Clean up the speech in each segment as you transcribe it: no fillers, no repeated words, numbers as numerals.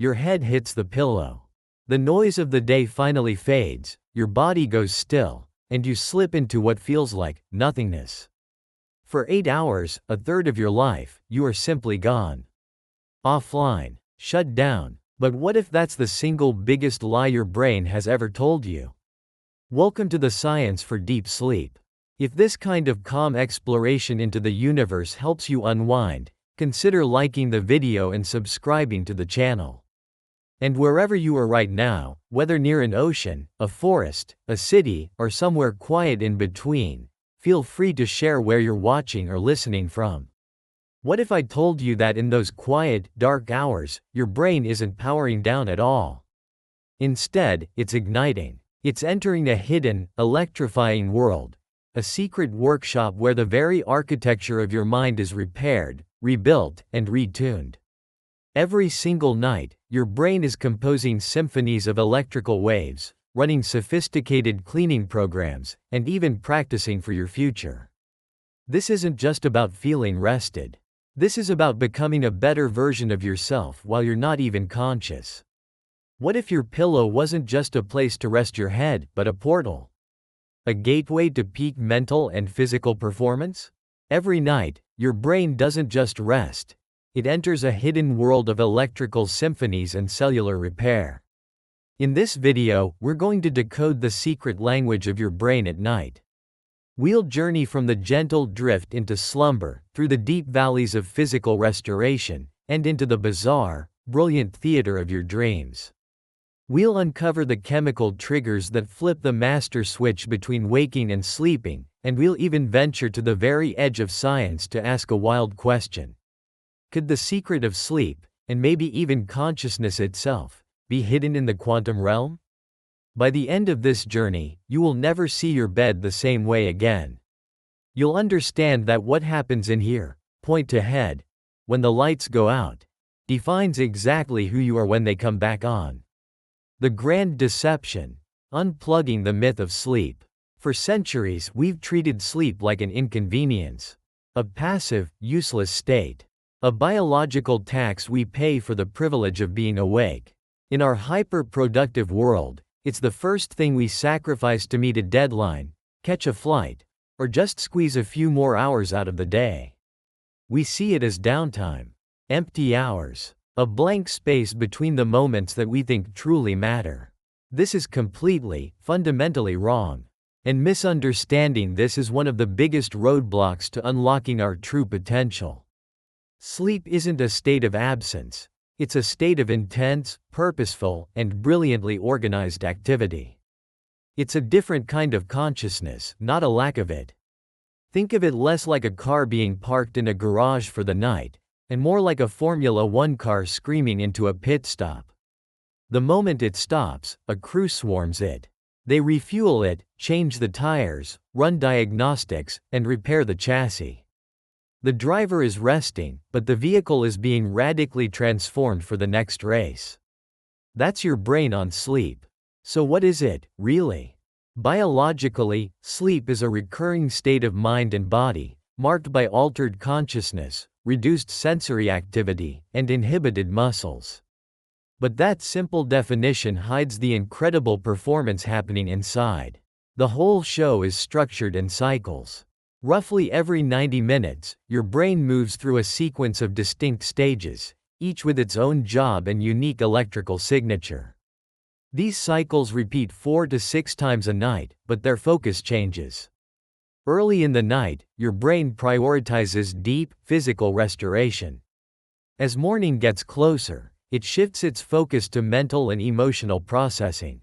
Your head hits the pillow. The noise of the day finally fades, your body goes still, and you slip into what feels like nothingness. For 8 hours, a third of your life, you are simply gone. Offline. Shut down. But what if that's the single biggest lie your brain has ever told you? Welcome to the science for deep sleep. If this kind of calm exploration into the universe helps you unwind, consider liking the video and subscribing to the channel. And wherever you are right now, whether near an ocean, a forest, a city, or somewhere quiet in between, feel free to share where you're watching or listening from. What if I told you that in those quiet, dark hours, your brain isn't powering down at all? Instead, it's igniting. It's entering a hidden, electrifying world, a secret workshop where the very architecture of your mind is repaired, rebuilt, and retuned. Every single night, your brain is composing symphonies of electrical waves, running sophisticated cleaning programs, and even practicing for your future. This isn't just about feeling rested. This is about becoming a better version of yourself while you're not even conscious. What if your pillow wasn't just a place to rest your head, but a portal? A gateway to peak mental and physical performance? Every night, your brain doesn't just rest. It enters a hidden world of electrical symphonies and cellular repair. In this video, we're going to decode the secret language of your brain at night. We'll journey from the gentle drift into slumber, through the deep valleys of physical restoration, and into the bizarre, brilliant theater of your dreams. We'll uncover the chemical triggers that flip the master switch between waking and sleeping, and we'll even venture to the very edge of science to ask a wild question. Could the secret of sleep, and maybe even consciousness itself, be hidden in the quantum realm? By the end of this journey, you will never see your bed the same way again. You'll understand that what happens in here, point to head, when the lights go out, defines exactly who you are when they come back on. The grand deception, unplugging the myth of sleep. For centuries, we've treated sleep like an inconvenience, a passive, useless state. A biological tax we pay for the privilege of being awake. In our hyper-productive world, it's the first thing we sacrifice to meet a deadline, catch a flight, or just squeeze a few more hours out of the day. We see it as downtime, empty hours, a blank space between the moments that we think truly matter. This is completely, fundamentally wrong. And misunderstanding this is one of the biggest roadblocks to unlocking our true potential. Sleep isn't a state of absence. It's a state of intense, purposeful, and brilliantly organized activity. It's a different kind of consciousness, not a lack of it. Think of it less like a car being parked in a garage for the night, and more like a Formula One car screaming into a pit stop. The moment it stops, a crew swarms it. They refuel it, change the tires, run diagnostics, and repair the chassis. The driver is resting, but the vehicle is being radically transformed for the next race. That's your brain on sleep. So what is it, really? Biologically, sleep is a recurring state of mind and body, marked by altered consciousness, reduced sensory activity, and inhibited muscles. But that simple definition hides the incredible performance happening inside. The whole show is structured in cycles. Roughly every 90 minutes, your brain moves through a sequence of distinct stages, each with its own job and unique electrical signature. These cycles repeat 4 to 6 times a night, but their focus changes. Early in the night, your brain prioritizes deep, physical restoration. As morning gets closer, it shifts its focus to mental and emotional processing.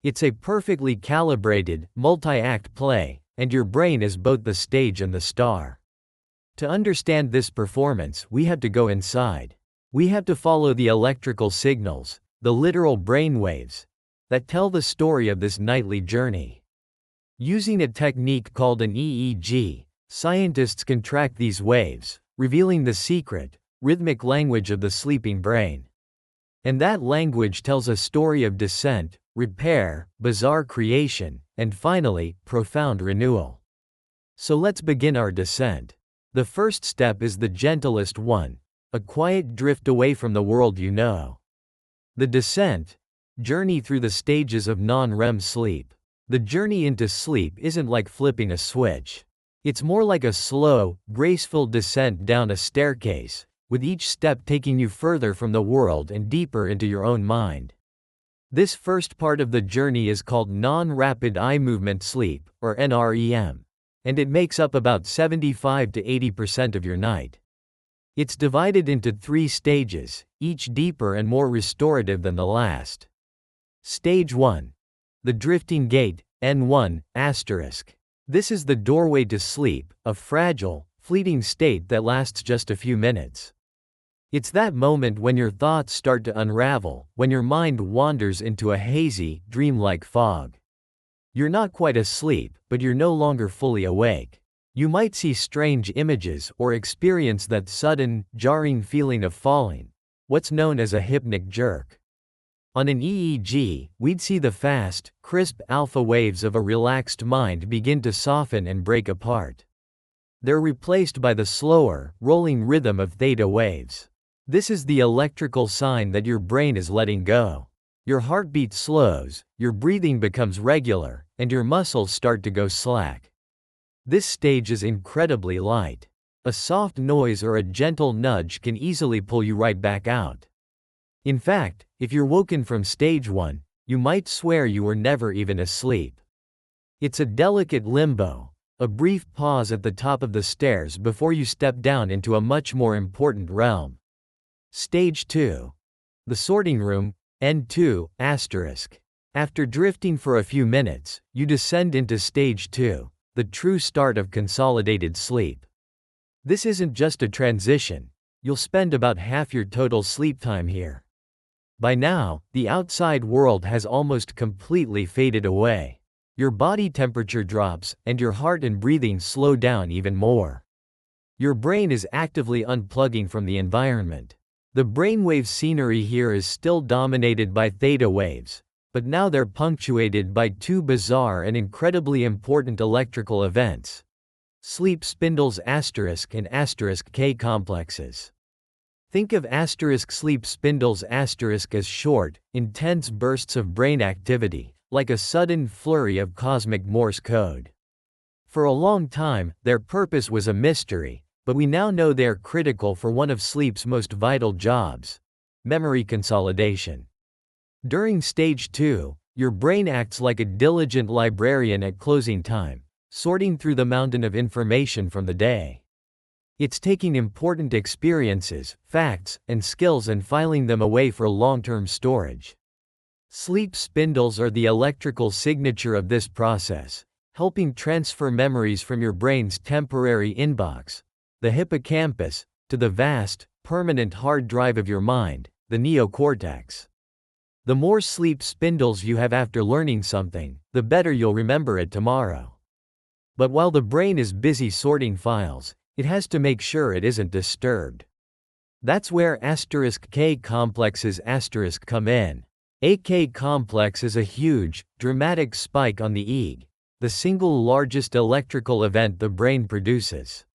It's a perfectly calibrated, multi-act play, and your brain is both the stage and the star. To understand this performance, we have to go inside. We have to follow the electrical signals, the literal brain waves, that tell the story of this nightly journey. Using a technique called an EEG, scientists can track these waves, revealing the secret, rhythmic language of the sleeping brain. And that language tells a story of descent, repair, bizarre creation, and finally, profound renewal. So let's begin our descent. The first step is the gentlest one, a quiet drift away from the world you know. The descent. Journey through the stages of non-REM sleep. The journey into sleep isn't like flipping a switch. It's more like a slow, graceful descent down a staircase, with each step taking you further from the world and deeper into your own mind. This first part of the journey is called non-rapid eye movement sleep, or NREM, and it makes up about 75 to 80% of your night. It's divided into 3 stages, each deeper and more restorative than the last. Stage 1. The drifting gate, N1, asterisk. This is the doorway to sleep, a fragile, fleeting state that lasts just a few minutes. It's that moment when your thoughts start to unravel, when your mind wanders into a hazy, dreamlike fog. You're not quite asleep, but you're no longer fully awake. You might see strange images or experience that sudden, jarring feeling of falling, what's known as a hypnic jerk. On an EEG, we'd see the fast, crisp alpha waves of a relaxed mind begin to soften and break apart. They're replaced by the slower, rolling rhythm of theta waves. This is the electrical sign that your brain is letting go. Your heartbeat slows, your breathing becomes regular, and your muscles start to go slack. This stage is incredibly light. A soft noise or a gentle nudge can easily pull you right back out. In fact, if you're woken from stage 1, you might swear you were never even asleep. It's a delicate limbo, a brief pause at the top of the stairs before you step down into a much more important realm. Stage 2. The sorting room, N2, asterisk. After drifting for a few minutes, you descend into stage 2, the true start of consolidated sleep. This isn't just a transition, you'll spend about half your total sleep time here. By now, the outside world has almost completely faded away. Your body temperature drops, and your heart and breathing slow down even more. Your brain is actively unplugging from the environment. The brainwave scenery here is still dominated by theta waves, but now they're punctuated by 2 bizarre and incredibly important electrical events: sleep spindles asterisk and asterisk K complexes. Think of asterisk sleep spindles asterisk as short, intense bursts of brain activity, like a sudden flurry of cosmic Morse code. For a long time, their purpose was a mystery, but we now know they're critical for one of sleep's most vital jobs: memory consolidation. During stage 2, your brain acts like a diligent librarian at closing time, sorting through the mountain of information from the day. It's taking important experiences, facts, and skills and filing them away for long-term storage. Sleep spindles are the electrical signature of this process, helping transfer memories from your brain's temporary inbox, the hippocampus, to the vast, permanent hard drive of your mind, the neocortex. The more sleep spindles you have after learning something, the better you'll remember it tomorrow. But while the brain is busy sorting files, it has to make sure it isn't disturbed. That's where asterisk K complexes asterisk come in. A K complex is a huge, dramatic spike on the EEG, the single largest electrical event the brain produces.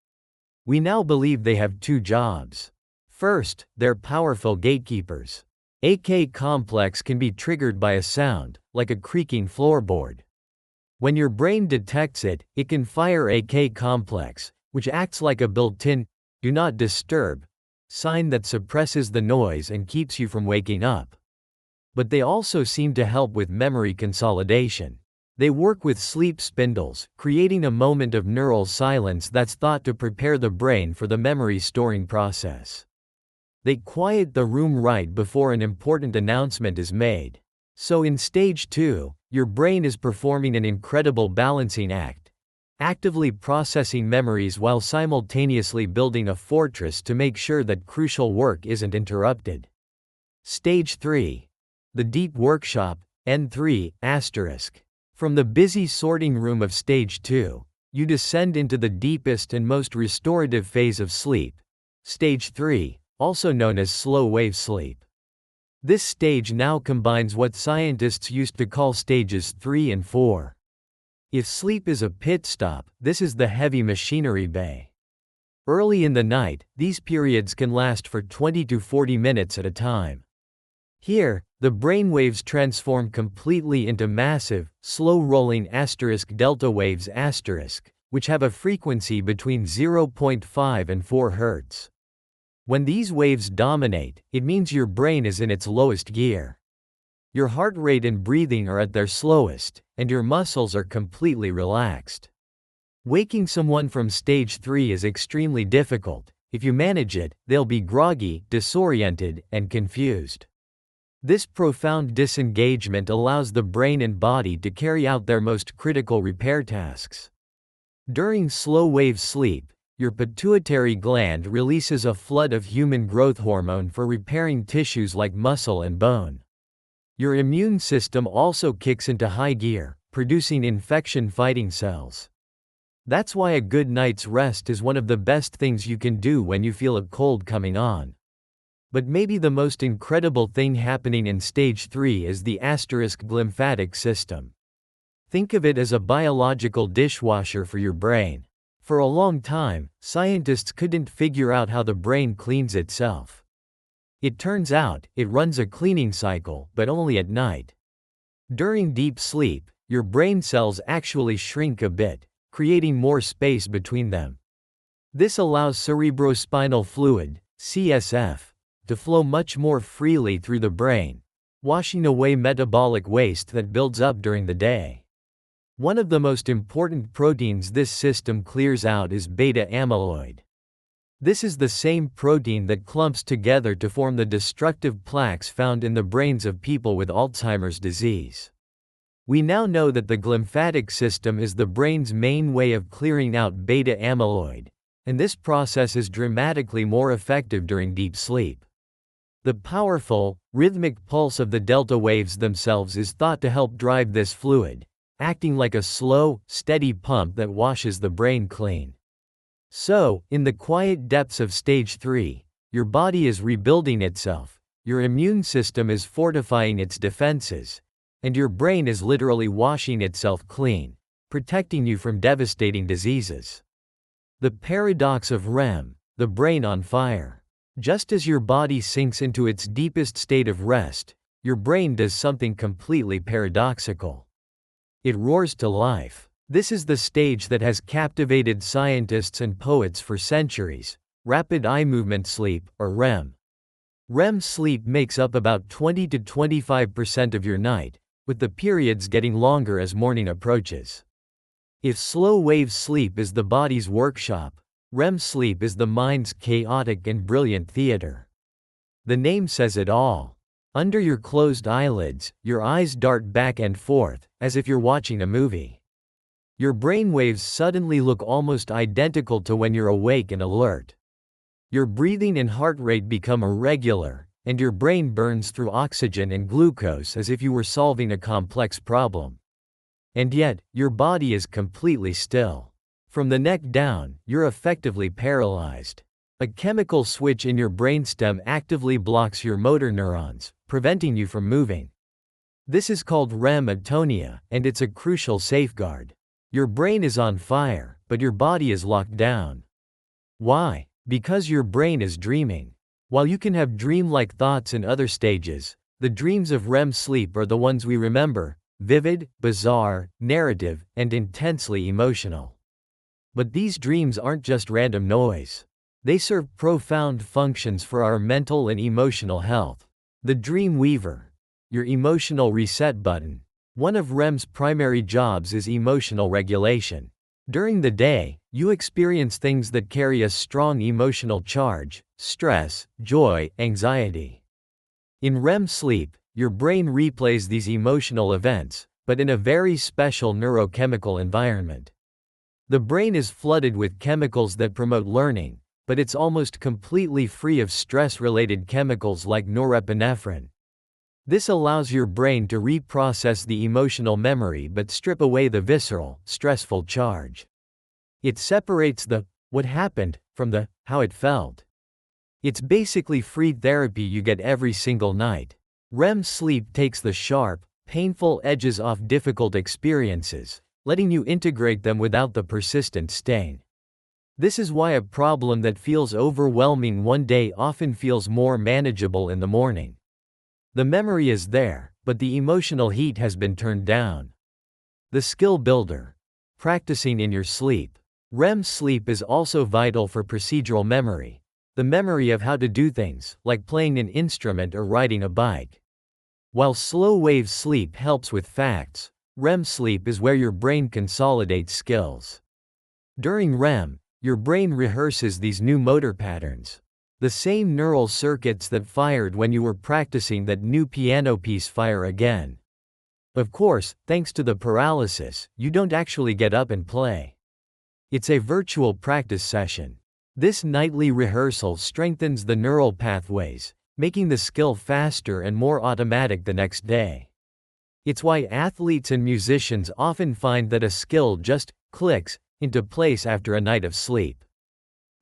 We now believe they have 2 jobs. First, they're powerful gatekeepers. A K complex can be triggered by a sound, like a creaking floorboard. When your brain detects it, it can fire a K complex, which acts like a built-in, do not disturb, sign that suppresses the noise and keeps you from waking up. But they also seem to help with memory consolidation. They work with sleep spindles, creating a moment of neural silence that's thought to prepare the brain for the memory storing process. They quiet the room right before an important announcement is made. So in stage 2, your brain is performing an incredible balancing act, actively processing memories while simultaneously building a fortress to make sure that crucial work isn't interrupted. Stage 3. The deep workshop, N3, asterisk. From the busy sorting room of stage 2, you descend into the deepest and most restorative phase of sleep, stage 3, also known as slow-wave sleep. This stage now combines what scientists used to call stages 3 and 4. If sleep is a pit stop, this is the heavy machinery bay. Early in the night, these periods can last for 20 to 40 minutes at a time. Here, the brainwaves transform completely into massive, slow-rolling delta waves which have a frequency between 0.5 and 4 Hz. When these waves dominate, it means your brain is in its lowest gear. Your heart rate and breathing are at their slowest, and your muscles are completely relaxed. Waking someone from stage 3 is extremely difficult. If you manage it, they'll be groggy, disoriented, and confused. This profound disengagement allows the brain and body to carry out their most critical repair tasks. During slow-wave sleep, your pituitary gland releases a flood of human growth hormone for repairing tissues like muscle and bone. Your immune system also kicks into high gear, producing infection-fighting cells. That's why a good night's rest is one of the best things you can do when you feel a cold coming on. But maybe the most incredible thing happening in stage 3 is the glymphatic system. Think of it as a biological dishwasher for your brain. For a long time, scientists couldn't figure out how the brain cleans itself. It turns out, it runs a cleaning cycle, but only at night. During deep sleep, your brain cells actually shrink a bit, creating more space between them. This allows cerebrospinal fluid, CSF, to flow much more freely through the brain, washing away metabolic waste that builds up during the day. One of the most important proteins this system clears out is beta amyloid. This is the same protein that clumps together to form the destructive plaques found in the brains of people with Alzheimer's disease. We now know that the glymphatic system is the brain's main way of clearing out beta amyloid, and this process is dramatically more effective during deep sleep. The powerful, rhythmic pulse of the delta waves themselves is thought to help drive this fluid, acting like a slow, steady pump that washes the brain clean. So, in the quiet depths of stage 3, your body is rebuilding itself, your immune system is fortifying its defenses, and your brain is literally washing itself clean, protecting you from devastating diseases. The paradox of REM, the brain on fire. Just as your body sinks into its deepest state of rest, your brain does something completely paradoxical. It roars to life. This is the stage that has captivated scientists and poets for centuries: rapid eye movement sleep, or REM. REM sleep makes up about 20 to 25% of your night, with the periods getting longer as morning approaches. If slow-wave sleep is the body's workshop, REM sleep is the mind's chaotic and brilliant theater. The name says it all. Under your closed eyelids, your eyes dart back and forth, as if you're watching a movie. Your brainwaves suddenly look almost identical to when you're awake and alert. Your breathing and heart rate become irregular, and your brain burns through oxygen and glucose as if you were solving a complex problem. And yet, your body is completely still. From the neck down, you're effectively paralyzed. A chemical switch in your brainstem actively blocks your motor neurons, preventing you from moving. This is called REM atonia, and it's a crucial safeguard. Your brain is on fire, but your body is locked down. Why? Because your brain is dreaming. While you can have dream-like thoughts in other stages, the dreams of REM sleep are the ones we remember: vivid, bizarre, narrative, and intensely emotional. But these dreams aren't just random noise. They serve profound functions for our mental and emotional health. The Dream Weaver, your emotional reset button. One of REM's primary jobs is emotional regulation. During the day, you experience things that carry a strong emotional charge: stress, joy, anxiety. In REM sleep, your brain replays these emotional events, but in a very special neurochemical environment. The brain is flooded with chemicals that promote learning, but it's almost completely free of stress-related chemicals like norepinephrine. This allows your brain to reprocess the emotional memory but strip away the visceral, stressful charge. It separates the "what happened" from the "how it felt." It's basically free therapy you get every single night. REM sleep takes the sharp, painful edges off difficult experiences, letting you integrate them without the persistent stain. This is why a problem that feels overwhelming one day often feels more manageable in the morning. The memory is there, but the emotional heat has been turned down. The skill builder. Practicing in your sleep. REM sleep is also vital for procedural memory. The memory of how to do things, like playing an instrument or riding a bike. While slow-wave sleep helps with facts, REM sleep is where your brain consolidates skills. During REM, your brain rehearses these new motor patterns. The same neural circuits that fired when you were practicing that new piano piece fire again. Of course, thanks to the paralysis, you don't actually get up and play. It's a virtual practice session. This nightly rehearsal strengthens the neural pathways, making the skill faster and more automatic the next day. It's why athletes and musicians often find that a skill just clicks into place after a night of sleep.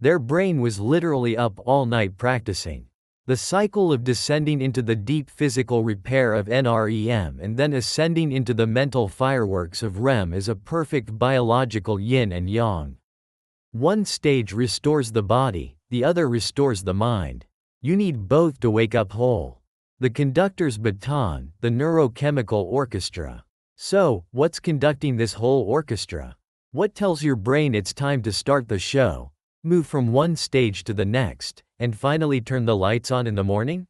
Their brain was literally up all night practicing. The cycle of descending into the deep physical repair of NREM and then ascending into the mental fireworks of REM is a perfect biological yin and yang. One stage restores the body, the other restores the mind. You need both to wake up whole. The conductor's baton, the neurochemical orchestra. So, what's conducting this whole orchestra? What tells your brain it's time to start the show, move from one stage to the next, and finally turn the lights on in the morning?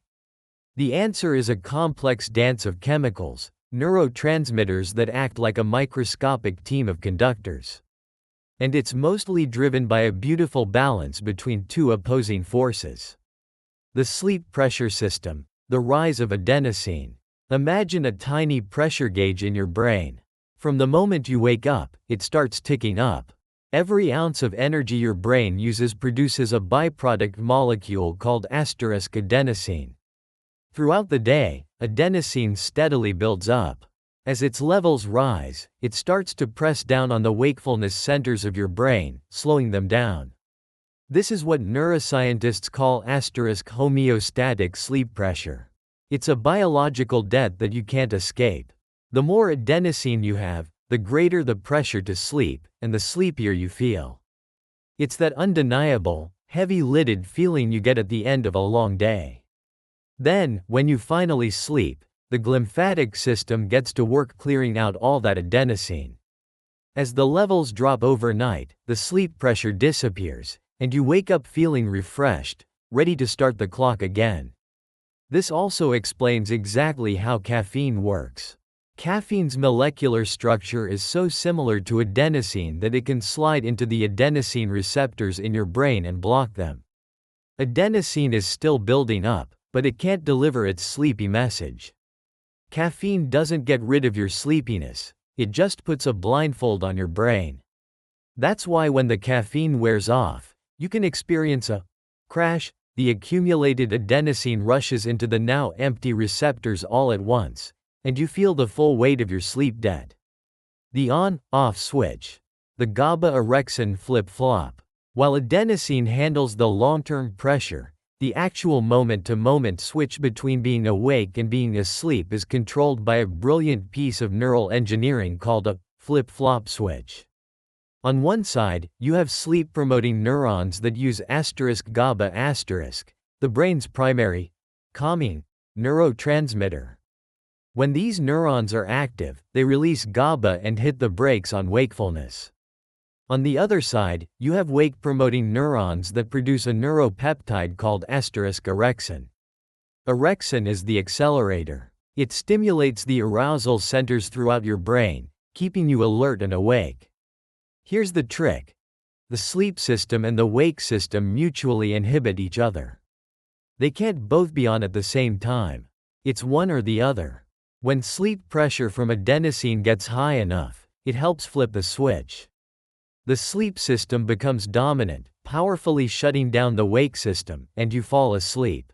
The answer is a complex dance of chemicals, neurotransmitters that act like a microscopic team of conductors. And it's mostly driven by a beautiful balance between two opposing forces. The sleep pressure system, the rise of adenosine. Imagine a tiny pressure gauge in your brain. From the moment you wake up, it starts ticking up. Every ounce of energy your brain uses produces a byproduct molecule called adenosine. Throughout the day, adenosine steadily builds up. As its levels rise, it starts to press down on the wakefulness centers of your brain, slowing them down. This is what neuroscientists call homeostatic sleep pressure. It's a biological debt that you can't escape. The more adenosine you have, the greater the pressure to sleep, and the sleepier you feel. It's that undeniable, heavy-lidded feeling you get at the end of a long day. Then, when you finally sleep, the glymphatic system gets to work clearing out all that adenosine. As the levels drop overnight, the sleep pressure disappears, and you wake up feeling refreshed, ready to start the clock again. This also explains exactly how caffeine works. Caffeine's molecular structure is so similar to adenosine that it can slide into the adenosine receptors in your brain and block them. Adenosine is still building up, but it can't deliver its sleepy message. Caffeine doesn't get rid of your sleepiness, it just puts a blindfold on your brain. That's why when the caffeine wears off, you can experience a crash. The accumulated adenosine rushes into the now empty receptors all at once, and you feel the full weight of your sleep debt. The on-off switch. The GABA-orexin flip-flop. While adenosine handles the long-term pressure, the actual moment-to-moment switch between being awake and being asleep is controlled by a brilliant piece of neural engineering called a flip-flop switch. On one side, you have sleep-promoting neurons that use GABA, the brain's primary, calming, neurotransmitter. When these neurons are active, they release GABA and hit the brakes on wakefulness. On the other side, you have wake-promoting neurons that produce a neuropeptide called orexin. Orexin is the accelerator. It stimulates the arousal centers throughout your brain, keeping you alert and awake. Here's the trick. The sleep system and the wake system mutually inhibit each other. They can't both be on at the same time. It's one or the other. When sleep pressure from adenosine gets high enough, it helps flip the switch. The sleep system becomes dominant, powerfully shutting down the wake system, and you fall asleep.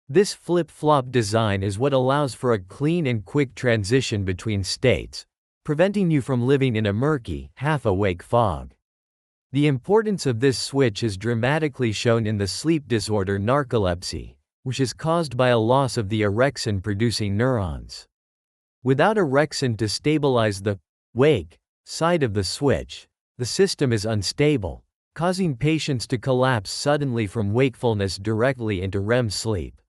This flip-flop design is what allows for a clean and quick transition between states, preventing you from living in a murky, half-awake fog. The importance of this switch is dramatically shown in the sleep disorder narcolepsy, which is caused by a loss of the orexin-producing neurons. Without orexin to stabilize the wake side of the switch, the system is unstable, causing patients to collapse suddenly from wakefulness directly into REM sleep.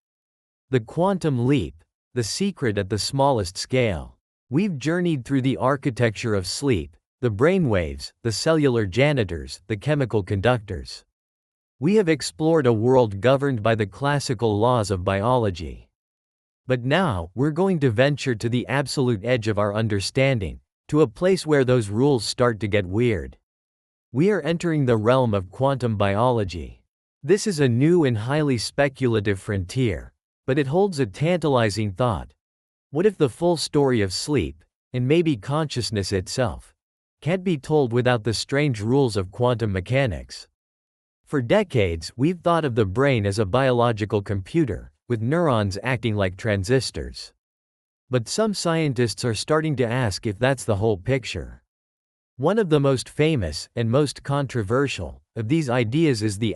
The quantum leap. the secret at the smallest scale. We've journeyed through the architecture of sleep, the brainwaves, the cellular janitors, the chemical conductors. We have explored a world governed by the classical laws of biology. But now, we're going to venture to the absolute edge of our understanding, to a place where those rules start to get weird. We are entering the realm of quantum biology. This is a new and highly speculative frontier, but it holds a tantalizing thought. What if the full story of sleep, and maybe consciousness itself, can't be told without the strange rules of quantum mechanics? For decades, we've thought of the brain as a biological computer, with neurons acting like transistors. But some scientists are starting to ask if that's the whole picture. One of the most famous, and most controversial, of these ideas is the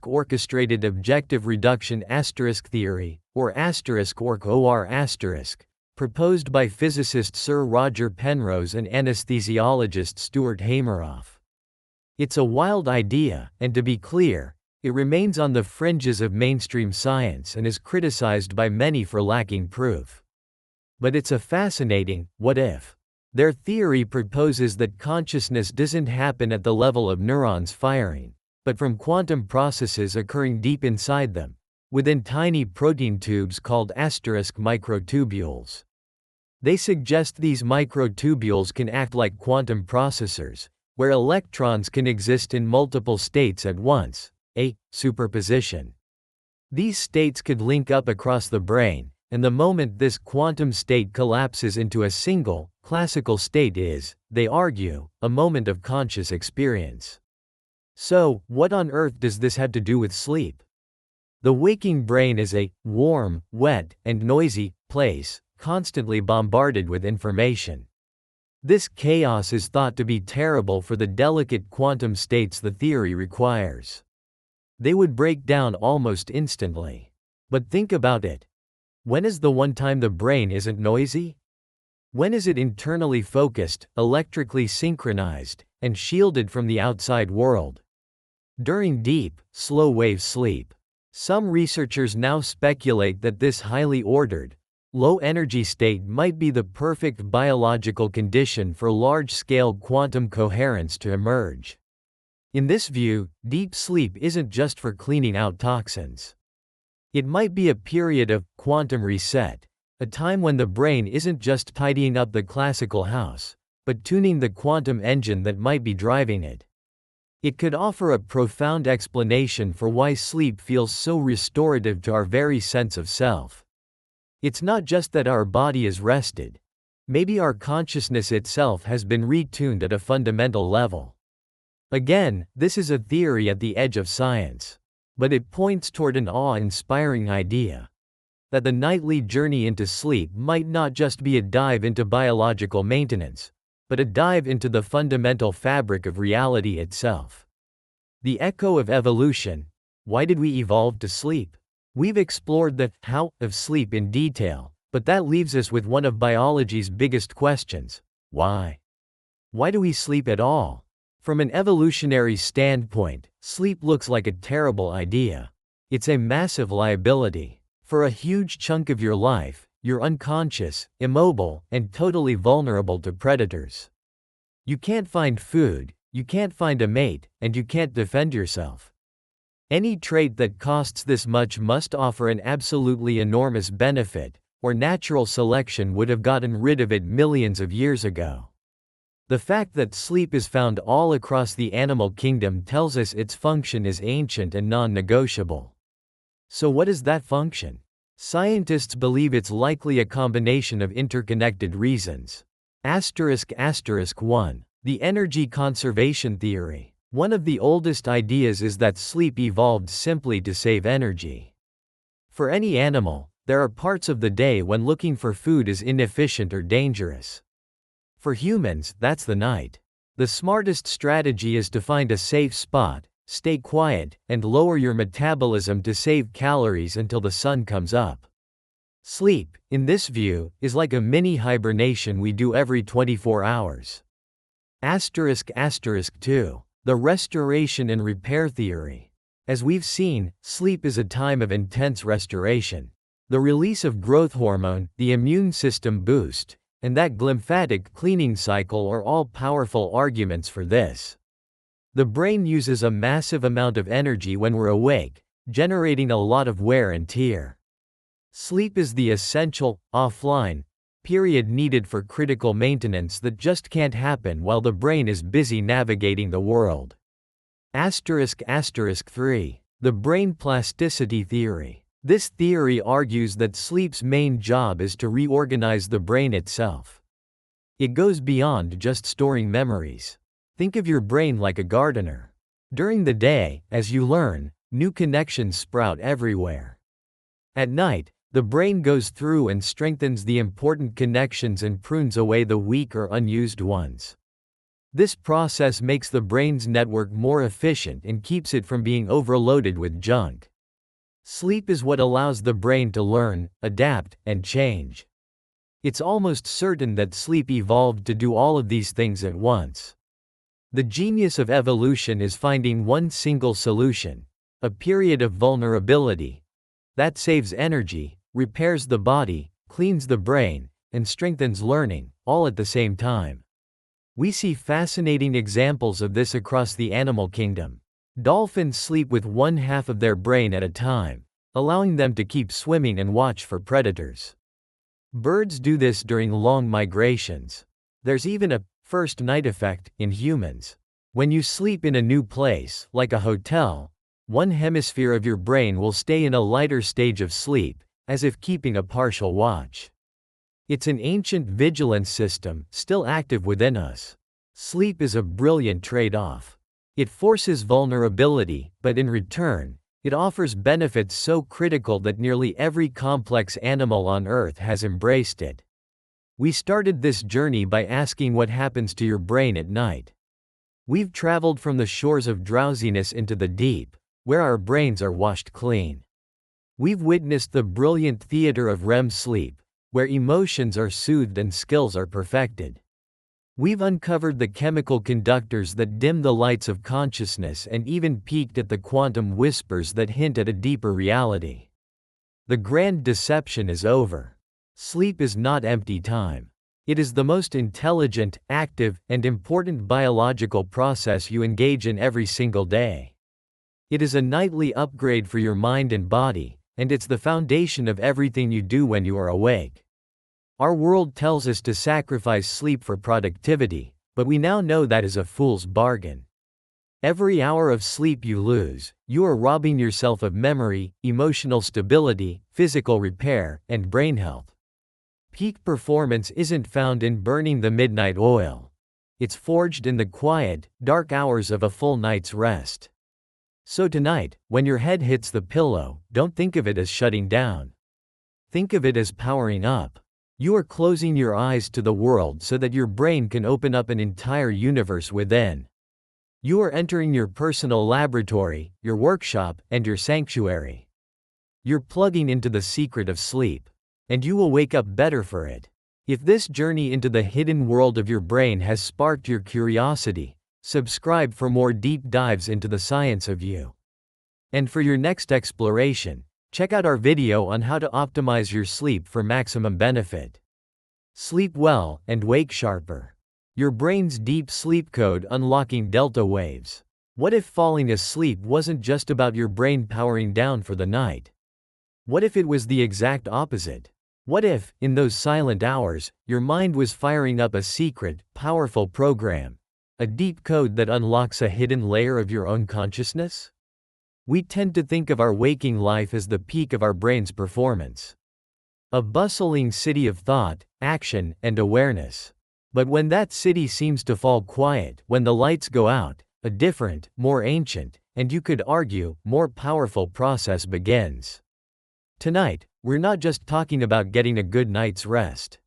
orchestrated objective reduction theory, or *OR*, proposed by physicist Sir Roger Penrose and anesthesiologist Stuart Hameroff. It's a wild idea, and to be clear, it remains on the fringes of mainstream science and is criticized by many for lacking proof. But it's a fascinating what if. Their theory proposes that consciousness doesn't happen at the level of neurons firing, but from quantum processes occurring deep inside them, within tiny protein tubes called microtubules. They suggest these microtubules can act like quantum processors, where electrons can exist in multiple states at once, a superposition. These states could link up across the brain, and the moment this quantum state collapses into a single, classical state is, they argue, a moment of conscious experience. So, what on earth does this have to do with sleep? The waking brain is a warm, wet, and noisy place, constantly bombarded with information. This chaos is thought to be terrible for the delicate quantum states the theory requires. They would break down almost instantly. But think about it. When is the one time the brain isn't noisy? When is it internally focused, electrically synchronized, and shielded from the outside world? During deep, slow-wave sleep. Some researchers now speculate that this highly ordered, low-energy state might be the perfect biological condition for large-scale quantum coherence to emerge. In this view, deep sleep isn't just for cleaning out toxins. It might be a period of quantum reset, a time when the brain isn't just tidying up the classical house, but tuning the quantum engine that might be driving it. It could offer a profound explanation for why sleep feels so restorative to our very sense of self. It's not just that our body is rested. Maybe our consciousness itself has been retuned at a fundamental level. Again, this is a theory at the edge of science. But it points toward an awe-inspiring idea. That the nightly journey into sleep might not just be a dive into biological maintenance, but a dive into the fundamental fabric of reality itself. The echo of evolution. Why did we evolve to sleep? We've explored the how of sleep in detail, but that leaves us with one of biology's biggest questions. Why? Why do we sleep at all? From an evolutionary standpoint, sleep looks like a terrible idea. It's a massive liability. For a huge chunk of your life, you're unconscious, immobile, and totally vulnerable to predators. You can't find food, you can't find a mate, and you can't defend yourself. Any trait that costs this much must offer an absolutely enormous benefit, or natural selection would have gotten rid of it millions of years ago. The fact that sleep is found all across the animal kingdom tells us its function is ancient and non-negotiable. So what is that function? Scientists believe it's likely a combination of interconnected reasons. **1. The energy conservation theory. One of the oldest ideas is that sleep evolved simply to save energy. For any animal, there are parts of the day when looking for food is inefficient or dangerous. For humans, that's the night. The smartest strategy is to find a safe spot, stay quiet, and lower your metabolism to save calories until the sun comes up. Sleep, in this view, is like a mini hibernation we do every 24 hours. **2. The restoration and repair theory. As we've seen, sleep is a time of intense restoration. The release of growth hormone, the immune system boost, and that glymphatic cleaning cycle are all powerful arguments for this. The brain uses a massive amount of energy when we're awake, generating a lot of wear and tear. Sleep is the essential, offline, period needed for critical maintenance that just can't happen while the brain is busy navigating the world. ****3. The brain plasticity theory. This theory argues that sleep's main job is to reorganize the brain itself. It goes beyond just storing memories. Think of your brain like a gardener. During the day, as you learn, new connections sprout everywhere. At night, the brain goes through and strengthens the important connections and prunes away the weak or unused ones. This process makes the brain's network more efficient and keeps it from being overloaded with junk. Sleep is what allows the brain to learn, adapt, and change. It's almost certain that sleep evolved to do all of these things at once. The genius of evolution is finding one single solution: a period of vulnerability that saves energy, repairs the body, cleans the brain, and strengthens learning, all at the same time. We see fascinating examples of this across the animal kingdom. Dolphins sleep with one half of their brain at a time, allowing them to keep swimming and watch for predators. Birds do this during long migrations. There's even a first night effect in humans. When you sleep in a new place, like a hotel, one hemisphere of your brain will stay in a lighter stage of sleep, as if keeping a partial watch. It's an ancient vigilance system, still active within us. Sleep is a brilliant trade-off. It forces vulnerability, but in return, it offers benefits so critical that nearly every complex animal on Earth has embraced it. We started this journey by asking what happens to your brain at night. We've traveled from the shores of drowsiness into the deep, where our brains are washed clean. We've witnessed the brilliant theater of REM sleep, where emotions are soothed and skills are perfected. We've uncovered the chemical conductors that dim the lights of consciousness and even peeked at the quantum whispers that hint at a deeper reality. The grand deception is over. Sleep is not empty time. It is the most intelligent, active, and important biological process you engage in every single day. It is a nightly upgrade for your mind and body, and it's the foundation of everything you do when you are awake. Our world tells us to sacrifice sleep for productivity, but we now know that is a fool's bargain. Every hour of sleep you lose, you are robbing yourself of memory, emotional stability, physical repair, and brain health. Peak performance isn't found in burning the midnight oil. It's forged in the quiet, dark hours of a full night's rest. So tonight, when your head hits the pillow, don't think of it as shutting down. Think of it as powering up. You are closing your eyes to the world so that your brain can open up an entire universe within. You are entering your personal laboratory, your workshop, and your sanctuary. You're plugging into the secret of sleep, and you will wake up better for it. If this journey into the hidden world of your brain has sparked your curiosity, subscribe for more deep dives into the science of you. And for your next exploration, check out our video on how to optimize your sleep for maximum benefit. Sleep well and wake sharper. Your brain's deep sleep code unlocking delta waves. What if falling asleep wasn't just about your brain powering down for the night? What if it was the exact opposite? What if, in those silent hours, your mind was firing up a secret, powerful program? A deep code that unlocks a hidden layer of your own consciousness? We tend to think of our waking life as the peak of our brain's performance. A bustling city of thought, action, and awareness. But when that city seems to fall quiet, when the lights go out, a different, more ancient, and you could argue, more powerful process begins. Tonight, we're not just talking about getting a good night's rest.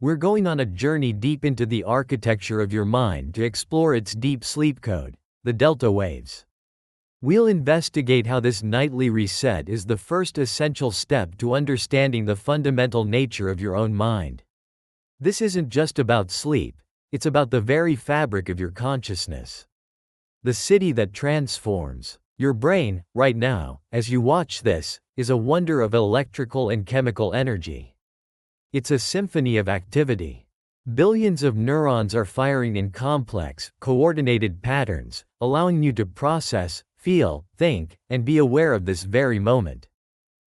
We're going on a journey deep into the architecture of your mind to explore its deep sleep code, the delta waves. We'll investigate how this nightly reset is the first essential step to understanding the fundamental nature of your own mind. This isn't just about sleep, it's about the very fabric of your consciousness. The city that transforms. Your brain, right now, as you watch this, is a wonder of electrical and chemical energy. It's a symphony of activity. Billions of neurons are firing in complex, coordinated patterns, allowing you to process, feel, think, and be aware of this very moment.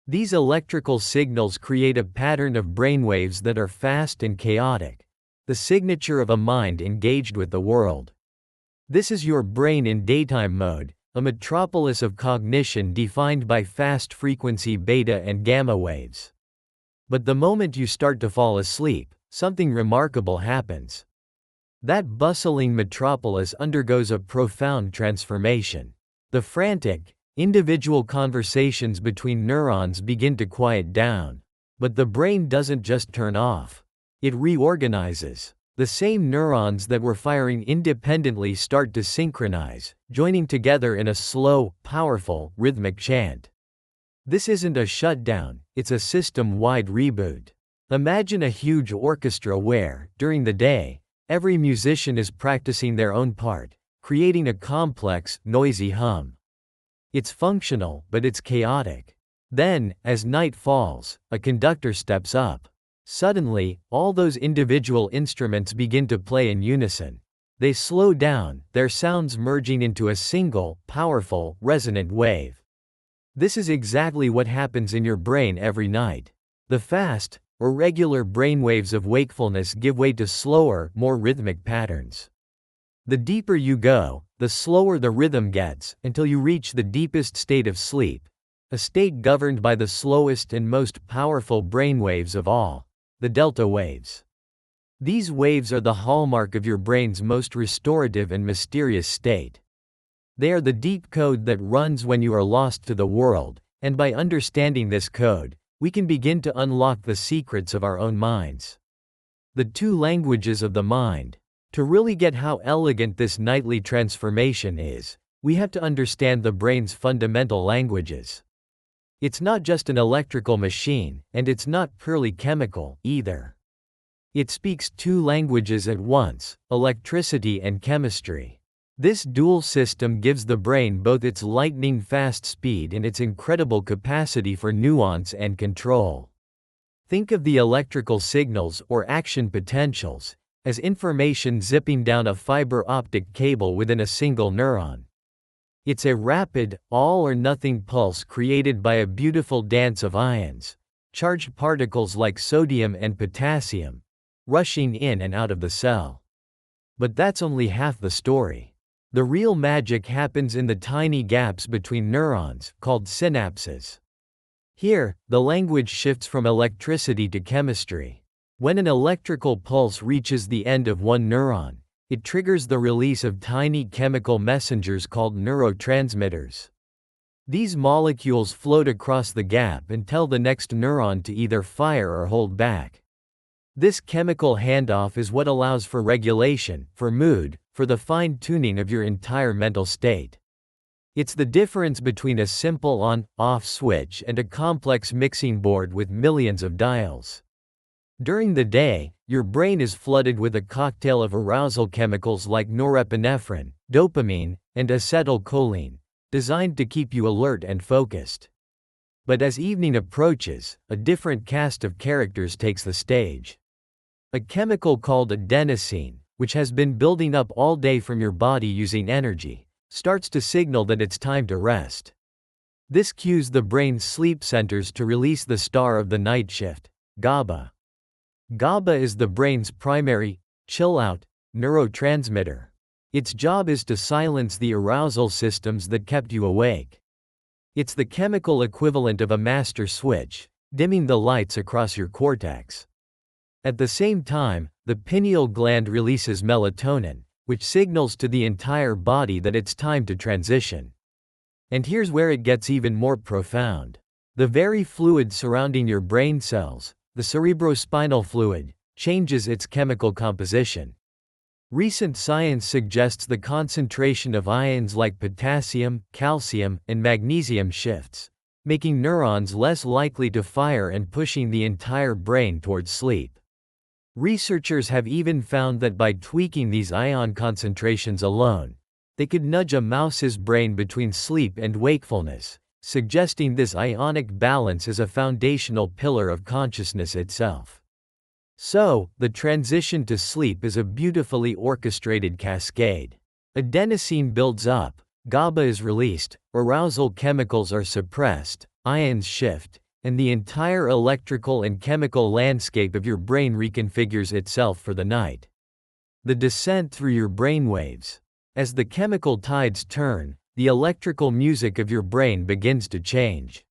These electrical signals create a pattern of brainwaves that are fast and chaotic, the signature of a mind engaged with the world. This is your brain in daytime mode, a metropolis of cognition defined by fast-frequency beta and gamma waves. But the moment you start to fall asleep, something remarkable happens. That bustling metropolis undergoes a profound transformation. The frantic, individual conversations between neurons begin to quiet down. But the brain doesn't just turn off. It reorganizes. The same neurons that were firing independently start to synchronize, joining together in a slow, powerful, rhythmic chant. This isn't a shutdown, it's a system-wide reboot. Imagine a huge orchestra where, during the day, every musician is practicing their own part, creating a complex, noisy hum. It's functional, but it's chaotic. Then, as night falls, a conductor steps up. Suddenly, all those individual instruments begin to play in unison. They slow down, their sounds merging into a single, powerful, resonant wave. This is exactly what happens in your brain every night. The fast, irregular brainwaves of wakefulness give way to slower, more rhythmic patterns. The deeper you go, the slower the rhythm gets, until you reach the deepest state of sleep, a state governed by the slowest and most powerful brainwaves of all. The delta waves. These waves are the hallmark of your brain's most restorative and mysterious state. They are the deep code that runs when you are lost to the world, and by understanding this code, we can begin to unlock the secrets of our own minds. The two languages of the mind. To really get how elegant this nightly transformation is, we have to understand the brain's fundamental languages. It's not just an electrical machine, and it's not purely chemical, either. It speaks two languages at once, electricity and chemistry. This dual system gives the brain both its lightning-fast speed and its incredible capacity for nuance and control. Think of the electrical signals or action potentials as information zipping down a fiber optic cable within a single neuron. It's a rapid, all-or-nothing pulse created by a beautiful dance of ions, charged particles like sodium and potassium, rushing in and out of the cell. But that's only half the story. The real magic happens in the tiny gaps between neurons, called synapses. Here, the language shifts from electricity to chemistry. When an electrical pulse reaches the end of one neuron, it triggers the release of tiny chemical messengers called neurotransmitters. These molecules float across the gap and tell the next neuron to either fire or hold back. This chemical handoff is what allows for regulation, for mood, for the fine-tuning of your entire mental state. It's the difference between a simple on-off switch and a complex mixing board with millions of dials. During the day, your brain is flooded with a cocktail of arousal chemicals like norepinephrine, dopamine, and acetylcholine, designed to keep you alert and focused. But as evening approaches, a different cast of characters takes the stage. A chemical called adenosine, which has been building up all day from your body using energy, starts to signal that it's time to rest. This cues the brain's sleep centers to release the star of the night shift, GABA. GABA is the brain's primary, chill-out, neurotransmitter. Its job is to silence the arousal systems that kept you awake. It's the chemical equivalent of a master switch, dimming the lights across your cortex. At the same time, the pineal gland releases melatonin, which signals to the entire body that it's time to transition. And here's where it gets even more profound. The very fluid surrounding your brain cells, the cerebrospinal fluid, changes its chemical composition. Recent science suggests the concentration of ions like potassium, calcium, and magnesium shifts, making neurons less likely to fire and pushing the entire brain towards sleep. Researchers have even found that by tweaking these ion concentrations alone, They could nudge a mouse's brain between sleep and wakefulness, suggesting this ionic balance is a foundational pillar of consciousness itself. So, the transition to sleep is a beautifully orchestrated cascade. Adenosine builds up, GABA is released, arousal chemicals are suppressed, ions shift, and the entire electrical and chemical landscape of your brain reconfigures itself for the night. The descent through your brainwaves. As the chemical tides turn, the electrical music of your brain begins to change.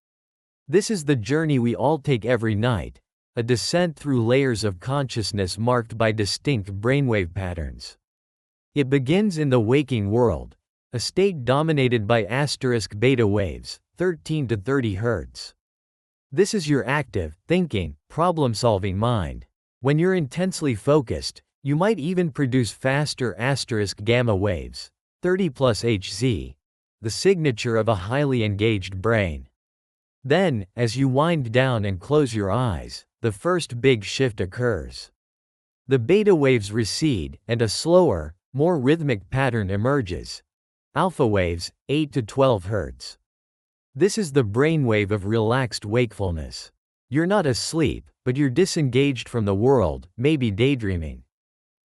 This is the journey we all take every night, a descent through layers of consciousness marked by distinct brainwave patterns. It begins in the waking world, a state dominated by asterisk beta waves, 13 to 30 Hz. This is your active, thinking, problem-solving mind. When you're intensely focused, you might even produce faster asterisk gamma waves, 30 plus Hz, the signature of a highly engaged brain. Then, as you wind down and close your eyes, the first big shift occurs. The beta waves recede, and a slower, more rhythmic pattern emerges. Alpha waves, 8 to 12 Hz. This is the brainwave of relaxed wakefulness. You're not asleep, but you're disengaged from the world, maybe daydreaming.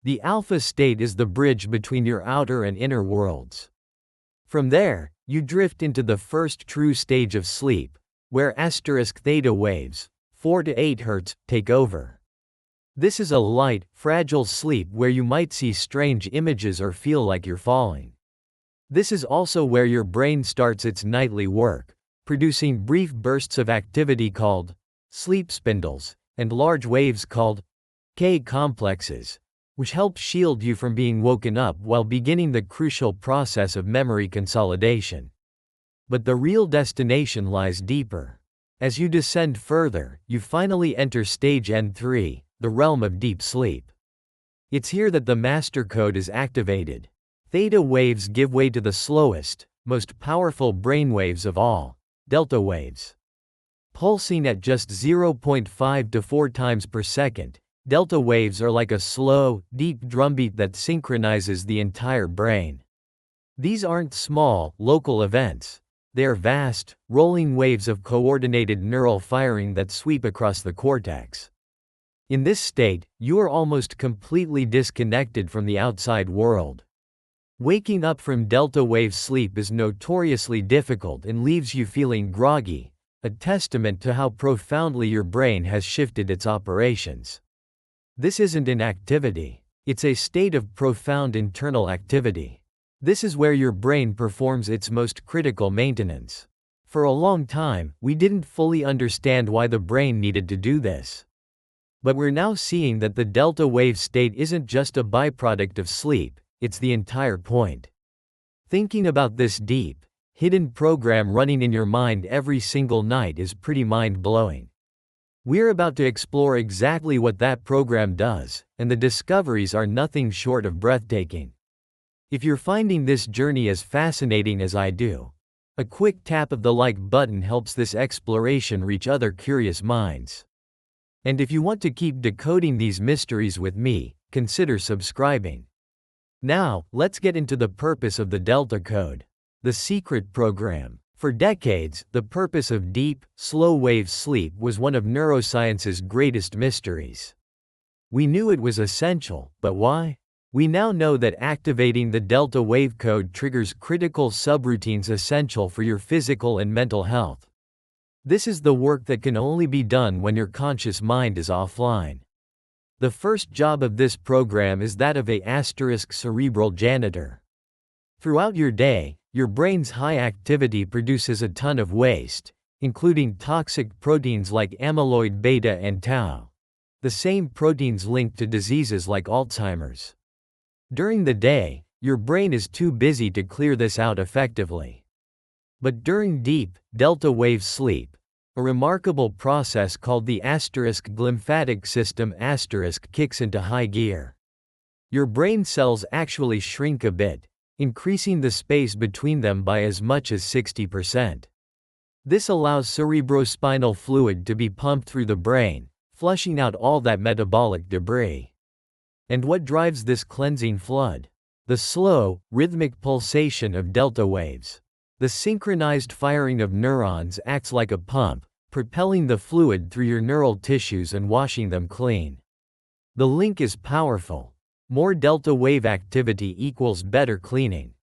The alpha state is the bridge between your outer and inner worlds. From there, you drift into the first true stage of sleep, where asterisk theta waves, 4 to 8 Hz, take over. This is a light, fragile sleep where you might see strange images or feel like you're falling. This is also where your brain starts its nightly work, producing brief bursts of activity called sleep spindles, and large waves called K-complexes, which help shield you from being woken up while beginning the crucial process of memory consolidation. But the real destination lies deeper. As you descend further, you finally enter stage N3, the realm of deep sleep. It's here that the master code is activated. Theta waves give way to the slowest, most powerful brainwaves of all, delta waves. Pulsing at just 0.5 to 4 times per second, delta waves are like a slow, deep drumbeat that synchronizes the entire brain. These aren't small, local events. They are vast, rolling waves of coordinated neural firing that sweep across the cortex. In this state, you are almost completely disconnected from the outside world. Waking up from delta wave sleep is notoriously difficult and leaves you feeling groggy, a testament to how profoundly your brain has shifted its operations. This isn't inactivity, it's a state of profound internal activity. This is where your brain performs its most critical maintenance. For a long time, we didn't fully understand why the brain needed to do this. But we're now seeing that the delta wave state isn't just a byproduct of sleep, it's the entire point. Thinking about this deep, hidden program running in your mind every single night is pretty mind-blowing. We're about to explore exactly what that program does, and the discoveries are nothing short of breathtaking. If you're finding this journey as fascinating as I do, a quick tap of the like button helps this exploration reach other curious minds. And if you want to keep decoding these mysteries with me, consider subscribing. Now, let's get into the purpose of the Delta Code, the secret program. For decades, the purpose of deep, slow-wave sleep was one of neuroscience's greatest mysteries. We knew it was essential, but why? We now know that activating the delta wave code triggers critical subroutines essential for your physical and mental health. This is the work that can only be done when your conscious mind is offline. The first job of this program is that of a cerebral janitor. Throughout your day, your brain's high activity produces a ton of waste, including toxic proteins like amyloid beta and tau, the same proteins linked to diseases like Alzheimer's. During the day, your brain is too busy to clear this out effectively. But during deep, delta wave sleep, a remarkable process called the glymphatic system kicks into high gear. Your brain cells actually shrink a bit, increasing the space between them by as much as 60%. This allows cerebrospinal fluid to be pumped through the brain, flushing out all that metabolic debris. And what drives this cleansing flood? The slow, rhythmic pulsation of delta waves. The synchronized firing of neurons acts like a pump, propelling the fluid through your neural tissues and washing them clean. The link is powerful. More delta wave activity equals better cleaning.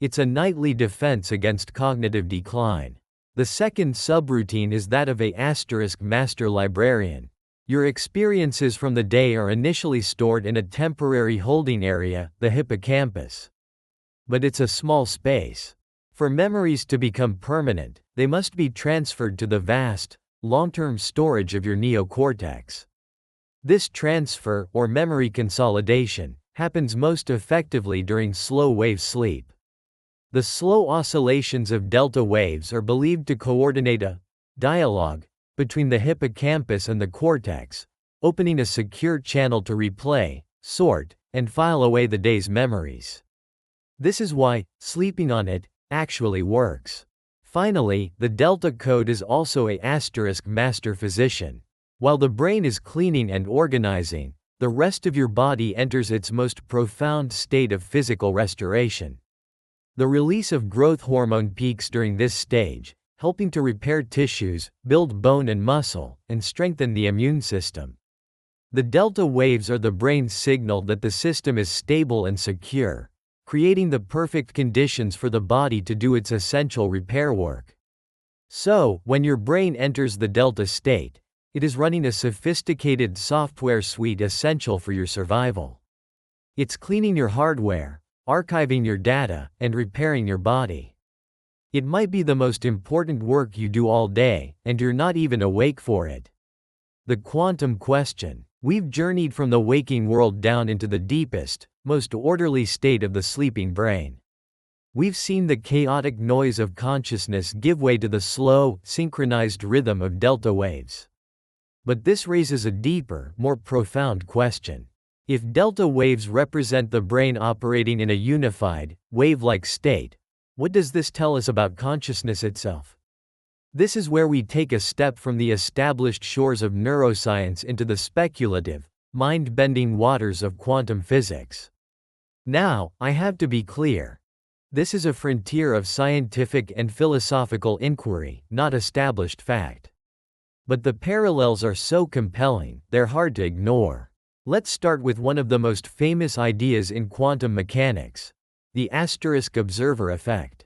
It's a nightly defense against cognitive decline. The second subroutine is that of a master librarian. Your experiences from the day are initially stored in a temporary holding area, the hippocampus. But it's a small space. For memories to become permanent, they must be transferred to the vast, long-term storage of your neocortex. This transfer, or memory consolidation, happens most effectively during slow-wave sleep. The slow oscillations of delta waves are believed to coordinate a dialogue between the hippocampus and the cortex, opening a secure channel to replay, sort, and file away the day's memories. This is why sleeping on it actually works. Finally, the delta code is also a master physician. While the brain is cleaning and organizing, the rest of your body enters its most profound state of physical restoration. The release of growth hormone peaks during this stage, helping to repair tissues, build bone and muscle, and strengthen the immune system. The delta waves are the brain's signal that the system is stable and secure, creating the perfect conditions for the body to do its essential repair work. So, when your brain enters the delta state, it is running a sophisticated software suite essential for your survival. It's cleaning your hardware, archiving your data, and repairing your body. It might be the most important work you do all day, and you're not even awake for it. The quantum question. We've journeyed from the waking world down into the deepest, most orderly state of the sleeping brain. We've seen the chaotic noise of consciousness give way to the slow, synchronized rhythm of delta waves. But this raises a deeper, more profound question. If delta waves represent the brain operating in a unified, wave-like state, what does this tell us about consciousness itself? This is where we take a step from the established shores of neuroscience into the speculative, mind-bending waters of quantum physics. Now, I have to be clear. This is a frontier of scientific and philosophical inquiry, not established fact. But the parallels are so compelling, they're hard to ignore. Let's start with one of the most famous ideas in quantum mechanics, the observer effect.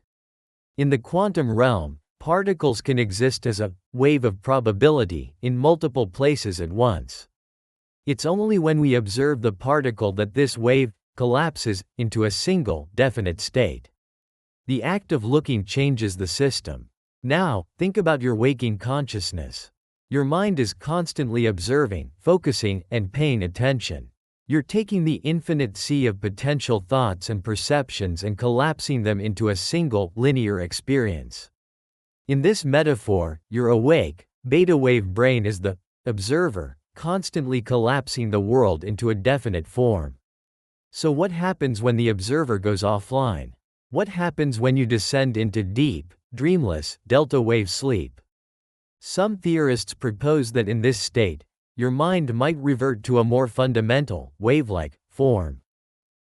In the quantum realm, particles can exist as a wave of probability in multiple places at once. It's only when we observe the particle that this wave collapses into a single, definite state. The act of looking changes the system. Now, think about your waking consciousness. Your mind is constantly observing, focusing, and paying attention. You're taking the infinite sea of potential thoughts and perceptions and collapsing them into a single, linear experience. In this metaphor, your awake, beta wave brain is the observer, constantly collapsing the world into a definite form. So what happens when the observer goes offline? What happens when you descend into deep, dreamless, delta wave sleep? Some theorists propose that in this state, your mind might revert to a more fundamental, wave-like form.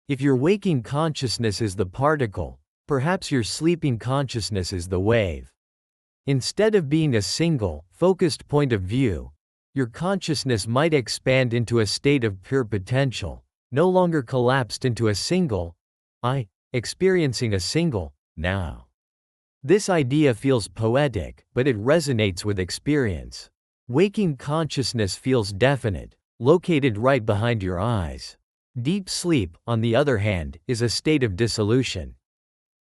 If your waking consciousness is the particle, perhaps your sleeping consciousness is the wave. Instead of being a single, focused point of view, your consciousness might expand into a state of pure potential, no longer collapsed into a single I, experiencing a single now. This idea feels poetic, but it resonates with experience. Waking consciousness feels definite, located right behind your eyes. Deep sleep, on the other hand, is a state of dissolution.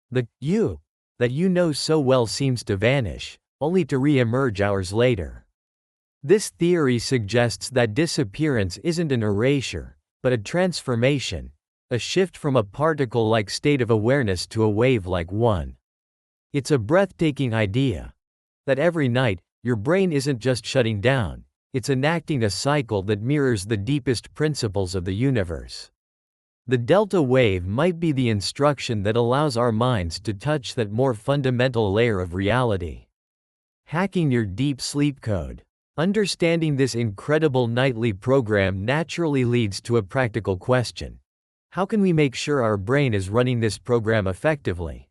The you that you know so well seems to vanish, only to re-emerge hours later. This theory suggests that disappearance isn't an erasure, but a transformation, a shift from a particle-like state of awareness to a wave-like one. It's a breathtaking idea. That every night, your brain isn't just shutting down, it's enacting a cycle that mirrors the deepest principles of the universe. The delta wave might be the instruction that allows our minds to touch that more fundamental layer of reality. Hacking your deep sleep code. Understanding this incredible nightly program naturally leads to a practical question. How can we make sure our brain is running this program effectively?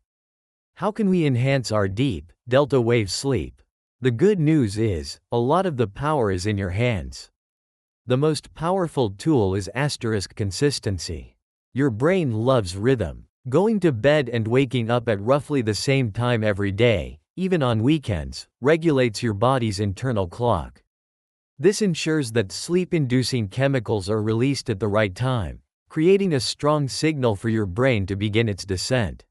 How can we enhance our deep, delta wave sleep? The good news is, a lot of the power is in your hands. The most powerful tool is consistency. Your brain loves rhythm. Going to bed and waking up at roughly the same time every day, even on weekends, regulates your body's internal clock. This ensures that sleep-inducing chemicals are released at the right time, creating a strong signal for your brain to begin its descent.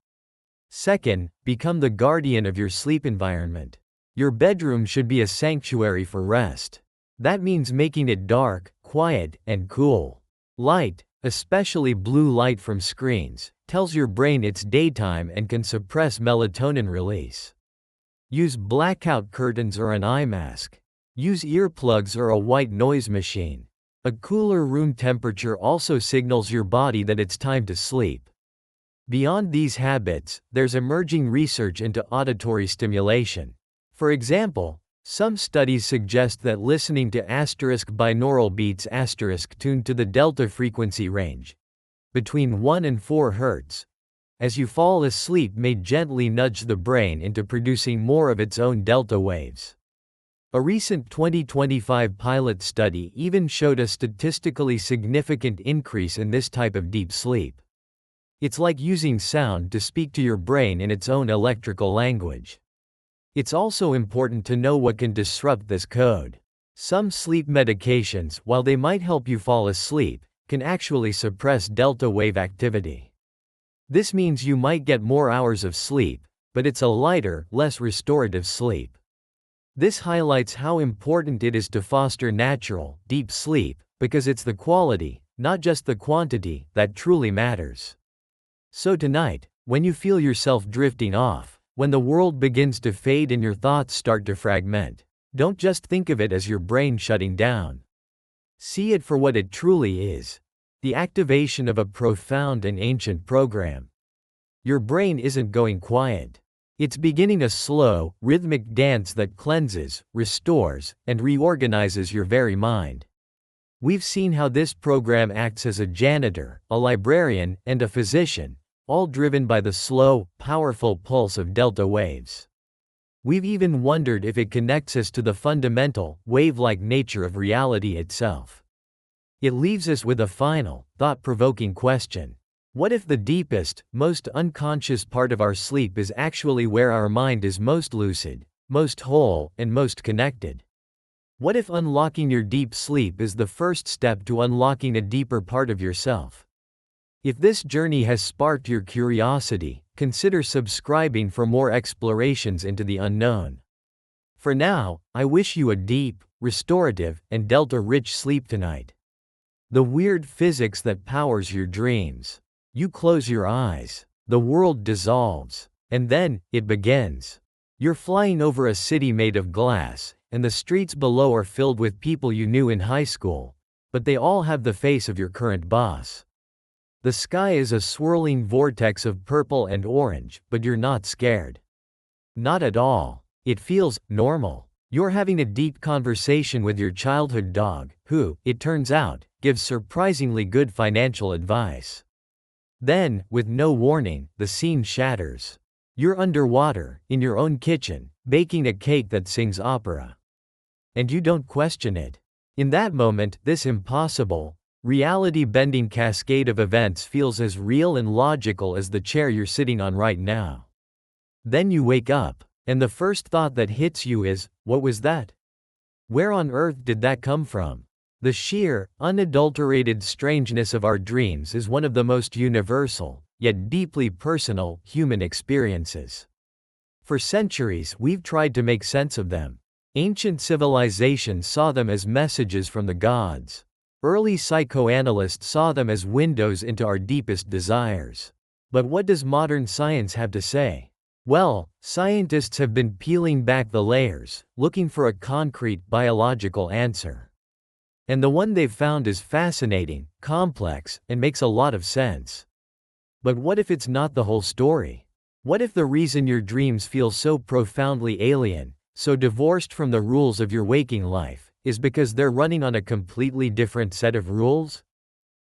Second, become the guardian of your sleep environment. Your bedroom should be a sanctuary for rest. That means making it dark, quiet, and cool. Light, especially blue light from screens, tells your brain it's daytime and can suppress melatonin release. Use blackout curtains or an eye mask. Use earplugs or a white noise machine. A cooler room temperature also signals your body that it's time to sleep. Beyond these habits, there's emerging research into auditory stimulation. For example, some studies suggest that listening to binaural beats tuned to the delta frequency range, between 1 and 4 Hz, as you fall asleep may gently nudge the brain into producing more of its own delta waves. A recent 2025 pilot study even showed a statistically significant increase in this type of deep sleep. It's like using sound to speak to your brain in its own electrical language. It's also important to know what can disrupt this code. Some sleep medications, while they might help you fall asleep, can actually suppress delta wave activity. This means you might get more hours of sleep, but it's a lighter, less restorative sleep. This highlights how important it is to foster natural, deep sleep, because it's the quality, not just the quantity, that truly matters. So tonight, when you feel yourself drifting off, when the world begins to fade and your thoughts start to fragment, don't just think of it as your brain shutting down. See it for what it truly is: the activation of a profound and ancient program. Your brain isn't going quiet. It's beginning a slow, rhythmic dance that cleanses, restores, and reorganizes your very mind. We've seen how this program acts as a janitor, a librarian, and a physician, all driven by the slow, powerful pulse of delta waves. We've even wondered if it connects us to the fundamental, wave-like nature of reality itself. It leaves us with a final, thought-provoking question. What if the deepest, most unconscious part of our sleep is actually where our mind is most lucid, most whole, and most connected? What if unlocking your deep sleep is the first step to unlocking a deeper part of yourself? If this journey has sparked your curiosity, consider subscribing for more explorations into the unknown. For now, I wish you a deep, restorative, and delta-rich sleep tonight. The weird physics that powers your dreams. You close your eyes, the world dissolves, and then, it begins. You're flying over a city made of glass, and the streets below are filled with people you knew in high school, but they all have the face of your current boss. The sky is a swirling vortex of purple and orange, but you're not scared. Not at all. It feels normal. You're having a deep conversation with your childhood dog, who, it turns out, gives surprisingly good financial advice. Then, with no warning, the scene shatters. You're underwater, in your own kitchen, baking a cake that sings opera. And you don't question it. In that moment, this impossible, reality-bending cascade of events feels as real and logical as the chair you're sitting on right now. Then you wake up, and the first thought that hits you is, what was that? Where on earth did that come from? The sheer, unadulterated strangeness of our dreams is one of the most universal, yet deeply personal, human experiences. For centuries, we've tried to make sense of them. Ancient civilizations saw them as messages from the gods. Early psychoanalysts saw them as windows into our deepest desires. But what does modern science have to say? Well, scientists have been peeling back the layers, looking for a concrete biological answer. And the one they've found is fascinating, complex, and makes a lot of sense. But what if it's not the whole story? What if the reason your dreams feel so profoundly alien, so divorced from the rules of your waking life, is because they're running on a completely different set of rules?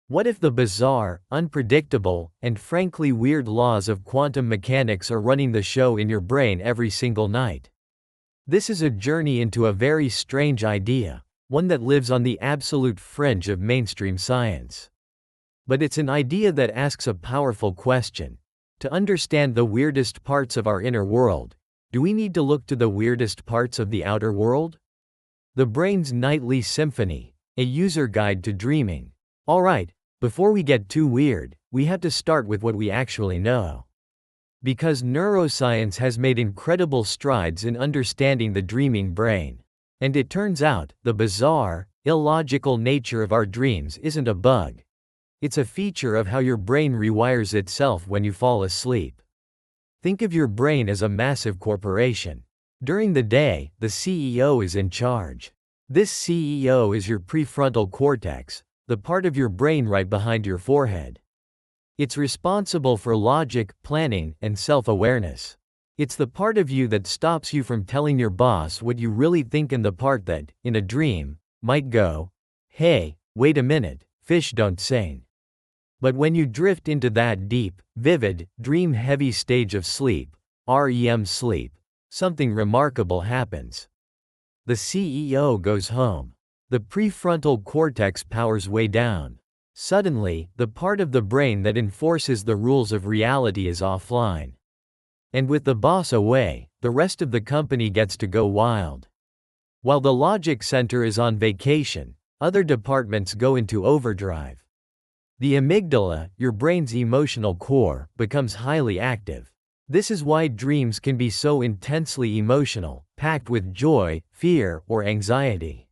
What if the bizarre, unpredictable, and frankly weird laws of quantum mechanics are running the show in your brain every single night? This is a journey into a very strange idea, one that lives on the absolute fringe of mainstream science. But it's an idea that asks a powerful question. To understand the weirdest parts of our inner world, do we need to look to the weirdest parts of the outer world? The Brain's Nightly Symphony, a user guide to dreaming. Alright, before we get too weird, we have to start with what we actually know. Because neuroscience has made incredible strides in understanding the dreaming brain. And it turns out, the bizarre, illogical nature of our dreams isn't a bug. It's a feature of how your brain rewires itself when you fall asleep. Think of your brain as a massive corporation. During the day, the CEO is in charge. This CEO is your prefrontal cortex, the part of your brain right behind your forehead. It's responsible for logic, planning, and self-awareness. It's the part of you that stops you from telling your boss what you really think, and the part that, in a dream, might go, "Hey, wait a minute, fish don't sing." But when you drift into that deep, vivid, dream-heavy stage of sleep, REM sleep, something remarkable happens. The CEO goes home. The prefrontal cortex powers way down. Suddenly, the part of the brain that enforces the rules of reality is offline. And with the boss away, the rest of the company gets to go wild. While the logic center is on vacation, other departments go into overdrive. The amygdala, your brain's emotional core, becomes highly active. This is why dreams can be so intensely emotional, packed with joy, fear, or anxiety.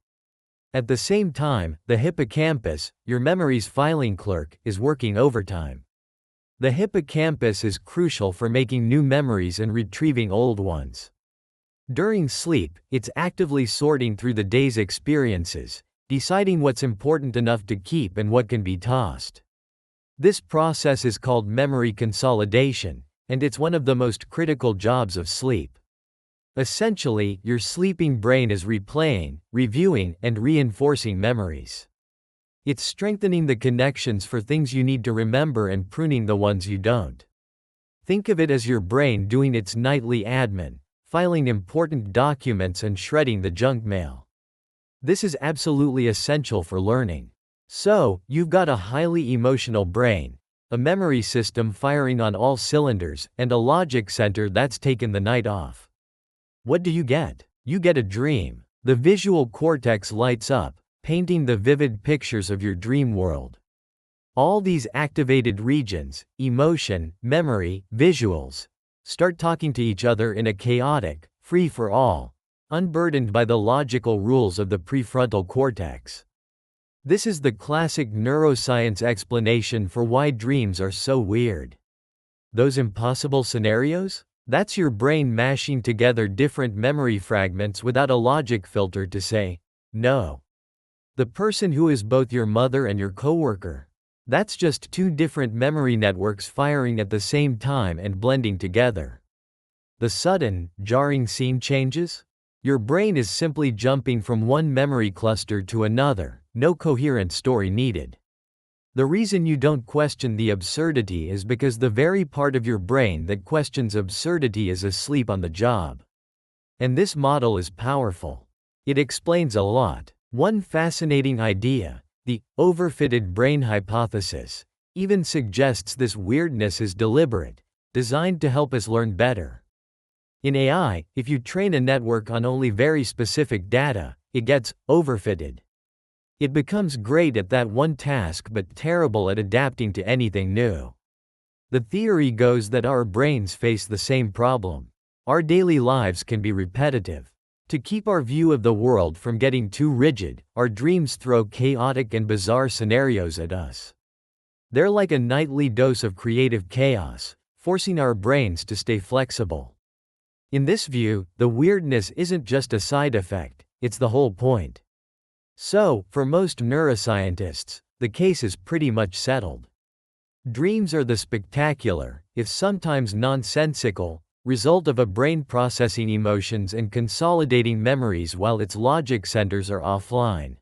At the same time, the hippocampus, your memory's filing clerk, is working overtime. The hippocampus is crucial for making new memories and retrieving old ones. During sleep, it's actively sorting through the day's experiences, deciding what's important enough to keep and what can be tossed. This process is called memory consolidation, and it's one of the most critical jobs of sleep. Essentially, your sleeping brain is replaying, reviewing, and reinforcing memories. It's strengthening the connections for things you need to remember and pruning the ones you don't. Think of it as your brain doing its nightly admin, filing important documents and shredding the junk mail. This is absolutely essential for learning. So, you've got a highly emotional brain, a memory system firing on all cylinders, and a logic center that's taken the night off. What do you get? You get a dream. The visual cortex lights up, painting the vivid pictures of your dream world. All these activated regions, emotion, memory, visuals, start talking to each other in a chaotic, free-for-all, unburdened by the logical rules of the prefrontal cortex. This is the classic neuroscience explanation for why dreams are so weird. Those impossible scenarios? That's your brain mashing together different memory fragments without a logic filter to say, no. The person who is both your mother and your coworker. That's just two different memory networks firing at the same time and blending together. The sudden, jarring scene changes? Your brain is simply jumping from one memory cluster to another, no coherent story needed. The reason you don't question the absurdity is because the very part of your brain that questions absurdity is asleep on the job. And this model is powerful. It explains a lot. One fascinating idea, the overfitted brain hypothesis, even suggests this weirdness is deliberate, designed to help us learn better. In AI, if you train a network on only very specific data, it gets overfitted. It becomes great at that one task but terrible at adapting to anything new. The theory goes that our brains face the same problem. Our daily lives can be repetitive. To keep our view of the world from getting too rigid, our dreams throw chaotic and bizarre scenarios at us. They're like a nightly dose of creative chaos, forcing our brains to stay flexible. In this view, the weirdness isn't just a side effect, it's the whole point. So, for most neuroscientists, the case is pretty much settled. Dreams are the spectacular, if sometimes nonsensical, result of a brain processing emotions and consolidating memories while its logic centers are offline.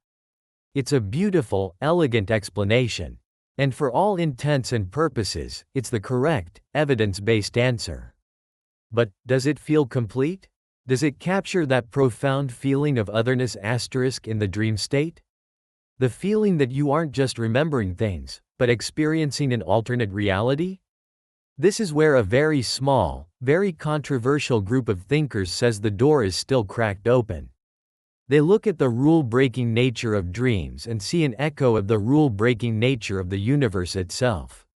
It's a beautiful, elegant explanation. And for all intents and purposes, it's the correct, evidence-based answer. But, does it feel complete? Does it capture that profound feeling of otherness in the dream state? The feeling that you aren't just remembering things, but experiencing an alternate reality? This is where a very small, very controversial group of thinkers says the door is still cracked open. They look at the rule-breaking nature of dreams and see an echo of the rule-breaking nature of the universe itself.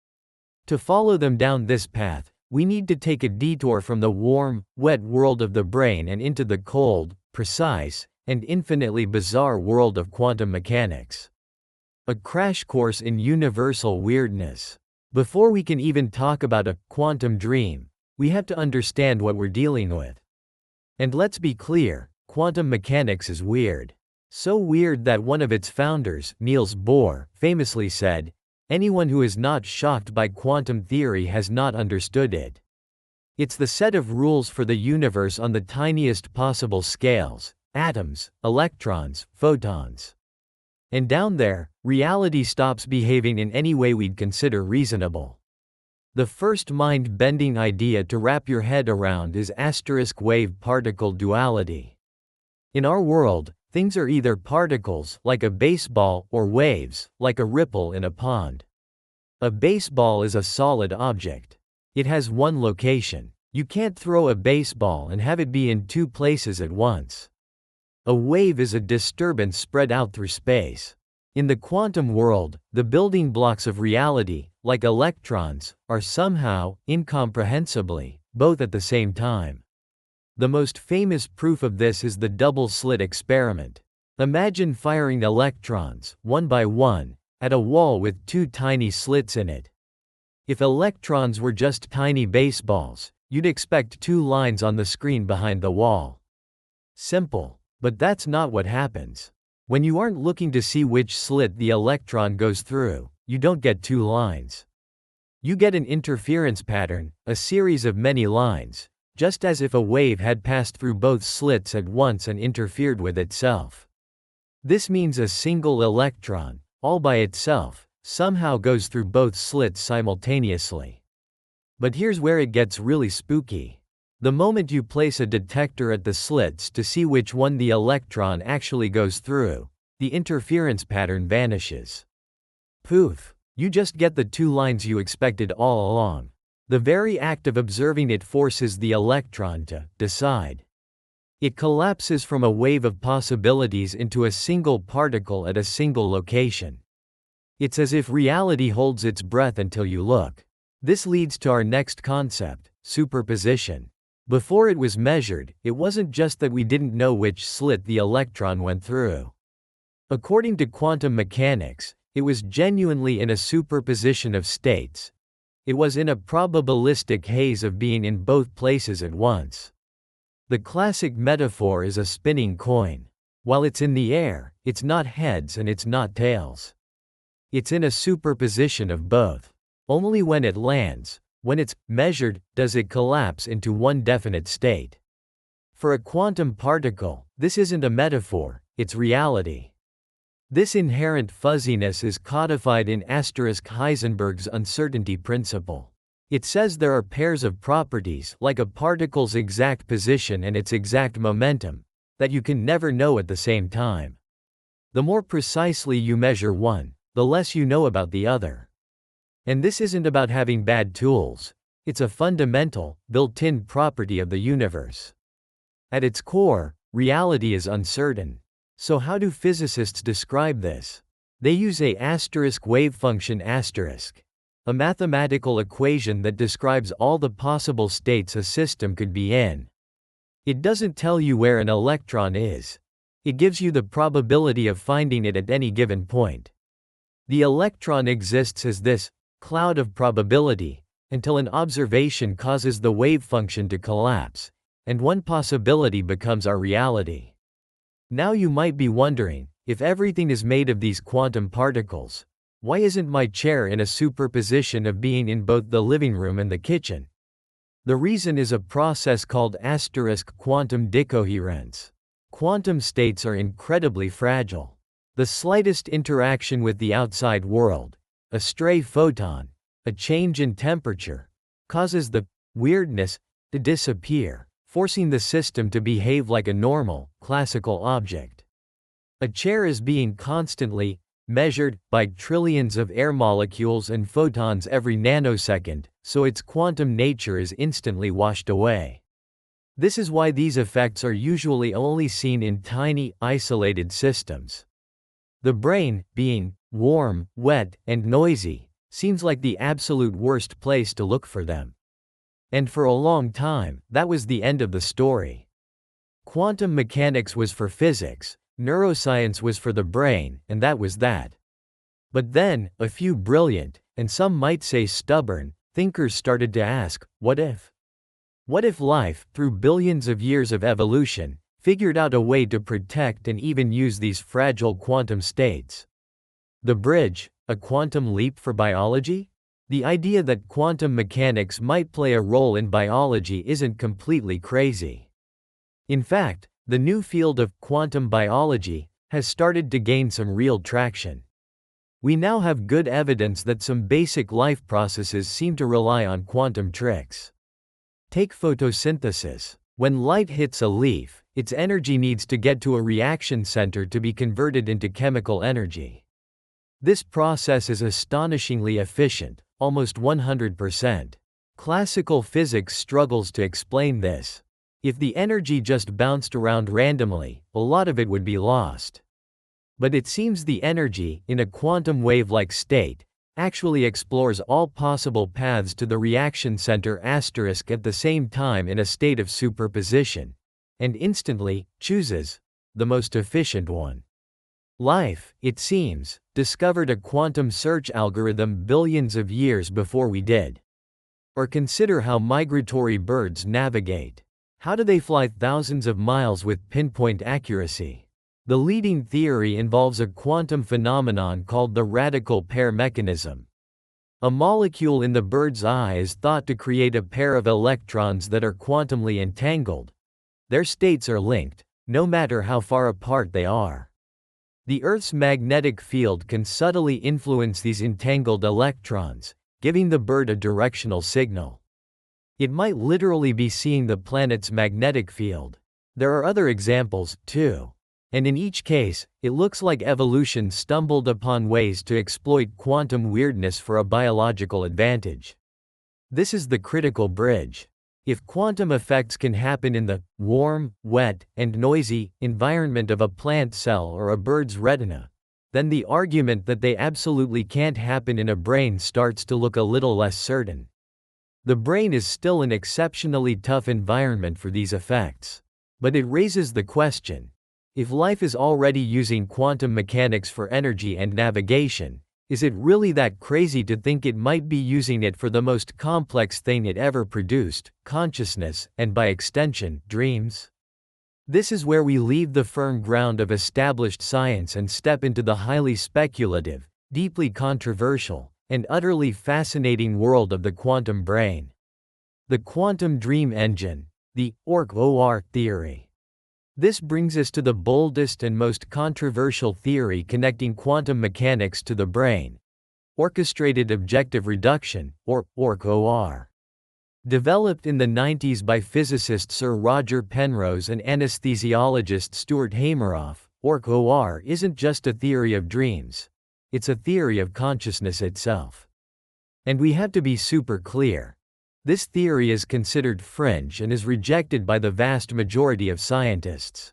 To follow them down this path, we need to take a detour from the warm, wet world of the brain and into the cold, precise, and infinitely bizarre world of quantum mechanics. A crash course in universal weirdness. Before we can even talk about a quantum dream, we have to understand what we're dealing with. And let's be clear, quantum mechanics is weird. So weird that one of its founders, Niels Bohr, famously said, "Anyone who is not shocked by quantum theory has not understood it." It's the set of rules for the universe on the tiniest possible scales: atoms, electrons, photons. And down there, reality stops behaving in any way we'd consider reasonable. The first mind-bending idea to wrap your head around is wave-particle duality. In our world, things are either particles, like a baseball, or waves, like a ripple in a pond. A baseball is a solid object. It has one location. You can't throw a baseball and have it be in two places at once. A wave is a disturbance spread out through space. In the quantum world, the building blocks of reality, like electrons, are somehow, incomprehensibly, both at the same time. The most famous proof of this is the double-slit experiment. Imagine firing electrons, one by one, at a wall with two tiny slits in it. If electrons were just tiny baseballs, you'd expect two lines on the screen behind the wall. Simple. But that's not what happens. When you aren't looking to see which slit the electron goes through, you don't get two lines. You get an interference pattern, a series of many lines, just as if a wave had passed through both slits at once and interfered with itself. This means a single electron, all by itself, somehow goes through both slits simultaneously. But here's where it gets really spooky. The moment you place a detector at the slits to see which one the electron actually goes through, the interference pattern vanishes. Poof! You just get the two lines you expected all along. The very act of observing it forces the electron to decide. It collapses from a wave of possibilities into a single particle at a single location. It's as if reality holds its breath until you look. This leads to our next concept, superposition. Before it was measured, it wasn't just that we didn't know which slit the electron went through. According to quantum mechanics, it was genuinely in a superposition of states. It was in a probabilistic haze of being in both places at once. The classic metaphor is a spinning coin. While it's in the air, it's not heads and it's not tails. It's in a superposition of both. Only when it lands, when it's measured, does it collapse into one definite state. For a quantum particle, this isn't a metaphor, it's reality. This inherent fuzziness is codified in Heisenberg's uncertainty principle. It says there are pairs of properties, like a particle's exact position and its exact momentum, that you can never know at the same time. The more precisely you measure one, the less you know about the other. And this isn't about having bad tools. It's a fundamental, built-in property of the universe. At its core, reality is uncertain. So how do physicists describe this? They use a wave function asterisk, a mathematical equation that describes all the possible states a system could be in. It doesn't tell you where an electron is. It gives you the probability of finding it at any given point. The electron exists as this cloud of probability, until an observation causes the wave function to collapse, and one possibility becomes our reality. Now you might be wondering, if everything is made of these quantum particles, why isn't my chair in a superposition of being in both the living room and the kitchen? The reason is a process called quantum decoherence. Quantum states are incredibly fragile. The slightest interaction with the outside world, a stray photon, a change in temperature, causes the weirdness to disappear, forcing the system to behave like a normal, classical object. A chair is being constantly measured by trillions of air molecules and photons every nanosecond, so its quantum nature is instantly washed away. This is why these effects are usually only seen in tiny, isolated systems. The brain, being warm, wet, and noisy, seems like the absolute worst place to look for them. And for a long time, that was the end of the story. Quantum mechanics was for physics, neuroscience was for the brain, and that was that. But then, a few brilliant, and some might say stubborn, thinkers started to ask, what if? What if life, through billions of years of evolution, figured out a way to protect and even use these fragile quantum states? The bridge, a quantum leap for biology? The idea that quantum mechanics might play a role in biology isn't completely crazy. In fact, the new field of quantum biology has started to gain some real traction. We now have good evidence that some basic life processes seem to rely on quantum tricks. Take photosynthesis. When light hits a leaf, its energy needs to get to a reaction center to be converted into chemical energy. This process is astonishingly efficient, almost 100%. Classical physics struggles to explain this. If the energy just bounced around randomly, a lot of it would be lost. But it seems the energy, in a quantum wave-like state, actually explores all possible paths to the reaction center at the same time in a state of superposition, and instantly chooses the most efficient one. Life, it seems, discovered a quantum search algorithm billions of years before we did. Or consider how migratory birds navigate. How do they fly thousands of miles with pinpoint accuracy? The leading theory involves a quantum phenomenon called the radical pair mechanism. A molecule in the bird's eye is thought to create a pair of electrons that are quantumly entangled. Their states are linked, no matter how far apart they are. The Earth's magnetic field can subtly influence these entangled electrons, giving the bird a directional signal. It might literally be seeing the planet's magnetic field. There are other examples, too. And in each case, it looks like evolution stumbled upon ways to exploit quantum weirdness for a biological advantage. This is the critical bridge. If quantum effects can happen in the warm, wet, and noisy environment of a plant cell or a bird's retina, then the argument that they absolutely can't happen in a brain starts to look a little less certain. The brain is still an exceptionally tough environment for these effects. But it raises the question, if life is already using quantum mechanics for energy and navigation, is it really that crazy to think it might be using it for the most complex thing it ever produced, consciousness, and by extension, dreams? This is where we leave the firm ground of established science and step into the highly speculative, deeply controversial, and utterly fascinating world of the quantum brain. The quantum dream engine, the OR theory. This brings us to the boldest and most controversial theory connecting quantum mechanics to the brain: orchestrated objective reduction, or OR. Developed in the 90s by physicist Sir Roger Penrose and anesthesiologist Stuart Hameroff, OR isn't just a theory of dreams. It's a theory of consciousness itself. And we have to be super clear. This theory is considered fringe and is rejected by the vast majority of scientists.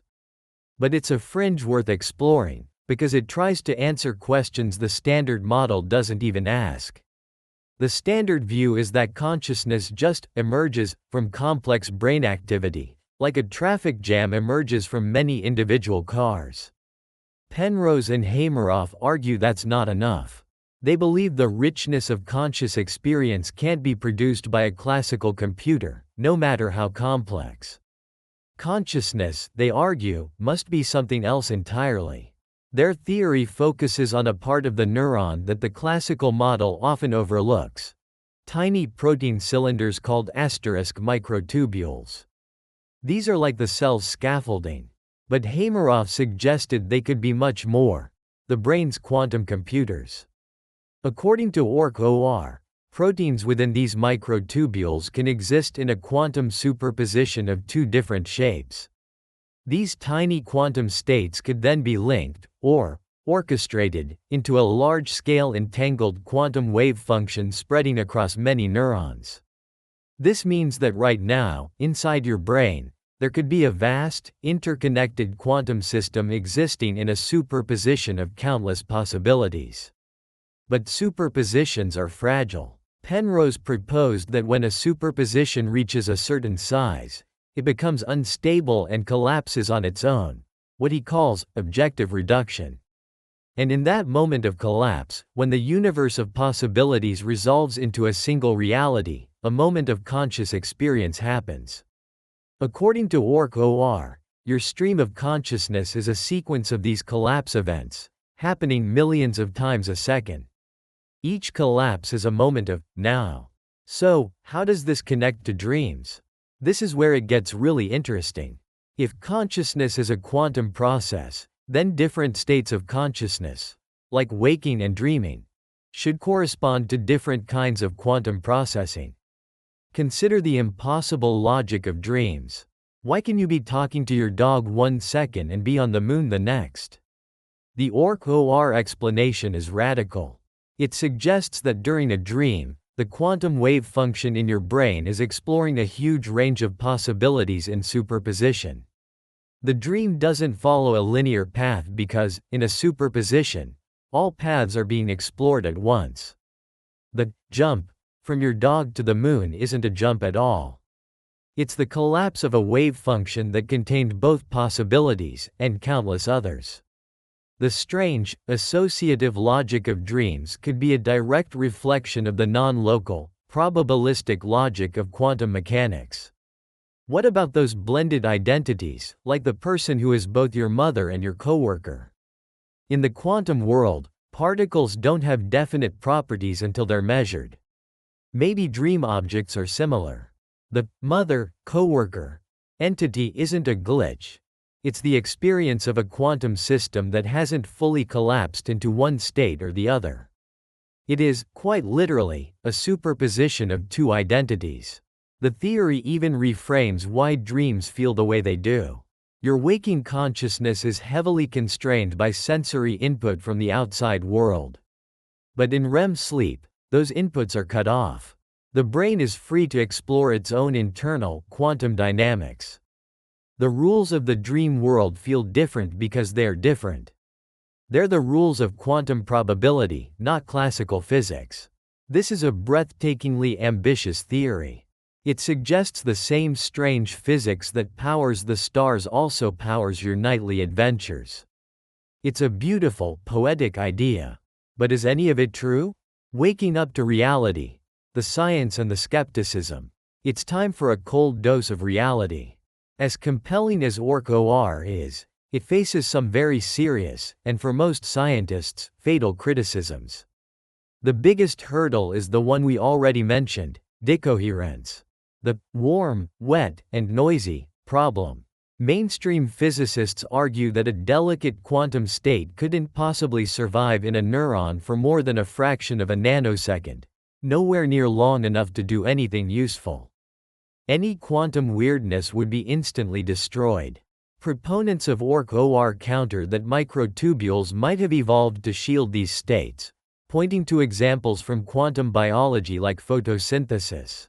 But it's a fringe worth exploring, because it tries to answer questions the standard model doesn't even ask. The standard view is that consciousness just emerges from complex brain activity, like a traffic jam emerges from many individual cars. Penrose and Hameroff argue that's not enough. They believe the richness of conscious experience can't be produced by a classical computer, no matter how complex. Consciousness, they argue, must be something else entirely. Their theory focuses on a part of the neuron that the classical model often overlooks: tiny protein cylinders called microtubules. These are like the cell's scaffolding. But Hameroff suggested they could be much more: the brain's quantum computers. According to OR, proteins within these microtubules can exist in a quantum superposition of two different shapes. These tiny quantum states could then be linked, or orchestrated, into a large-scale entangled quantum wave function spreading across many neurons. This means that right now, inside your brain, there could be a vast, interconnected quantum system existing in a superposition of countless possibilities. But superpositions are fragile. Penrose proposed that when a superposition reaches a certain size, it becomes unstable and collapses on its own, what he calls objective reduction. And in that moment of collapse, when the universe of possibilities resolves into a single reality, a moment of conscious experience happens. According to OR, your stream of consciousness is a sequence of these collapse events, happening millions of times a second. Each collapse is a moment of now. So, how does this connect to dreams? This is where it gets really interesting. If consciousness is a quantum process, then different states of consciousness, like waking and dreaming, should correspond to different kinds of quantum processing. Consider the impossible logic of dreams. Why can you be talking to your dog 1 second and be on the moon the next? The OR explanation is radical. It suggests that during a dream, the quantum wave function in your brain is exploring a huge range of possibilities in superposition. The dream doesn't follow a linear path because, in a superposition, all paths are being explored at once. The jump from your dog to the moon isn't a jump at all. It's the collapse of a wave function that contained both possibilities and countless others. The strange, associative logic of dreams could be a direct reflection of the non-local, probabilistic logic of quantum mechanics. What about those blended identities, like the person who is both your mother and your coworker? In the quantum world, particles don't have definite properties until they're measured. Maybe dream objects are similar. The mother, coworker entity isn't a glitch. It's the experience of a quantum system that hasn't fully collapsed into one state or the other. It is, quite literally, a superposition of two identities. The theory even reframes why dreams feel the way they do. Your waking consciousness is heavily constrained by sensory input from the outside world. But in REM sleep, those inputs are cut off. The brain is free to explore its own internal, quantum dynamics. The rules of the dream world feel different because they're different. They're the rules of quantum probability, not classical physics. This is a breathtakingly ambitious theory. It suggests the same strange physics that powers the stars also powers your nightly adventures. It's a beautiful, poetic idea. But is any of it true? Waking up to reality, the science and the skepticism. It's time for a cold dose of reality. As compelling as OR is, it faces some very serious, and for most scientists, fatal criticisms. The biggest hurdle is the one we already mentioned, decoherence. The warm, wet, and noisy problem. Mainstream physicists argue that a delicate quantum state couldn't possibly survive in a neuron for more than a fraction of a nanosecond, nowhere near long enough to do anything useful. Any quantum weirdness would be instantly destroyed. Proponents of OR counter that microtubules might have evolved to shield these states, pointing to examples from quantum biology like photosynthesis.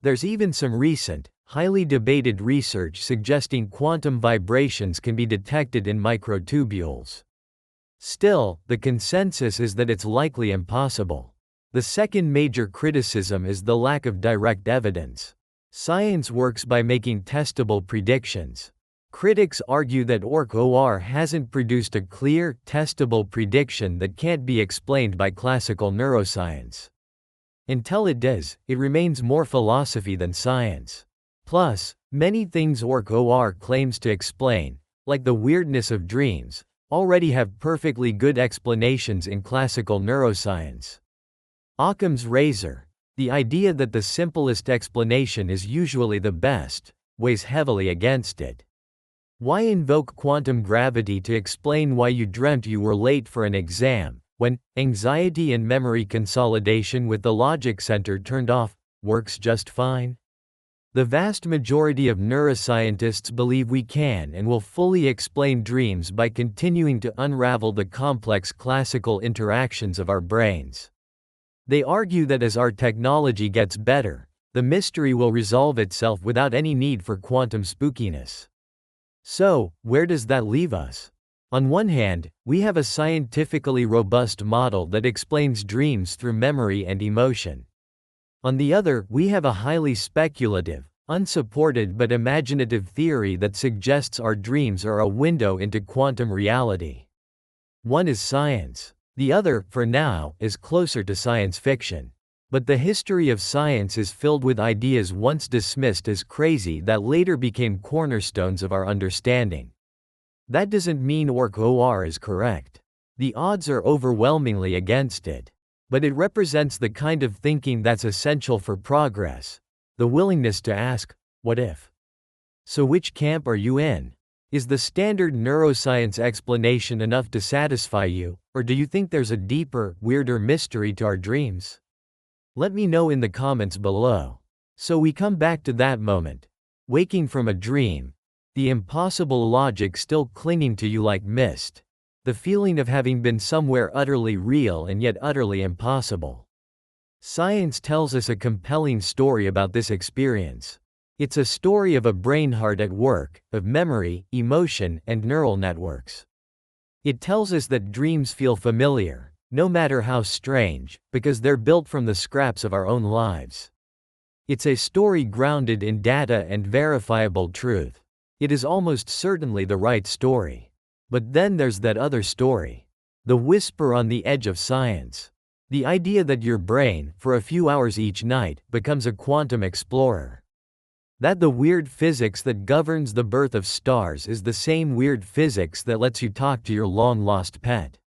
There's even some recent, highly debated research suggesting quantum vibrations can be detected in microtubules. Still, the consensus is that it's likely impossible. The second major criticism is the lack of direct evidence. Science works by making testable predictions. Critics argue that OR hasn't produced a clear, testable prediction that can't be explained by classical neuroscience. Until it does, it remains more philosophy than science. Plus, many things OR claims to explain, like the weirdness of dreams, already have perfectly good explanations in classical neuroscience. Occam's razor. The idea that the simplest explanation is usually the best, weighs heavily against it. Why invoke quantum gravity to explain why you dreamt you were late for an exam, when anxiety and memory consolidation with the logic center turned off works just fine? The vast majority of neuroscientists believe we can and will fully explain dreams by continuing to unravel the complex classical interactions of our brains. They argue that as our technology gets better, the mystery will resolve itself without any need for quantum spookiness. So, where does that leave us? On one hand, we have a scientifically robust model that explains dreams through memory and emotion. On the other, we have a highly speculative, unsupported but imaginative theory that suggests our dreams are a window into quantum reality. One is science. The other, for now, is closer to science fiction. But the history of science is filled with ideas once dismissed as crazy that later became cornerstones of our understanding. That doesn't mean OR is correct. The odds are overwhelmingly against it. But it represents the kind of thinking that's essential for progress. The willingness to ask, what if? So which camp are you in? Is the standard neuroscience explanation enough to satisfy you, or do you think there's a deeper, weirder mystery to our dreams? Let me know in the comments below. So we come back to that moment. Waking from a dream. The impossible logic still clinging to you like mist. The feeling of having been somewhere utterly real and yet utterly impossible. Science tells us a compelling story about this experience. It's a story of a brain heart at work, of memory, emotion, and neural networks. It tells us that dreams feel familiar, no matter how strange, because they're built from the scraps of our own lives. It's a story grounded in data and verifiable truth. It is almost certainly the right story. But then there's that other story. The whisper on the edge of science. The idea that your brain, for a few hours each night, becomes a quantum explorer. That the weird physics that governs the birth of stars is the same weird physics that lets you talk to your long-lost pet.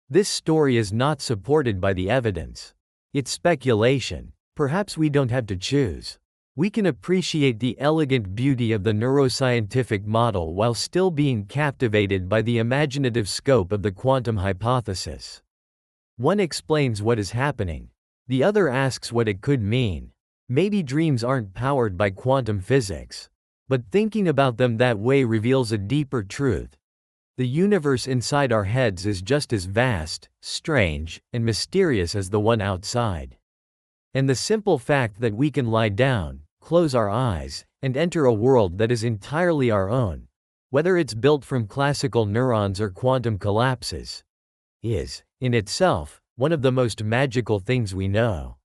This story is not supported by the evidence. It's speculation. Perhaps we don't have to choose. We can appreciate the elegant beauty of the neuroscientific model while still being captivated by the imaginative scope of the quantum hypothesis. One explains what is happening. The other asks what it could mean. Maybe dreams aren't powered by quantum physics. But thinking about them that way reveals a deeper truth. The universe inside our heads is just as vast, strange, and mysterious as the one outside. And the simple fact that we can lie down, close our eyes, and enter a world that is entirely our own, whether it's built from classical neurons or quantum collapses, is, in itself, one of the most magical things we know.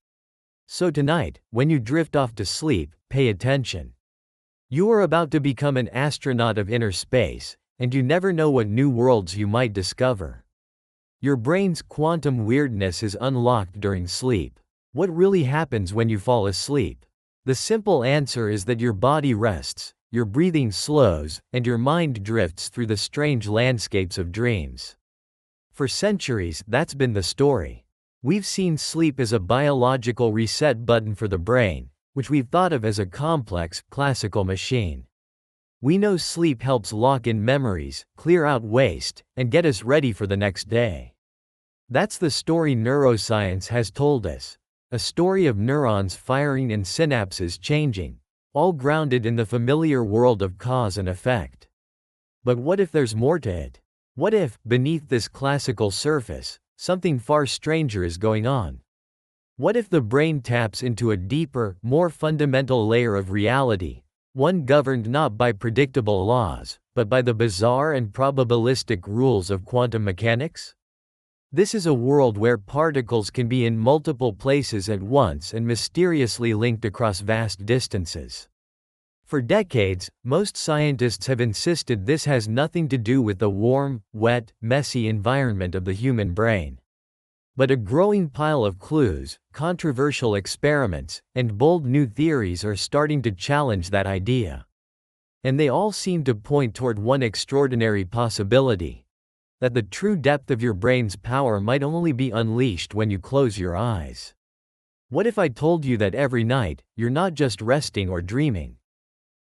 So tonight, when you drift off to sleep, pay attention. You are about to become an astronaut of inner space, and you never know what new worlds you might discover. Your brain's quantum weirdness is unlocked during sleep. What really happens when you fall asleep? The simple answer is that your body rests, your breathing slows, and your mind drifts through the strange landscapes of dreams. For centuries, that's been the story. We've seen sleep as a biological reset button for the brain, which we've thought of as a complex, classical machine. We know sleep helps lock in memories, clear out waste, and get us ready for the next day. That's the story neuroscience has told us. A story of neurons firing and synapses changing, all grounded in the familiar world of cause and effect. But what if there's more to it? What if, beneath this classical surface, something far stranger is going on? What if the brain taps into a deeper, more fundamental layer of reality, one governed not by predictable laws, but by the bizarre and probabilistic rules of quantum mechanics? This is a world where particles can be in multiple places at once and mysteriously linked across vast distances. For decades, most scientists have insisted this has nothing to do with the warm, wet, messy environment of the human brain. But a growing pile of clues, controversial experiments, and bold new theories are starting to challenge that idea. And they all seem to point toward one extraordinary possibility: that the true depth of your brain's power might only be unleashed when you close your eyes. What if I told you that every night, you're not just resting or dreaming?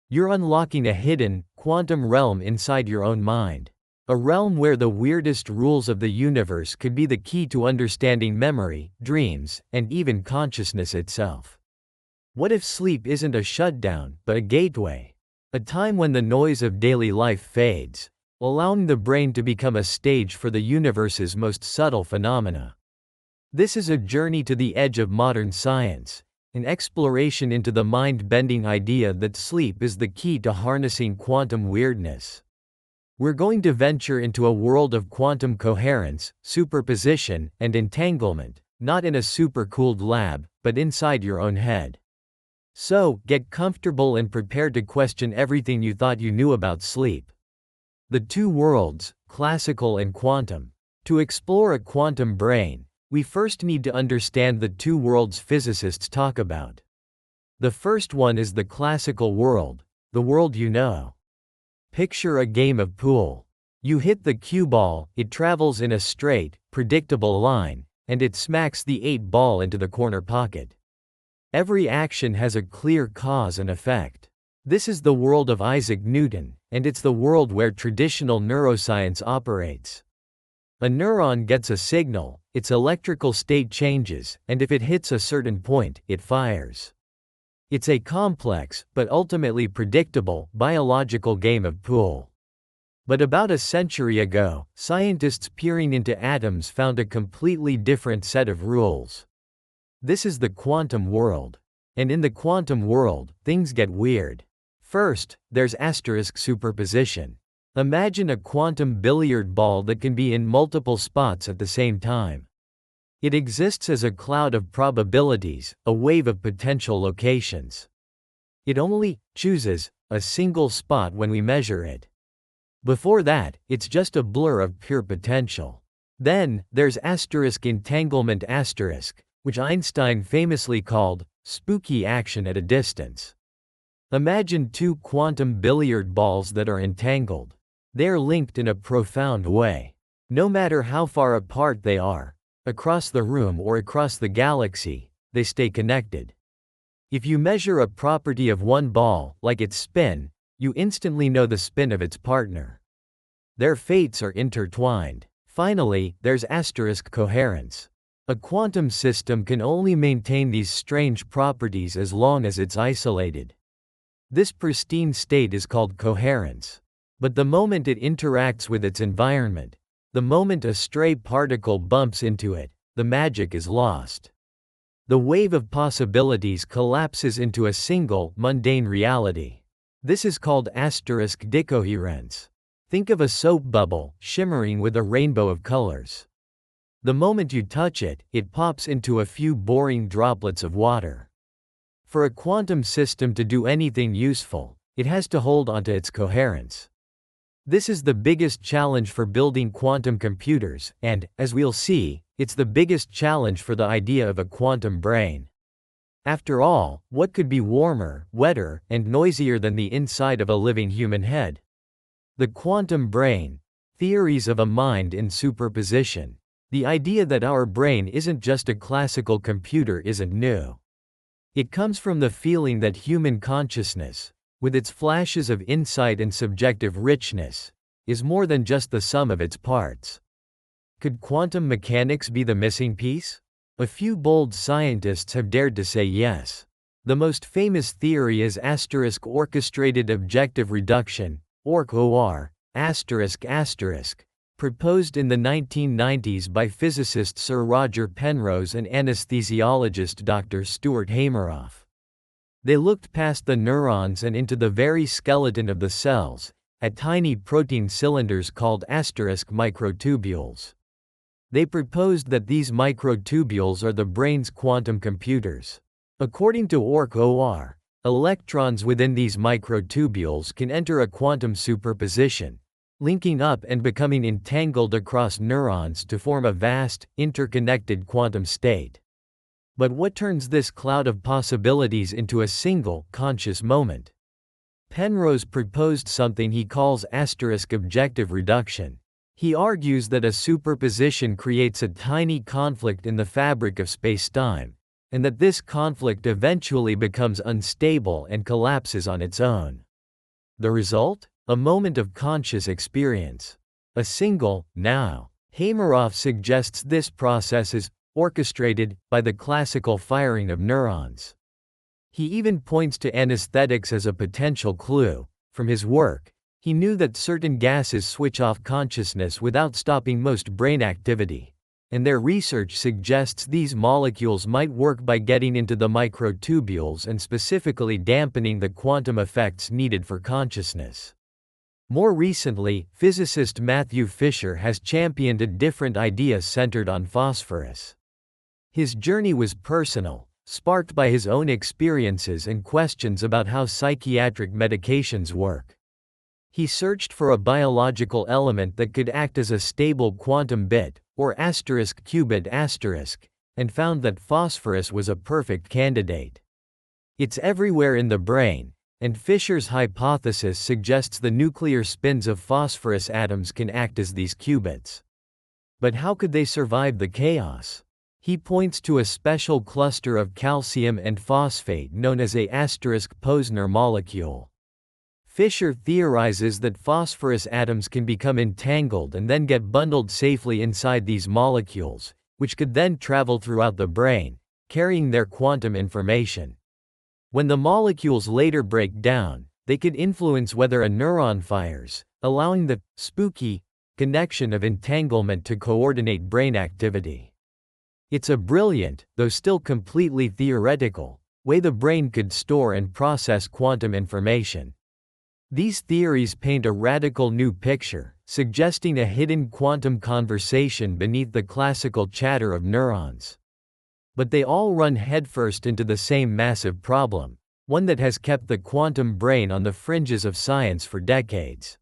You're unlocking a hidden, quantum realm inside your own mind. A realm where the weirdest rules of the universe could be the key to understanding memory, dreams, and even consciousness itself. What if sleep isn't a shutdown, but a gateway? A time when the noise of daily life fades, allowing the brain to become a stage for the universe's most subtle phenomena. This is a journey to the edge of modern science, an exploration into the mind-bending idea that sleep is the key to harnessing quantum weirdness. We're going to venture into a world of quantum coherence, superposition, and entanglement, not in a super-cooled lab, but inside your own head. So, get comfortable and prepared to question everything you thought you knew about sleep. The two worlds, classical and quantum. To explore a quantum brain, we first need to understand the two worlds physicists talk about. The first one is the classical world, the world you know. Picture a game of pool. You hit the cue ball, it travels in a straight, predictable line, and it smacks the 8 ball into the corner pocket. Every action has a clear cause and effect. This is the world of Isaac Newton, and it's the world where traditional neuroscience operates. A neuron gets a signal, its electrical state changes, and if it hits a certain point, it fires. It's a complex, but ultimately predictable, biological game of pool. But about a century ago, scientists peering into atoms found a completely different set of rules. This is the quantum world. And in the quantum world, things get weird. First, there's asterisk superposition. Imagine a quantum billiard ball that can be in multiple spots at the same time. It exists as a cloud of probabilities, a wave of potential locations. It only chooses a single spot when we measure it. Before that, it's just a blur of pure potential. Then, there's asterisk entanglement asterisk, which Einstein famously called spooky action at a distance. Imagine two quantum billiard balls that are entangled. They're linked in a profound way. No matter how far apart they are, across the room or across the galaxy, they stay connected. If you measure a property of one ball, like its spin, you instantly know the spin of its partner. Their fates are intertwined. Finally, there's asterisk coherence. A quantum system can only maintain these strange properties as long as it's isolated. This pristine state is called coherence. But the moment it interacts with its environment, the moment a stray particle bumps into it, the magic is lost. The wave of possibilities collapses into a single, mundane reality. This is called asterisk decoherence. Think of a soap bubble, shimmering with a rainbow of colors. The moment you touch it, it pops into a few boring droplets of water. For a quantum system to do anything useful, it has to hold onto its coherence. This is the biggest challenge for building quantum computers, and, as we'll see, it's the biggest challenge for the idea of a quantum brain. After all, what could be warmer, wetter, and noisier than the inside of a living human head? The quantum brain. Theories of a mind in superposition. The idea that our brain isn't just a classical computer isn't new. It comes from the feeling that human consciousness, with its flashes of insight and subjective richness, is more than just the sum of its parts. Could quantum mechanics be the missing piece? A few bold scientists have dared to say yes. The most famous theory is asterisk orchestrated objective reduction, OR, asterisk asterisk, proposed in the 1990s by physicist Sir Roger Penrose and anesthesiologist Dr. Stuart Hameroff. They looked past the neurons and into the very skeleton of the cells, at tiny protein cylinders called asterisk microtubules. They proposed that these microtubules are the brain's quantum computers. According to OR, electrons within these microtubules can enter a quantum superposition, linking up and becoming entangled across neurons to form a vast, interconnected quantum state. But what turns this cloud of possibilities into a single, conscious moment? Penrose proposed something he calls asterisk objective reduction. He argues that a superposition creates a tiny conflict in the fabric of space-time, and that this conflict eventually becomes unstable and collapses on its own. The result? A moment of conscious experience. A single, now. Hameroff suggests this process is orchestrated by the classical firing of neurons. He even points to anesthetics as a potential clue. From his work, he knew that certain gases switch off consciousness without stopping most brain activity, and their research suggests these molecules might work by getting into the microtubules and specifically dampening the quantum effects needed for consciousness. More recently, physicist Matthew Fisher has championed a different idea centered on phosphorus. His journey was personal, sparked by his own experiences and questions about how psychiatric medications work. He searched for a biological element that could act as a stable quantum bit, or qubit**, and found that phosphorus was a perfect candidate. It's everywhere in the brain, and Fisher's hypothesis suggests the nuclear spins of phosphorus atoms can act as these qubits. But how could they survive the chaos? He points to a special cluster of calcium and phosphate known as a **Posner molecule. Fisher theorizes that phosphorus atoms can become entangled and then get bundled safely inside these molecules, which could then travel throughout the brain, carrying their quantum information. When the molecules later break down, they could influence whether a neuron fires, allowing the spooky connection of entanglement to coordinate brain activity. It's a brilliant, though still completely theoretical, way the brain could store and process quantum information. These theories paint a radical new picture, suggesting a hidden quantum conversation beneath the classical chatter of neurons. But they all run headfirst into the same massive problem, one that has kept the quantum brain on the fringes of science for decades.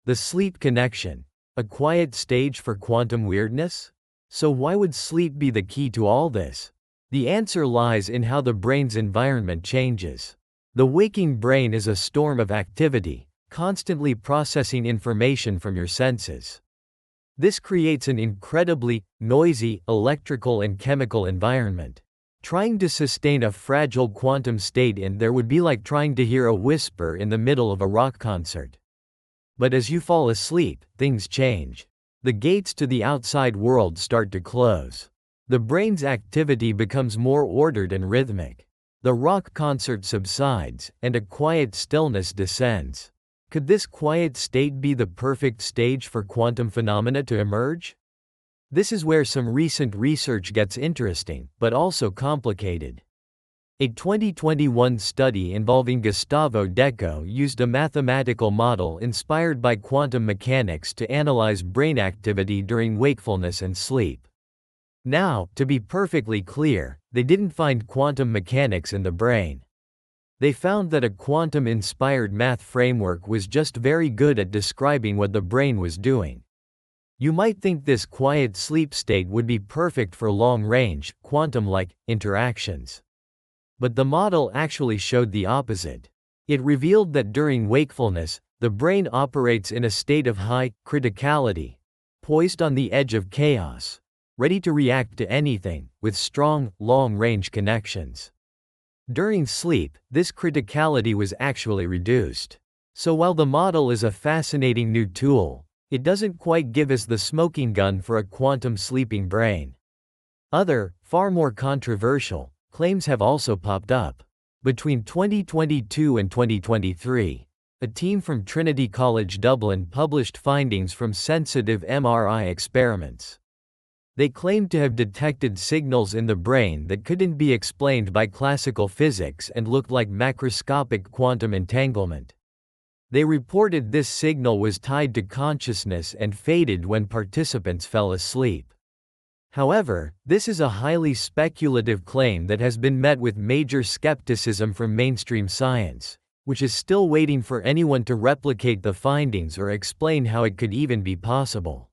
The sleep connection, a quiet stage for quantum weirdness? So why would sleep be the key to all this? The answer lies in how the brain's environment changes. The waking brain is a storm of activity, constantly processing information from your senses. This creates an incredibly noisy electrical and chemical environment. Trying to sustain a fragile quantum state in there would be like trying to hear a whisper in the middle of a rock concert. But as you fall asleep, things change. The gates to the outside world start to close. The brain's activity becomes more ordered and rhythmic. The rock concert subsides, and a quiet stillness descends. Could this quiet state be the perfect stage for quantum phenomena to emerge? This is where some recent research gets interesting, but also complicated. A 2021 study involving Gustavo Deco used a mathematical model inspired by quantum mechanics to analyze brain activity during wakefulness and sleep. Now, to be perfectly clear, they didn't find quantum mechanics in the brain. They found that a quantum-inspired math framework was just very good at describing what the brain was doing. You might think this quiet sleep state would be perfect for long-range, quantum-like interactions. But the model actually showed the opposite. It revealed that during wakefulness, the brain operates in a state of high criticality, poised on the edge of chaos, ready to react to anything, with strong, long-range connections. During sleep, this criticality was actually reduced. So while the model is a fascinating new tool, it doesn't quite give us the smoking gun for a quantum sleeping brain. Other, far more controversial, claims have also popped up. Between 2022 and 2023, a team from Trinity College Dublin published findings from sensitive MRI experiments. They claimed to have detected signals in the brain that couldn't be explained by classical physics and looked like macroscopic quantum entanglement. They reported this signal was tied to consciousness and faded when participants fell asleep. However, this is a highly speculative claim that has been met with major skepticism from mainstream science, which is still waiting for anyone to replicate the findings or explain how it could even be possible.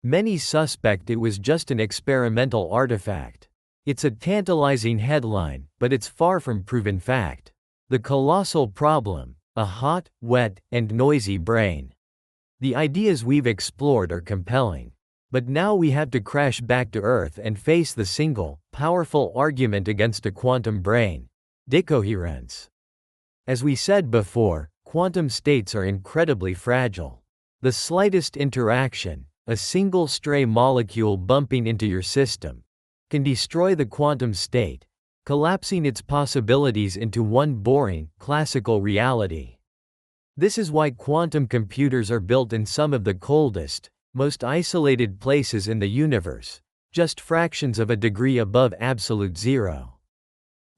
Many suspect it was just an experimental artifact. It's a tantalizing headline, but it's far from proven fact. The colossal problem: a hot, wet, and noisy brain. The ideas we've explored are compelling. But now we have to crash back to Earth and face the single, powerful argument against a quantum brain: decoherence. As we said before, quantum states are incredibly fragile. The slightest interaction, a single stray molecule bumping into your system, can destroy the quantum state, collapsing its possibilities into one boring, classical reality. This is why quantum computers are built in some of the coldest, most isolated places in the universe, just fractions of a degree above absolute zero.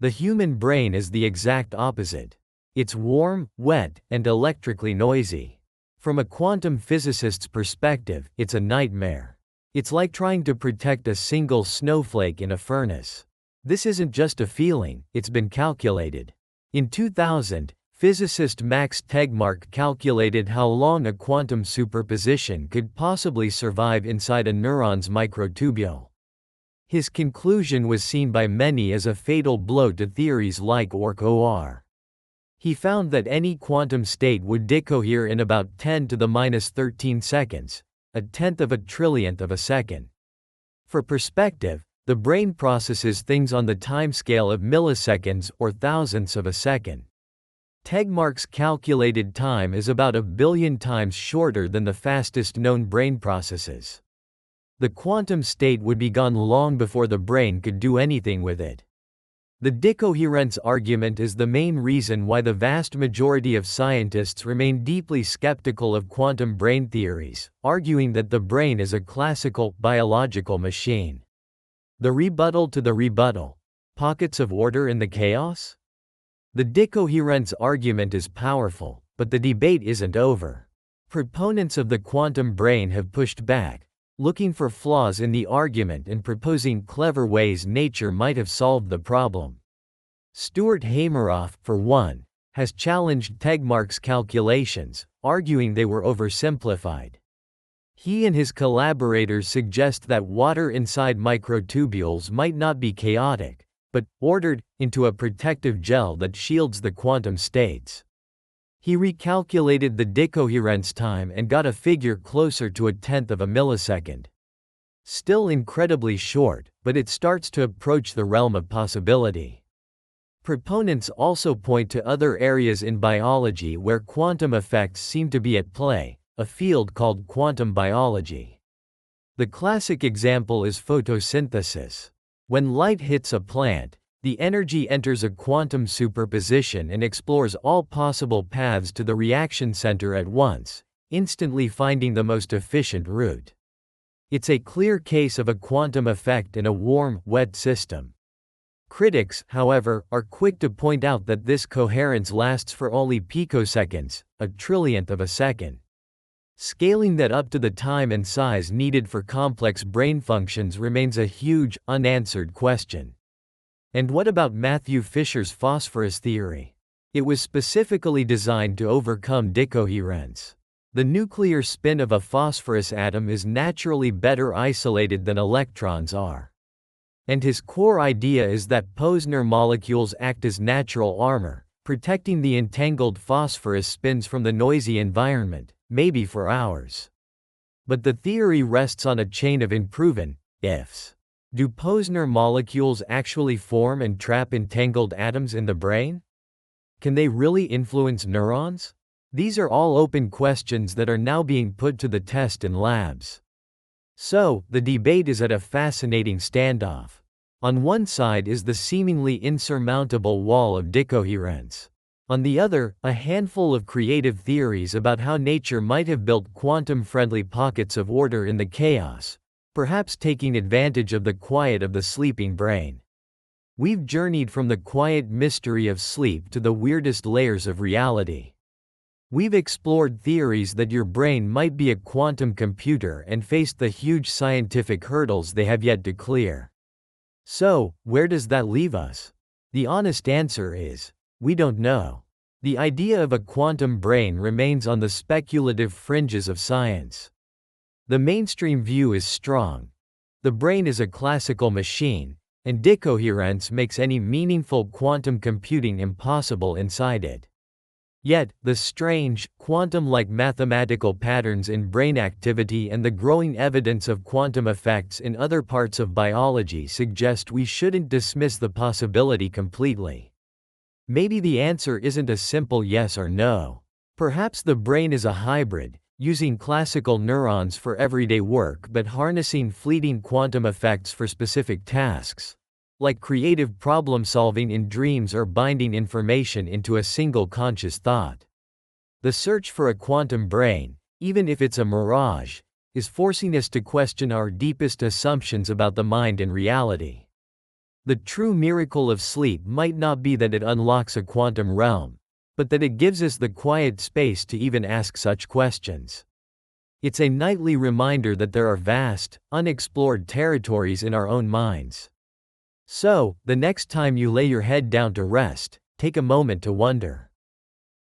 The human brain is the exact opposite. It's warm, wet, and electrically noisy. From a quantum physicist's perspective, it's a nightmare. It's like trying to protect a single snowflake in a furnace. This isn't just a feeling, it's been calculated. In 2000, physicist Max Tegmark calculated how long a quantum superposition could possibly survive inside a neuron's microtubule. His conclusion was seen by many as a fatal blow to theories like OR. He found that any quantum state would decohere in about 10 to the minus 13 seconds, a tenth of a trillionth of a second. For perspective, the brain processes things on the timescale of milliseconds or thousandths of a second. Tegmark's calculated time is about 1 billion times shorter than the fastest known brain processes. The quantum state would be gone long before the brain could do anything with it. The decoherence argument is the main reason why the vast majority of scientists remain deeply skeptical of quantum brain theories, arguing that the brain is a classical, biological machine. The rebuttal to the rebuttal: pockets of order in the chaos? The decoherence argument is powerful, but the debate isn't over. Proponents of the quantum brain have pushed back, looking for flaws in the argument and proposing clever ways nature might have solved the problem. Stuart Hameroff, for one, has challenged Tegmark's calculations, arguing they were oversimplified. He and his collaborators suggest that water inside microtubules might not be chaotic, but ordered into a protective gel that shields the quantum states. He recalculated the decoherence time and got a figure closer to a tenth of a millisecond. Still incredibly short, but it starts to approach the realm of possibility. Proponents also point to other areas in biology where quantum effects seem to be at play, a field called quantum biology. The classic example is photosynthesis. When light hits a plant, the energy enters a quantum superposition and explores all possible paths to the reaction center at once, instantly finding the most efficient route. It's a clear case of a quantum effect in a warm, wet system. Critics, however, are quick to point out that this coherence lasts for only picoseconds, a trillionth of a second. Scaling that up to the time and size needed for complex brain functions remains a huge, unanswered question. And what about Matthew Fisher's phosphorus theory? It was specifically designed to overcome decoherence. The nuclear spin of a phosphorus atom is naturally better isolated than electrons are. And his core idea is that Posner molecules act as natural armor, protecting the entangled phosphorus spins from the noisy environment, maybe for hours. But the theory rests on a chain of unproven ifs. Do Posner molecules actually form and trap entangled atoms in the brain? Can they really influence neurons? These are all open questions that are now being put to the test in labs. So, the debate is at a fascinating standoff. On one side is the seemingly insurmountable wall of decoherence. On the other, a handful of creative theories about how nature might have built quantum-friendly pockets of order in the chaos, perhaps taking advantage of the quiet of the sleeping brain. We've journeyed from the quiet mystery of sleep to the weirdest layers of reality. We've explored theories that your brain might be a quantum computer and faced the huge scientific hurdles they have yet to clear. So, where does that leave us? The honest answer is, we don't know. The idea of a quantum brain remains on the speculative fringes of science. The mainstream view is strong. The brain is a classical machine, and decoherence makes any meaningful quantum computing impossible inside it. Yet, the strange, quantum-like mathematical patterns in brain activity and the growing evidence of quantum effects in other parts of biology suggest we shouldn't dismiss the possibility completely. Maybe the answer isn't a simple yes or no. Perhaps the brain is a hybrid, using classical neurons for everyday work but harnessing fleeting quantum effects for specific tasks, like creative problem-solving in dreams or binding information into a single conscious thought. The search for a quantum brain, even if it's a mirage, is forcing us to question our deepest assumptions about the mind and reality. The true miracle of sleep might not be that it unlocks a quantum realm, but that it gives us the quiet space to even ask such questions. It's a nightly reminder that there are vast, unexplored territories in our own minds. So, the next time you lay your head down to rest, take a moment to wonder.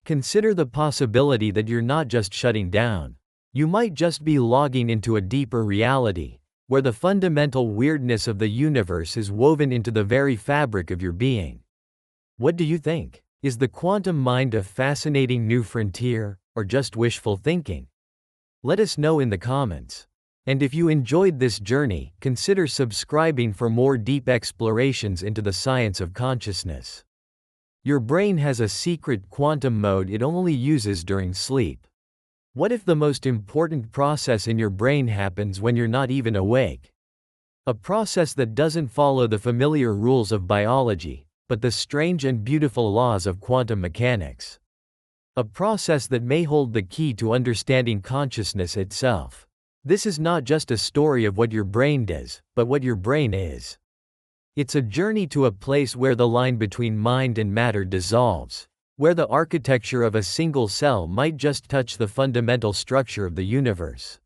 Consider the possibility that you're not just shutting down. You might just be logging into a deeper reality, where the fundamental weirdness of the universe is woven into the very fabric of your being. What do you think? Is the quantum mind a fascinating new frontier, or just wishful thinking? Let us know in the comments. And if you enjoyed this journey, consider subscribing for more deep explorations into the science of consciousness. Your brain has a secret quantum mode it only uses during sleep. What if the most important process in your brain happens when you're not even awake? A process that doesn't follow the familiar rules of biology, but the strange and beautiful laws of quantum mechanics. A process that may hold the key to understanding consciousness itself. This is not just a story of what your brain does, but what your brain is. It's a journey to a place where the line between mind and matter dissolves, where the architecture of a single cell might just touch the fundamental structure of the universe.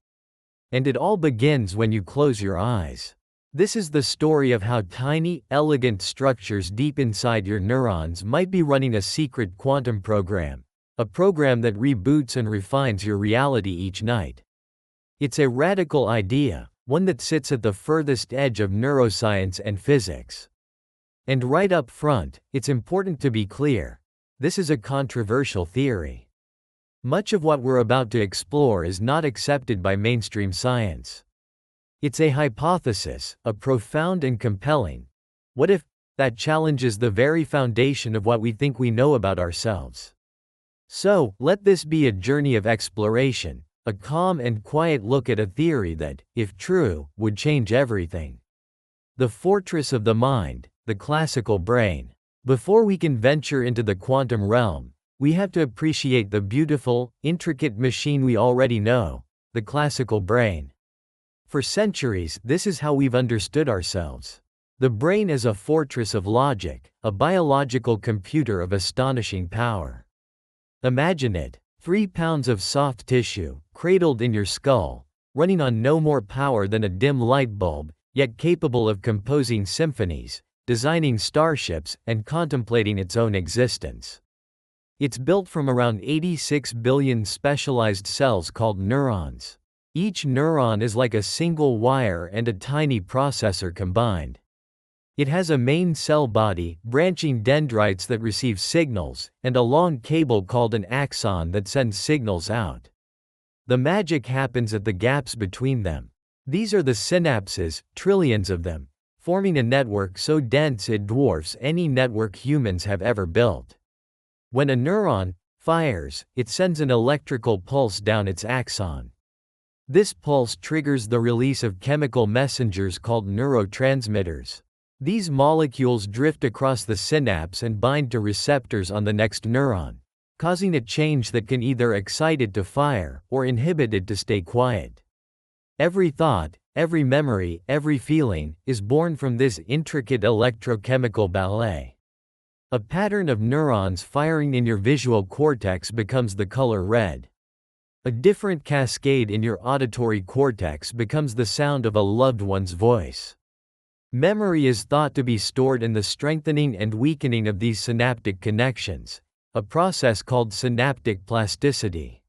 And it all begins when you close your eyes. This is the story of how tiny, elegant structures deep inside your neurons might be running a secret quantum program, a program that reboots and refines your reality each night. It's a radical idea, one that sits at the furthest edge of neuroscience and physics. And right up front, it's important to be clear, this is a controversial theory. Much of what we're about to explore is not accepted by mainstream science. It's a hypothesis, a profound and compelling "what if" that challenges the very foundation of what we think we know about ourselves. So, let this be a journey of exploration, a calm and quiet look at a theory that, if true, would change everything. The fortress of the mind, the classical brain. Before we can venture into the quantum realm, we have to appreciate the beautiful, intricate machine we already know, the classical brain. For centuries, this is how we've understood ourselves. The brain as a fortress of logic, a biological computer of astonishing power. Imagine it, 3 pounds of soft tissue, cradled in your skull, running on no more power than a dim light bulb, yet capable of composing symphonies, designing starships, and contemplating its own existence. It's built from around 86 billion specialized cells called neurons. Each neuron is like a single wire and a tiny processor combined. It has a main cell body, branching dendrites that receive signals, and a long cable called an axon that sends signals out. The magic happens at the gaps between them. These are the synapses, trillions of them, forming a network so dense it dwarfs any network humans have ever built. When a neuron fires, it sends an electrical pulse down its axon. This pulse triggers the release of chemical messengers called neurotransmitters. These molecules drift across the synapse and bind to receptors on the next neuron, causing a change that can either excite it to fire or inhibit it to stay quiet. Every thought, every memory, every feeling is born from this intricate electrochemical ballet. A pattern of neurons firing in your visual cortex becomes the color red. A different cascade in your auditory cortex becomes the sound of a loved one's voice. Memory is thought to be stored in the strengthening and weakening of these synaptic connections, a process called synaptic plasticity.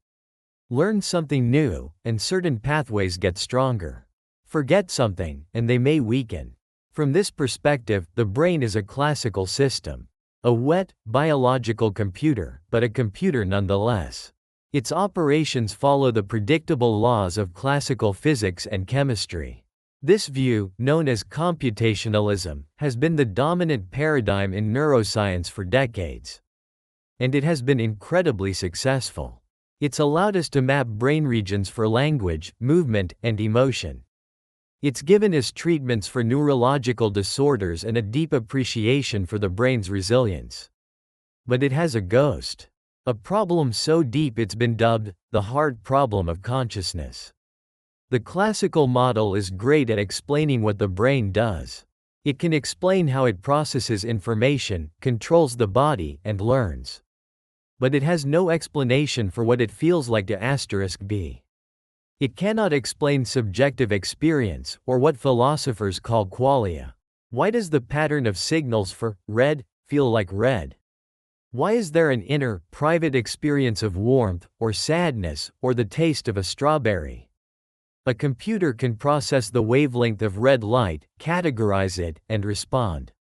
Learn something new, and certain pathways get stronger. Forget something, and they may weaken. From this perspective, the brain is a classical system. A wet, biological computer, but a computer nonetheless. Its operations follow the predictable laws of classical physics and chemistry. This view, known as computationalism, has been the dominant paradigm in neuroscience for decades. And it has been incredibly successful. It's allowed us to map brain regions for language, movement, and emotion. It's given us treatments for neurological disorders and a deep appreciation for the brain's resilience. But it has a ghost. A problem so deep it's been dubbed the hard problem of consciousness. The classical model is great at explaining what the brain does. It can explain how it processes information, controls the body, and learns. But it has no explanation for what it feels like to be. It cannot explain subjective experience, or what philosophers call qualia. Why does the pattern of signals for red feel like red? Why is there an inner, private experience of warmth, or sadness, or the taste of a strawberry? A computer can process the wavelength of red light, categorize it, and respond.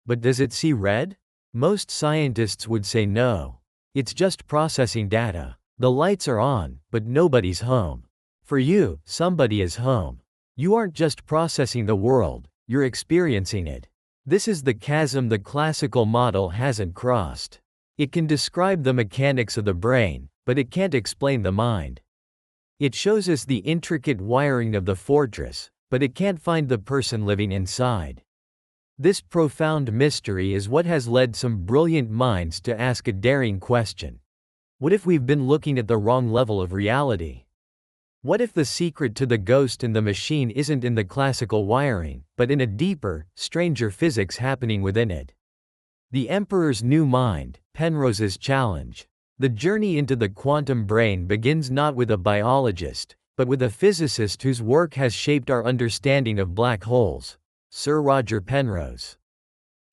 But does it see red? Most scientists would say no. It's just processing data. The lights are on, but nobody's home. For you, somebody is home. You aren't just processing the world, you're experiencing it. This is the chasm the classical model hasn't crossed. It can describe the mechanics of the brain, but it can't explain the mind. It shows us the intricate wiring of the fortress, but it can't find the person living inside. This profound mystery is what has led some brilliant minds to ask a daring question. What if we've been looking at the wrong level of reality? What if the secret to the ghost in the machine isn't in the classical wiring, but in a deeper, stranger physics happening within it? The Emperor's New Mind, Penrose's challenge. The journey into the quantum brain begins not with a biologist, but with a physicist whose work has shaped our understanding of black holes, Sir Roger Penrose.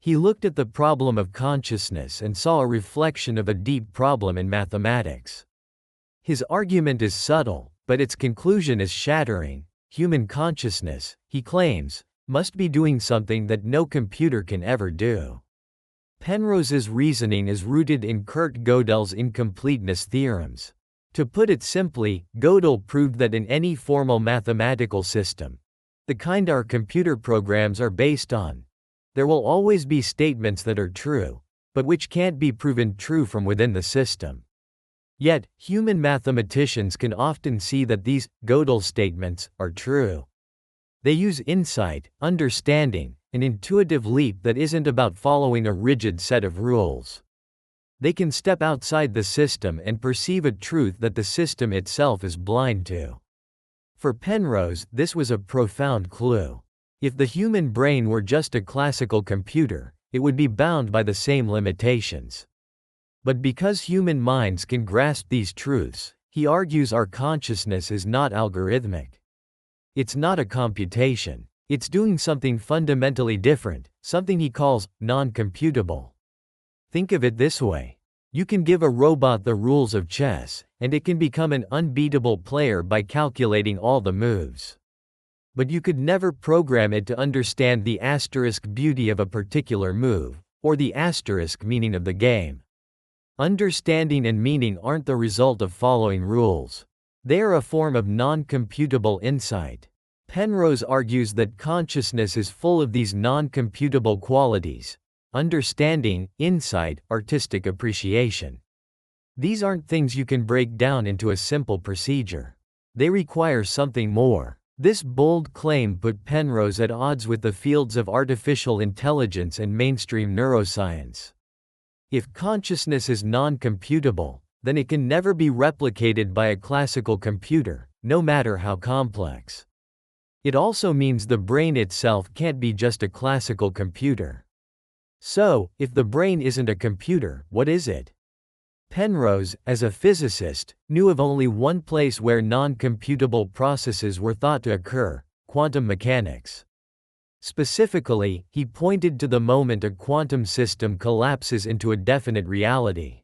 He looked at the problem of consciousness and saw a reflection of a deep problem in mathematics. His argument is subtle, but its conclusion is shattering. Human consciousness, he claims, must be doing something that no computer can ever do. Penrose's reasoning is rooted in Kurt Gödel's incompleteness theorems. To put it simply, Gödel proved that in any formal mathematical system, the kind our computer programs are based on, there will always be statements that are true, but which can't be proven true from within the system. Yet, human mathematicians can often see that these Gödel statements are true. They use insight, understanding, an intuitive leap that isn't about following a rigid set of rules. They can step outside the system and perceive a truth that the system itself is blind to. For Penrose, this was a profound clue. If the human brain were just a classical computer, it would be bound by the same limitations. But because human minds can grasp these truths, he argues our consciousness is not algorithmic. It's not a computation. It's doing something fundamentally different, something he calls non-computable. Think of it this way. You can give a robot the rules of chess, and it can become an unbeatable player by calculating all the moves. But you could never program it to understand the asterisk beauty of a particular move, or the asterisk meaning of the game. Understanding and meaning aren't the result of following rules. They are a form of non-computable insight. Penrose argues that consciousness is full of these non-computable qualities: understanding, insight, artistic appreciation. These aren't things you can break down into a simple procedure. They require something more. This bold claim put Penrose at odds with the fields of artificial intelligence and mainstream neuroscience. If consciousness is non-computable, then it can never be replicated by a classical computer, no matter how complex. It also means the brain itself can't be just a classical computer. So, if the brain isn't a computer, what is it? Penrose, as a physicist, knew of only one place where non-computable processes were thought to occur: quantum mechanics. Specifically, he pointed to the moment a quantum system collapses into a definite reality.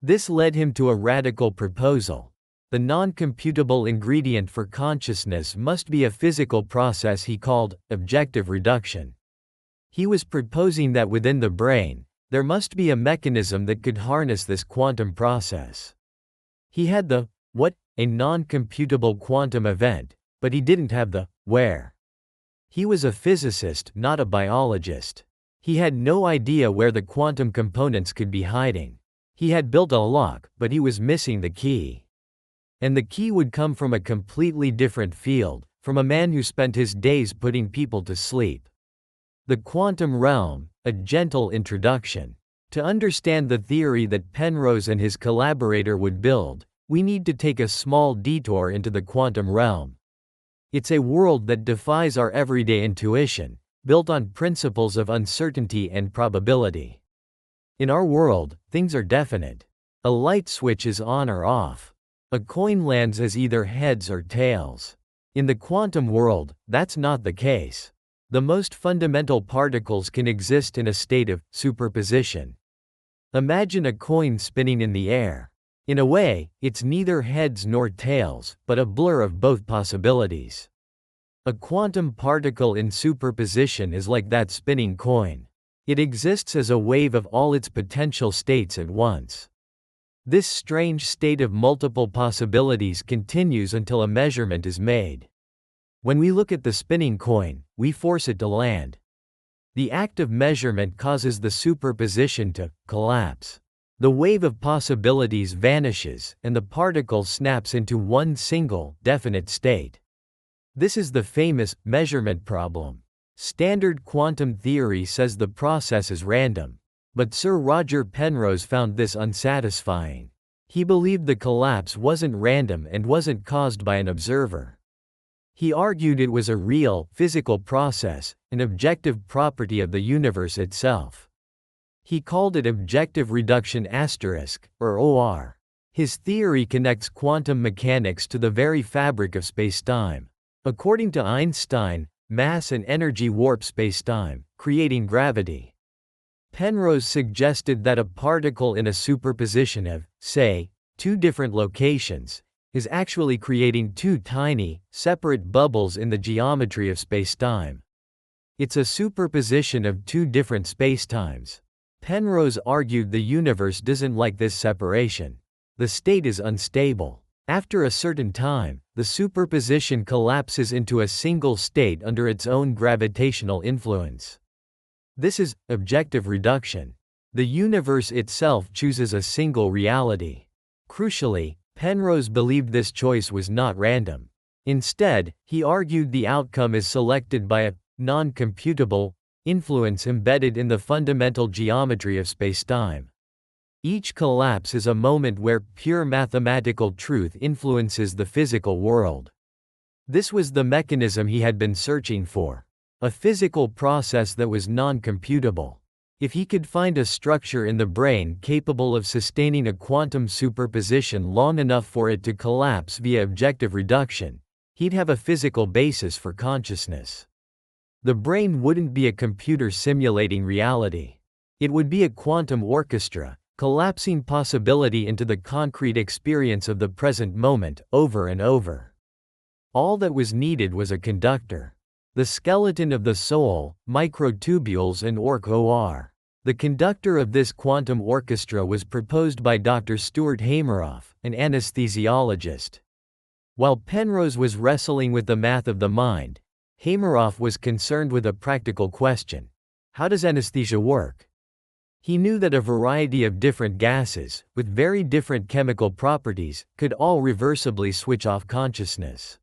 This led him to a radical proposal. The non-computable ingredient for consciousness must be a physical process he called objective reduction. He was proposing that within the brain, there must be a mechanism that could harness this quantum process. He had the what, a non-computable quantum event, but he didn't have the where. He was a physicist, not a biologist. He had no idea where the quantum components could be hiding. He had built a lock, but he was missing the key. And the key would come from a completely different field, from a man who spent his days putting people to sleep. The quantum realm, a gentle introduction. To understand the theory that Penrose and his collaborator would build, we need to take a small detour into the quantum realm. It's a world that defies our everyday intuition, built on principles of uncertainty and probability. In our world, things are definite. A light switch is on or off. A coin lands as either heads or tails. In the quantum world, that's not the case. The most fundamental particles can exist in a state of superposition. Imagine a coin spinning in the air. In a way, it's neither heads nor tails, but a blur of both possibilities. A quantum particle in superposition is like that spinning coin. It exists as a wave of all its potential states at once. This strange state of multiple possibilities continues until a measurement is made. When we look at the spinning coin, we force it to land. The act of measurement causes the superposition to collapse. The wave of possibilities vanishes, and the particle snaps into one single, definite state. This is the famous measurement problem. Standard quantum theory says the process is random. But Sir Roger Penrose found this unsatisfying. He believed the collapse wasn't random and wasn't caused by an observer. He argued it was a real, physical process, an objective property of the universe itself. He called it objective reduction *, or OR. His theory connects quantum mechanics to the very fabric of spacetime. According to Einstein, mass and energy warp spacetime, creating gravity. Penrose suggested that a particle in a superposition of, say, two different locations, is actually creating two tiny, separate bubbles in the geometry of spacetime. It's a superposition of two different spacetimes. Penrose argued the universe doesn't like this separation. The state is unstable. After a certain time, the superposition collapses into a single state under its own gravitational influence. This is objective reduction. The universe itself chooses a single reality. Crucially, Penrose believed this choice was not random. Instead, he argued the outcome is selected by a non-computable influence embedded in the fundamental geometry of spacetime. Each collapse is a moment where pure mathematical truth influences the physical world. This was the mechanism he had been searching for. A physical process that was non-computable. If he could find a structure in the brain capable of sustaining a quantum superposition long enough for it to collapse via objective reduction, he'd have a physical basis for consciousness. The brain wouldn't be a computer simulating reality. It would be a quantum orchestra, collapsing possibility into the concrete experience of the present moment, over and over. All that was needed was a conductor. The skeleton of the soul, microtubules and OR. The conductor of this quantum orchestra was proposed by Dr. Stuart Hameroff, an anesthesiologist. While Penrose was wrestling with the math of the mind, Hameroff was concerned with a practical question. How does anesthesia work? He knew that a variety of different gases, with very different chemical properties, could all reversibly switch off consciousness.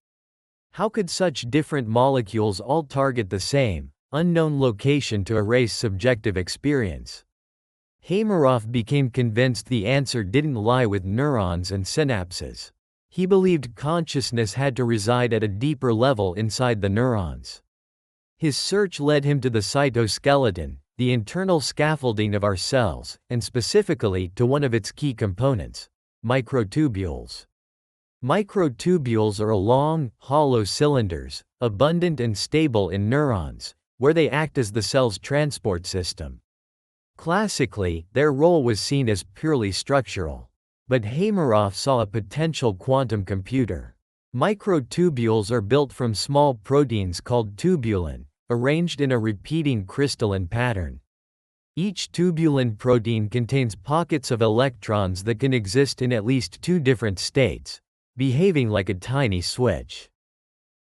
How could such different molecules all target the same, unknown location to erase subjective experience? Hameroff became convinced the answer didn't lie with neurons and synapses. He believed consciousness had to reside at a deeper level inside the neurons. His search led him to the cytoskeleton, the internal scaffolding of our cells, and specifically to one of its key components, microtubules. Microtubules are long, hollow cylinders, abundant and stable in neurons, where they act as the cell's transport system. Classically, their role was seen as purely structural. But Hameroff saw a potential quantum computer. Microtubules are built from small proteins called tubulin, arranged in a repeating crystalline pattern. Each tubulin protein contains pockets of electrons that can exist in at least two different states, behaving like a tiny switch.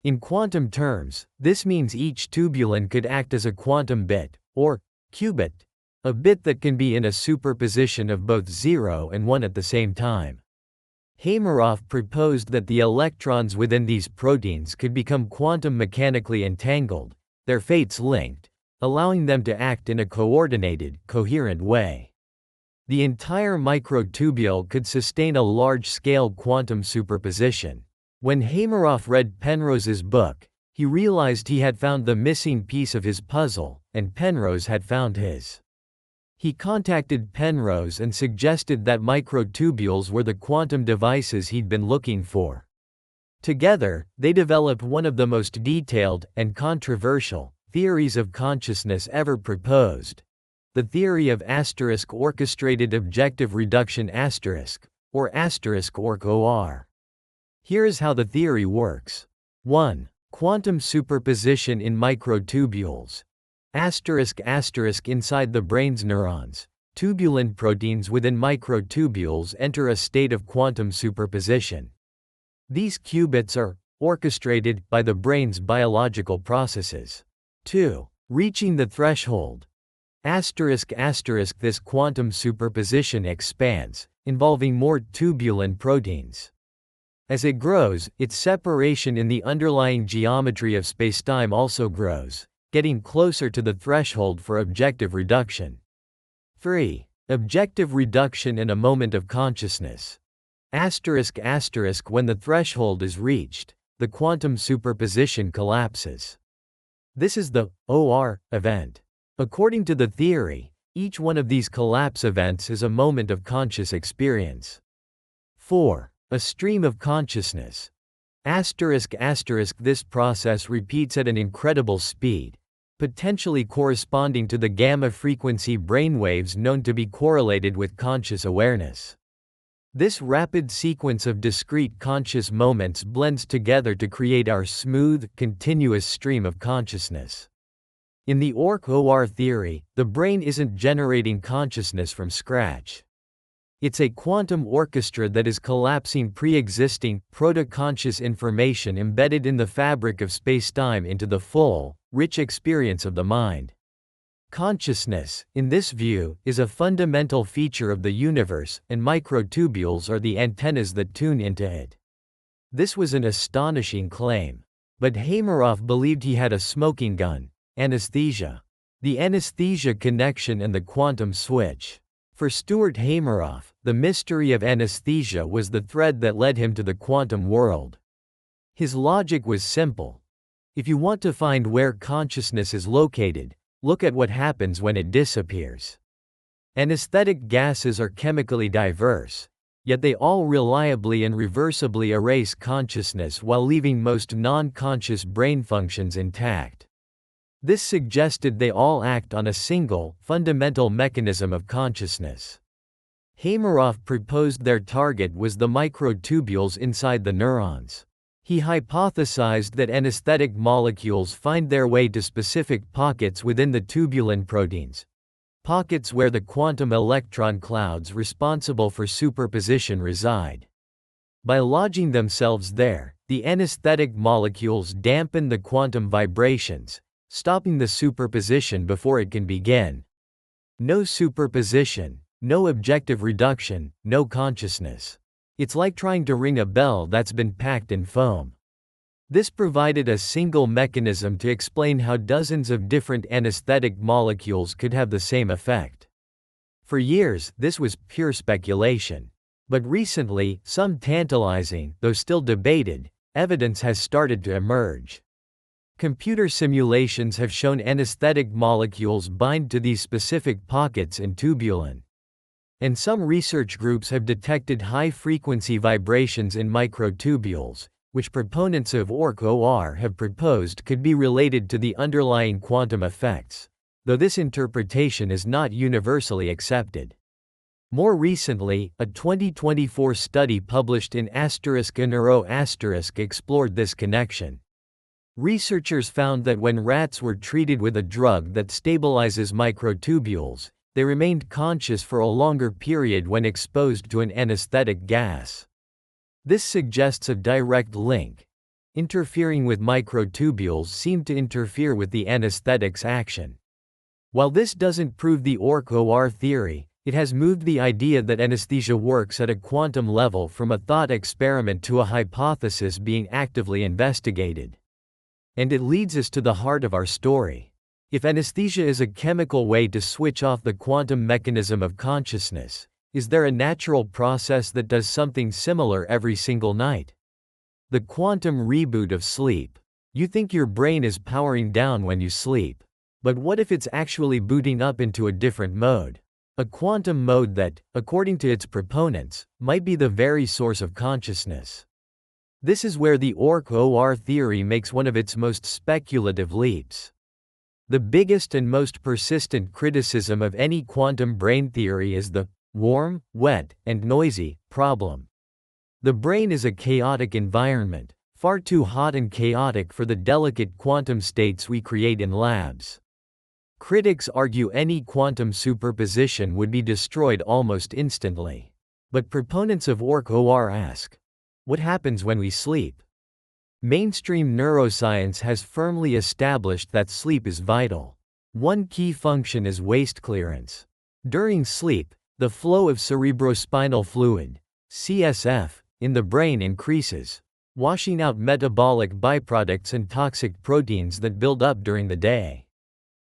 In quantum terms, this means each tubulin could act as a quantum bit, or qubit, a bit that can be in a superposition of both 0 and 1 at the same time. Hameroff proposed that the electrons within these proteins could become quantum mechanically entangled, their fates linked, allowing them to act in a coordinated, coherent way. The entire microtubule could sustain a large-scale quantum superposition. When Hameroff read Penrose's book, he realized he had found the missing piece of his puzzle, and Penrose had found his. He contacted Penrose and suggested that microtubules were the quantum devices he'd been looking for. Together, they developed one of the most detailed and controversial theories of consciousness ever proposed, the theory of orchestrated objective reduction or orc-OR. Here is how the theory works. 1. Quantum superposition in microtubules. Inside the brain's neurons, tubulin proteins within microtubules enter a state of quantum superposition. These qubits are orchestrated by the brain's biological processes. 2. Reaching the threshold. This quantum superposition expands, involving more tubulin proteins. As it grows, its separation in the underlying geometry of spacetime also grows, getting closer to the threshold for objective reduction. 3. Objective reduction in a moment of consciousness. When the threshold is reached, the quantum superposition collapses. This is the OR event. According to the theory, each one of these collapse events is a moment of conscious experience. 4. A stream of consciousness. This process repeats at an incredible speed, potentially corresponding to the gamma frequency brainwaves known to be correlated with conscious awareness. This rapid sequence of discrete conscious moments blends together to create our smooth, continuous stream of consciousness. In the orc-OR theory, the brain isn't generating consciousness from scratch. It's a quantum orchestra that is collapsing pre-existing, proto-conscious information embedded in the fabric of spacetime into the full, rich experience of the mind. Consciousness, in this view, is a fundamental feature of the universe, and microtubules are the antennas that tune into it. This was an astonishing claim. But Hameroff believed he had a smoking gun: anesthesia. The anesthesia connection and the quantum switch. For Stuart Hameroff, the mystery of anesthesia was the thread that led him to the quantum world. His logic was simple. If you want to find where consciousness is located, look at what happens when it disappears. Anesthetic gases are chemically diverse, yet they all reliably and reversibly erase consciousness while leaving most non-conscious brain functions intact. This suggested they all act on a single, fundamental mechanism of consciousness. Hameroff proposed their target was the microtubules inside the neurons. He hypothesized that anesthetic molecules find their way to specific pockets within the tubulin proteins, pockets where the quantum electron clouds responsible for superposition reside. By lodging themselves there, the anesthetic molecules dampen the quantum vibrations, stopping the superposition before it can begin. No superposition, no objective reduction, no consciousness. It's like trying to ring a bell that's been packed in foam. This provided a single mechanism to explain how dozens of different anesthetic molecules could have the same effect. For years, this was pure speculation. But recently, some tantalizing, though still debated, evidence has started to emerge. Computer simulations have shown anesthetic molecules bind to these specific pockets in tubulin. And some research groups have detected high-frequency vibrations in microtubules, which proponents of orc-OR have proposed could be related to the underlying quantum effects, though this interpretation is not universally accepted. More recently, a 2024 study published in *Neuro* explored this connection. Researchers found that when rats were treated with a drug that stabilizes microtubules, they remained conscious for a longer period when exposed to an anesthetic gas. This suggests a direct link. Interfering with microtubules seemed to interfere with the anesthetic's action. While this doesn't prove the OR theory, it has moved the idea that anesthesia works at a quantum level from a thought experiment to a hypothesis being actively investigated. And it leads us to the heart of our story. If anesthesia is a chemical way to switch off the quantum mechanism of consciousness, is there a natural process that does something similar every single night? The quantum reboot of sleep. You think your brain is powering down when you sleep. But what if it's actually booting up into a different mode? A quantum mode that, according to its proponents, might be the very source of consciousness. This is where the OR theory makes one of its most speculative leaps. The biggest and most persistent criticism of any quantum brain theory is the warm, wet, and noisy problem. The brain is a chaotic environment, far too hot and chaotic for the delicate quantum states we create in labs. Critics argue any quantum superposition would be destroyed almost instantly. But proponents of OR ask, what happens when we sleep? Mainstream neuroscience has firmly established that sleep is vital. One key function is waste clearance. During sleep, the flow of cerebrospinal fluid, CSF, in the brain increases, washing out metabolic byproducts and toxic proteins that build up during the day.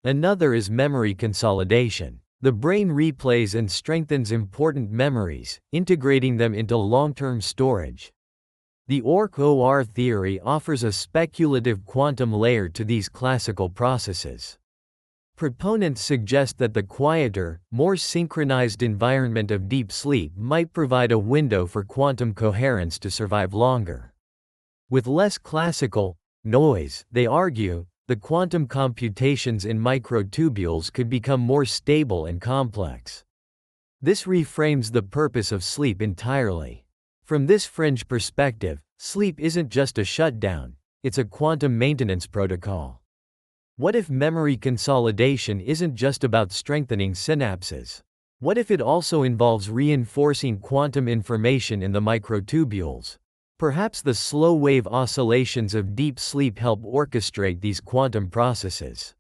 Another is memory consolidation. The brain replays and strengthens important memories, integrating them into long-term storage. The OR theory offers a speculative quantum layer to these classical processes. Proponents suggest that the quieter, more synchronized environment of deep sleep might provide a window for quantum coherence to survive longer. With less classical noise, they argue, the quantum computations in microtubules could become more stable and complex. This reframes the purpose of sleep entirely. From this fringe perspective, sleep isn't just a shutdown, it's a quantum maintenance protocol. What if memory consolidation isn't just about strengthening synapses? What if it also involves reinforcing quantum information in the microtubules? Perhaps the slow-wave oscillations of deep sleep help orchestrate these quantum processes.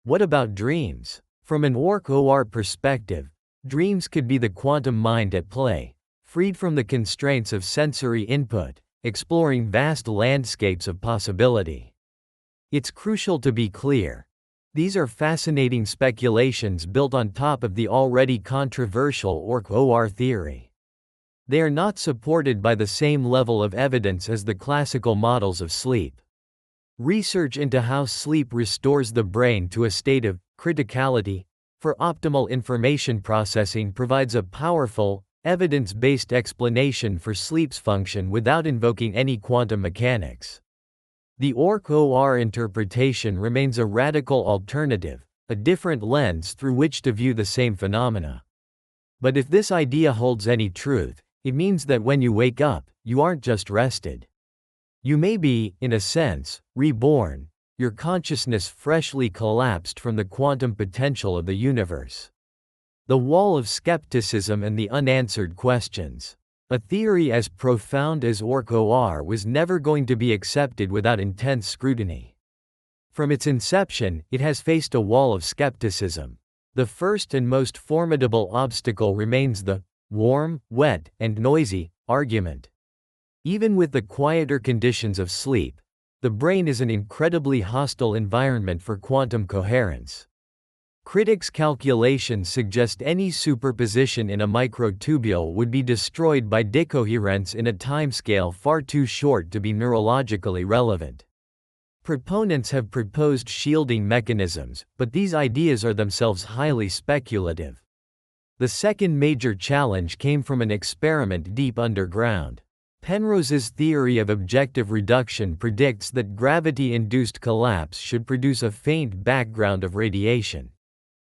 What about dreams? From an OR perspective, dreams could be the quantum mind at play, freed from the constraints of sensory input, exploring vast landscapes of possibility. It's crucial to be clear. These are fascinating speculations built on top of the already controversial OR theory. They are not supported by the same level of evidence as the classical models of sleep. Research into how sleep restores the brain to a state of criticality for optimal information processing provides a powerful, evidence-based explanation for sleep's function without invoking any quantum mechanics. The OR interpretation remains a radical alternative, a different lens through which to view the same phenomena. But if this idea holds any truth, it means that when you wake up, you aren't just rested. You may be, in a sense, reborn, your consciousness freshly collapsed from the quantum potential of the universe. The wall of skepticism and the unanswered questions. A theory as profound as OR was never going to be accepted without intense scrutiny. From its inception, it has faced a wall of skepticism. The first and most formidable obstacle remains the warm, wet, and noisy argument. Even with the quieter conditions of sleep, the brain is an incredibly hostile environment for quantum coherence. Critics' calculations suggest any superposition in a microtubule would be destroyed by decoherence in a timescale far too short to be neurologically relevant. Proponents have proposed shielding mechanisms, but these ideas are themselves highly speculative. The second major challenge came from an experiment deep underground. Penrose's theory of objective reduction predicts that gravity-induced collapse should produce a faint background of radiation.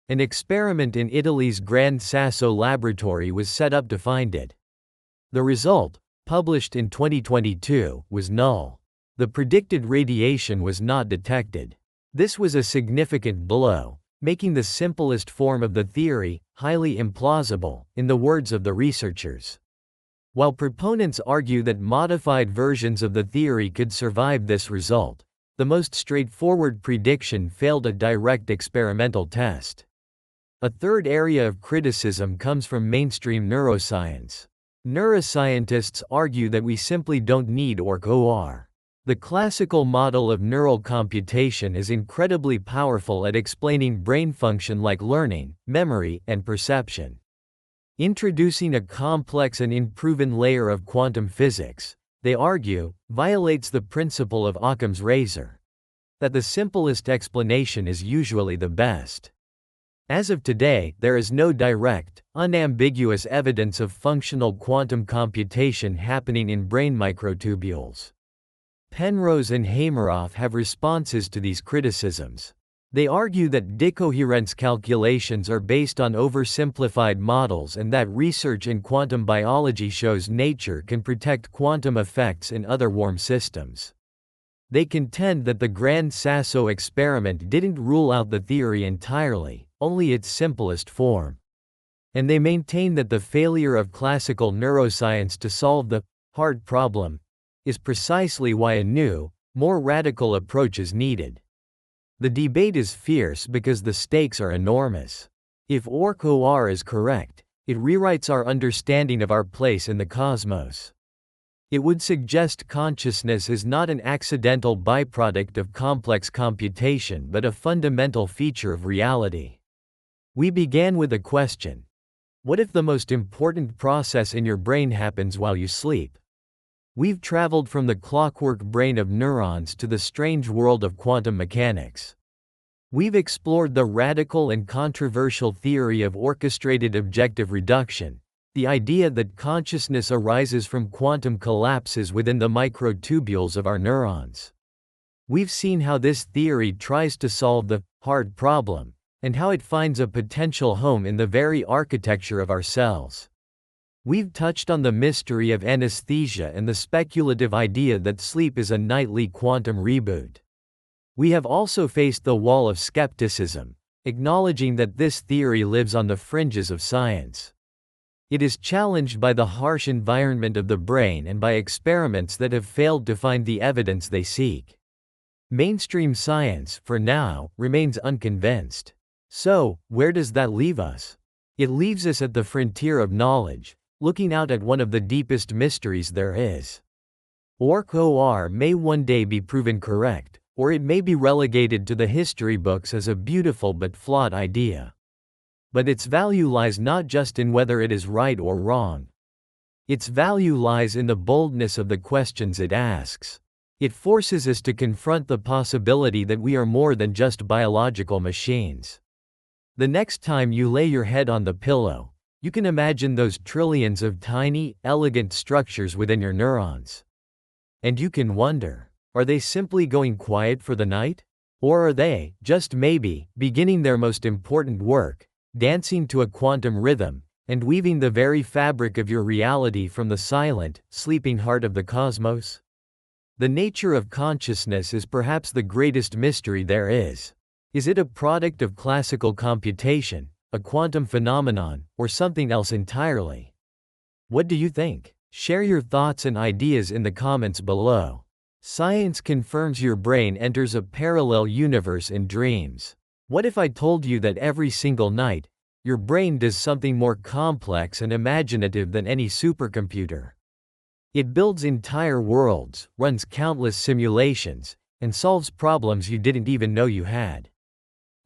An experiment in Italy's Gran Sasso laboratory was set up to find it. The result, published in 2022, was null. The predicted radiation was not detected. This was a significant blow, making the simplest form of the theory highly implausible, in the words of the researchers. While proponents argue that modified versions of the theory could survive this result, the most straightforward prediction failed a direct experimental test. A third area of criticism comes from mainstream neuroscience. Neuroscientists argue that we simply don't need OR. The classical model of neural computation is incredibly powerful at explaining brain function like learning, memory, and perception. Introducing a complex and unproven layer of quantum physics, they argue, violates the principle of Occam's razor. That the simplest explanation is usually the best. As of today, there is no direct, unambiguous evidence of functional quantum computation happening in brain microtubules. Penrose and Hameroff have responses to these criticisms. They argue that decoherence calculations are based on oversimplified models and that research in quantum biology shows nature can protect quantum effects in other warm systems. They contend that the Gran Sasso experiment didn't rule out the theory entirely, only its simplest form. And they maintain that the failure of classical neuroscience to solve the hard problem is precisely why a new, more radical approach is needed. The debate is fierce because the stakes are enormous. If OR is correct, it rewrites our understanding of our place in the cosmos. It would suggest consciousness is not an accidental byproduct of complex computation but a fundamental feature of reality. We began with a question. What if the most important process in your brain happens while you sleep? We've traveled from the clockwork brain of neurons to the strange world of quantum mechanics. We've explored the radical and controversial theory of orchestrated objective reduction, the idea that consciousness arises from quantum collapses within the microtubules of our neurons. We've seen how this theory tries to solve the hard problem, and how it finds a potential home in the very architecture of our cells. We've touched on the mystery of anesthesia and the speculative idea that sleep is a nightly quantum reboot. We have also faced the wall of skepticism, acknowledging that this theory lives on the fringes of science. It is challenged by the harsh environment of the brain and by experiments that have failed to find the evidence they seek. Mainstream science, for now, remains unconvinced. So, where does that leave us? It leaves us at the frontier of knowledge, looking out at one of the deepest mysteries there is. OR may one day be proven correct, or it may be relegated to the history books as a beautiful but flawed idea. But its value lies not just in whether it is right or wrong. Its value lies in the boldness of the questions it asks. It forces us to confront the possibility that we are more than just biological machines. The next time you lay your head on the pillow, you can imagine those trillions of tiny, elegant structures within your neurons. And you can wonder, are they simply going quiet for the night? Or are they, just maybe, beginning their most important work, dancing to a quantum rhythm, and weaving the very fabric of your reality from the silent, sleeping heart of the cosmos? The nature of consciousness is perhaps the greatest mystery there is. Is it a product of classical computation, a quantum phenomenon, or something else entirely? What do you think? Share your thoughts and ideas in the comments below. Science confirms your brain enters a parallel universe in dreams. What if I told you that every single night, your brain does something more complex and imaginative than any supercomputer? It builds entire worlds, runs countless simulations, and solves problems you didn't even know you had.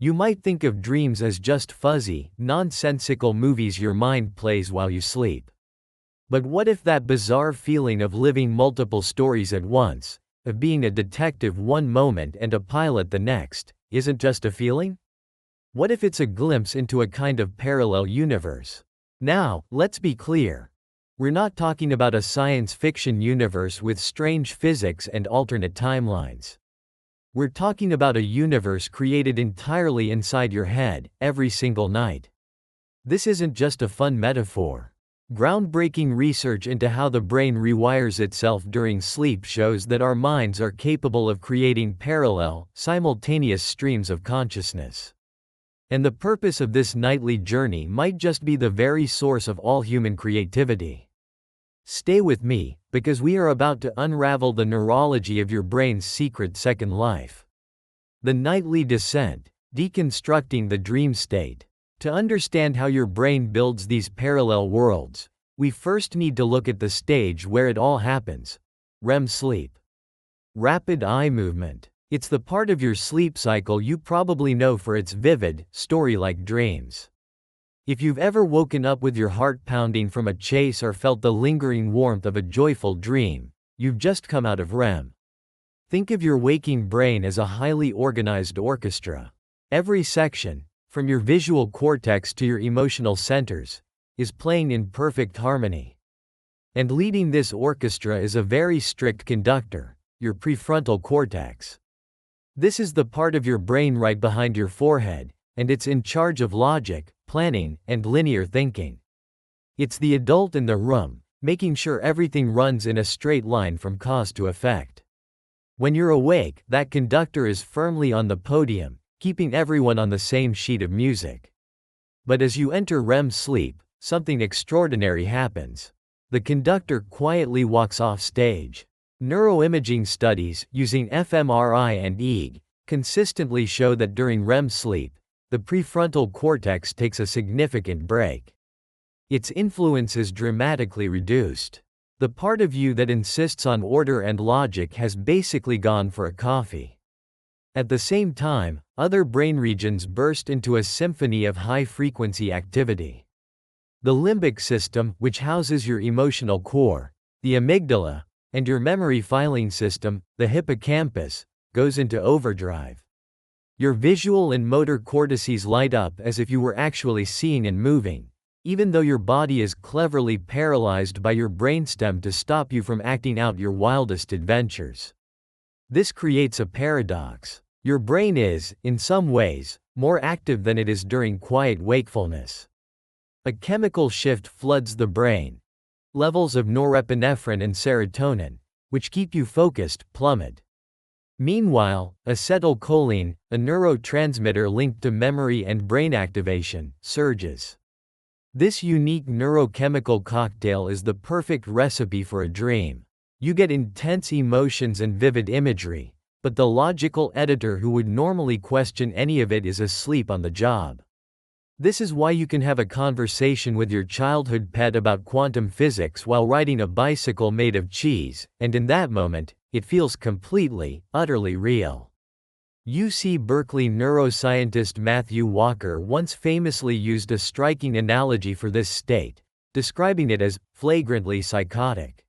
You might think of dreams as just fuzzy, nonsensical movies your mind plays while you sleep. But what if that bizarre feeling of living multiple stories at once, of being a detective one moment and a pilot the next, isn't just a feeling? What if it's a glimpse into a kind of parallel universe? Now, let's be clear. We're not talking about a science fiction universe with strange physics and alternate timelines. We're talking about a universe created entirely inside your head, every single night. This isn't just a fun metaphor. Groundbreaking research into how the brain rewires itself during sleep shows that our minds are capable of creating parallel, simultaneous streams of consciousness. And the purpose of this nightly journey might just be the very source of all human creativity. Stay with me, because we are about to unravel the neurology of your brain's secret second life. The nightly descent, deconstructing the dream state. To understand how your brain builds these parallel worlds, we first need to look at the stage where it all happens: REM sleep. Rapid eye movement. It's the part of your sleep cycle you probably know for its vivid, story-like dreams. If you've ever woken up with your heart pounding from a chase or felt the lingering warmth of a joyful dream, you've just come out of REM. Think of your waking brain as a highly organized orchestra. Every section, from your visual cortex to your emotional centers, is playing in perfect harmony. And leading this orchestra is a very strict conductor, your prefrontal cortex. This is the part of your brain right behind your forehead, and it's in charge of logic, planning, and linear thinking. It's the adult in the room, making sure everything runs in a straight line from cause to effect. When you're awake, that conductor is firmly on the podium, keeping everyone on the same sheet of music. But as you enter REM sleep, something extraordinary happens. The conductor quietly walks off stage. Neuroimaging studies, using fMRI and EEG, consistently show that during REM sleep, the prefrontal cortex takes a significant break. Its influence is dramatically reduced. The part of you that insists on order and logic has basically gone for a coffee. At the same time, other brain regions burst into a symphony of high-frequency activity. The limbic system, which houses your emotional core, the amygdala, and your memory filing system, the hippocampus, goes into overdrive. Your visual and motor cortices light up as if you were actually seeing and moving, even though your body is cleverly paralyzed by your brainstem to stop you from acting out your wildest adventures. This creates a paradox. Your brain is, in some ways, more active than it is during quiet wakefulness. A chemical shift floods the brain. Levels of norepinephrine and serotonin, which keep you focused, plummet. Meanwhile, acetylcholine, a neurotransmitter linked to memory and brain activation, surges. This unique neurochemical cocktail is the perfect recipe for a dream. You get intense emotions and vivid imagery, but the logical editor who would normally question any of it is asleep on the job. This is why you can have a conversation with your childhood pet about quantum physics while riding a bicycle made of cheese, and in that moment, it feels completely, utterly real. UC Berkeley neuroscientist Matthew Walker once famously used a striking analogy for this state, describing it as flagrantly psychotic.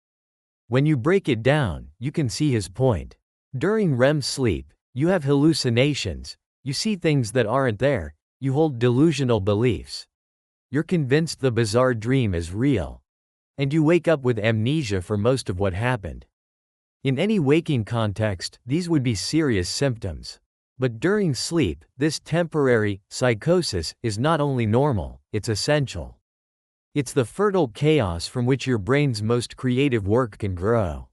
When you break it down, you can see his point. During REM sleep, you have hallucinations, you see things that aren't there, you hold delusional beliefs. You're convinced the bizarre dream is real. And you wake up with amnesia for most of what happened. In any waking context, these would be serious symptoms. But during sleep, this temporary psychosis is not only normal, it's essential. It's the fertile chaos from which your brain's most creative work can grow.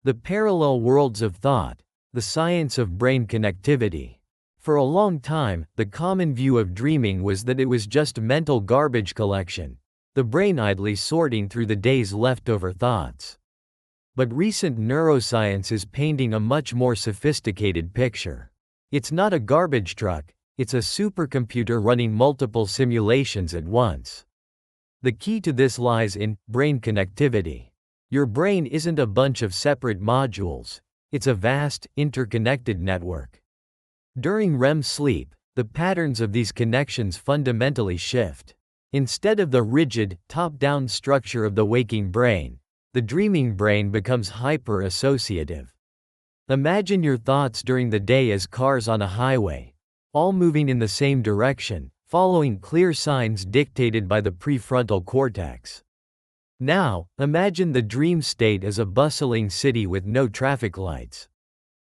The parallel worlds of thought, the science of brain connectivity. For a long time, the common view of dreaming was that it was just mental garbage collection, the brain idly sorting through the day's leftover thoughts. But recent neuroscience is painting a much more sophisticated picture. It's not a garbage truck, it's a supercomputer running multiple simulations at once. The key to this lies in brain connectivity. Your brain isn't a bunch of separate modules, it's a vast, interconnected network. During REM sleep, the patterns of these connections fundamentally shift. Instead of the rigid, top-down structure of the waking brain, the dreaming brain becomes hyper-associative. Imagine your thoughts during the day as cars on a highway, all moving in the same direction, following clear signs dictated by the prefrontal cortex. Now, imagine the dream state as a bustling city with no traffic lights.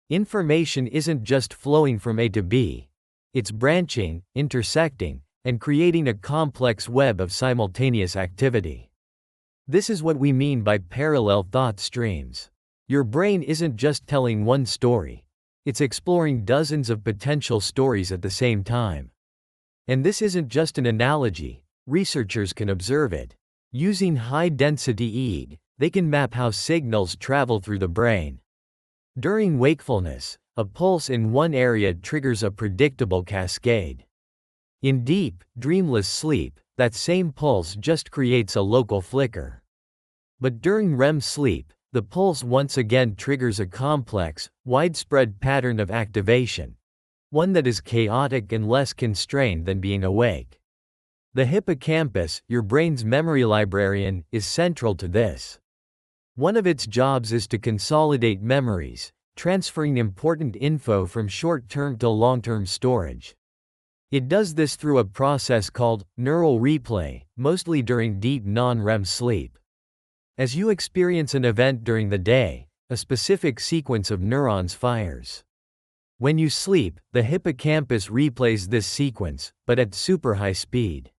Information isn't just flowing from A to B, it's branching, intersecting, and creating a complex web of simultaneous activity. This is what we mean by parallel thought streams. Your brain isn't just telling one story, it's exploring dozens of potential stories at the same time. And this isn't just an analogy, researchers can observe it. Using high-density EEG, They can map how signals travel through the brain. During wakefulness, a pulse in one area triggers a predictable cascade. In deep, dreamless sleep, that same pulse just creates a local flicker. But during REM sleep, the pulse once again triggers a complex, widespread pattern of activation, one that is chaotic and less constrained than being awake. The hippocampus, your brain's memory librarian, is central to this. One of its jobs is to consolidate memories, transferring important info from short-term to long-term storage. It does this through a process called neural replay, mostly during deep non-REM sleep. As you experience an event during the day, a specific sequence of neurons fires. When you sleep, the hippocampus replays this sequence, but at super high speed.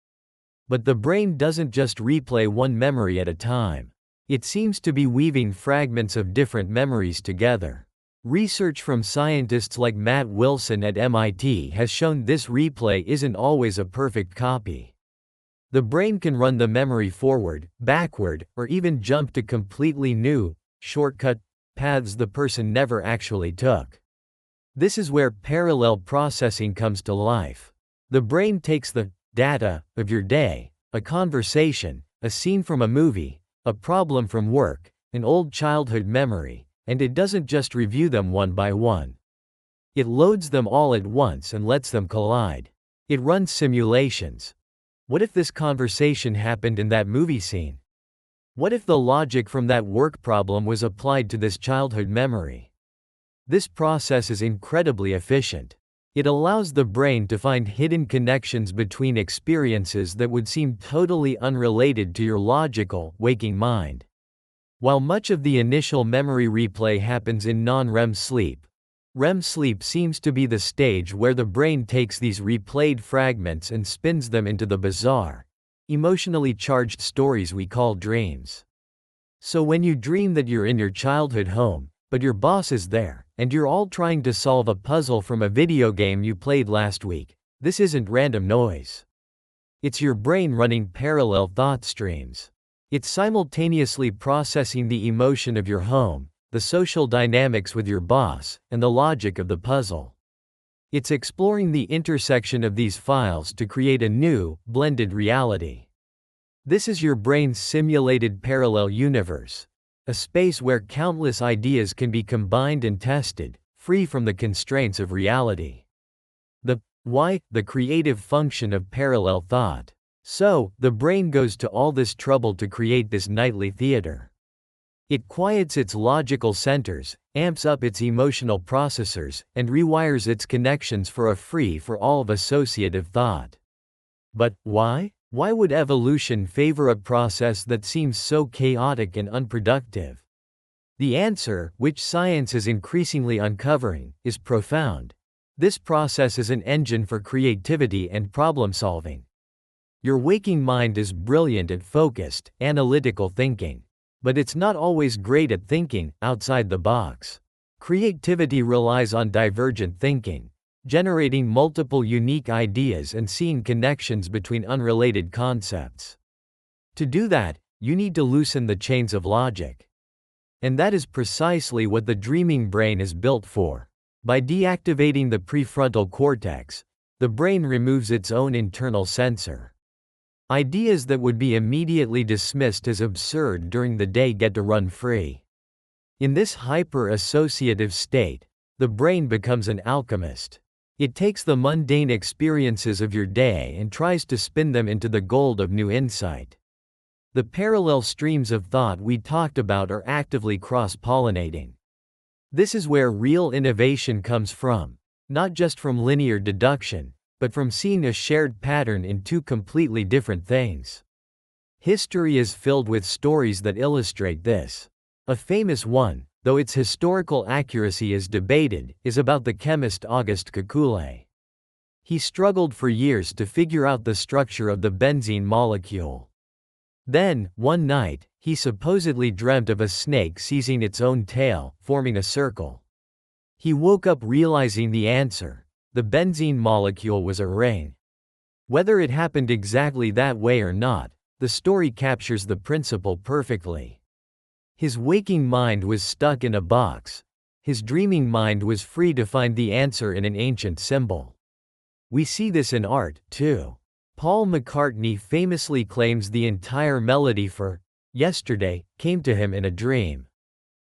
But the brain doesn't just replay one memory at a time. It seems to be weaving fragments of different memories together. Research from scientists like Matt Wilson at MIT has shown this replay isn't always a perfect copy. The brain can run the memory forward, backward, or even jump to completely new, shortcut paths the person never actually took. This is where parallel processing comes to life. The brain takes the data of your day, a conversation, a scene from a movie, a problem from work, an old childhood memory, and it doesn't just review them one by one. It loads them all at once and lets them collide. It runs simulations. What if this conversation happened in that movie scene? What if the logic from that work problem was applied to this childhood memory? This process is incredibly efficient. It allows the brain to find hidden connections between experiences that would seem totally unrelated to your logical, waking mind. While much of the initial memory replay happens in non-REM sleep, REM sleep seems to be the stage where the brain takes these replayed fragments and spins them into the bizarre, emotionally charged stories we call dreams. So when you dream that you're in your childhood home, but your boss is there, and you're all trying to solve a puzzle from a video game you played last week, this isn't random noise. It's your brain running parallel thought streams. It's simultaneously processing the emotion of your home, the social dynamics with your boss, and the logic of the puzzle. It's exploring the intersection of these files to create a new, blended reality. This is your brain's simulated parallel universe, a space where countless ideas can be combined and tested, free from the constraints of reality. The creative function of parallel thought. So, the brain goes to all this trouble to create this nightly theater. It quiets its logical centers, amps up its emotional processors, and rewires its connections for a free-for-all of associative thought. But why? Why would evolution favor a process that seems so chaotic and unproductive? The answer, which science is increasingly uncovering, is profound. This process is an engine for creativity and problem-solving. Your waking mind is brilliant at focused, analytical thinking. But it's not always great at thinking outside the box. Creativity relies on divergent thinking, generating multiple unique ideas and seeing connections between unrelated concepts. To do that, you need to loosen the chains of logic. And that is precisely what the dreaming brain is built for. By deactivating the prefrontal cortex, the brain removes its own internal censor. Ideas that would be immediately dismissed as absurd during the day get to run free. In this hyper-associative state, the brain becomes an alchemist. It takes the mundane experiences of your day and tries to spin them into the gold of new insight. The parallel streams of thought we talked about are actively cross-pollinating. This is where real innovation comes from, not just from linear deduction, but from seeing a shared pattern in two completely different things. History is filled with stories that illustrate this. A famous one, though its historical accuracy is debated, is about the chemist Auguste Kekule. He struggled for years to figure out the structure of the benzene molecule. Then, one night, he supposedly dreamt of a snake seizing its own tail, forming a circle. He woke up realizing the answer. The benzene molecule was a ring. Whether it happened exactly that way or not, the story captures the principle perfectly. His waking mind was stuck in a box. His dreaming mind was free to find the answer in an ancient symbol. We see this in art, too. Paul McCartney famously claims the entire melody for Yesterday came to him in a dream.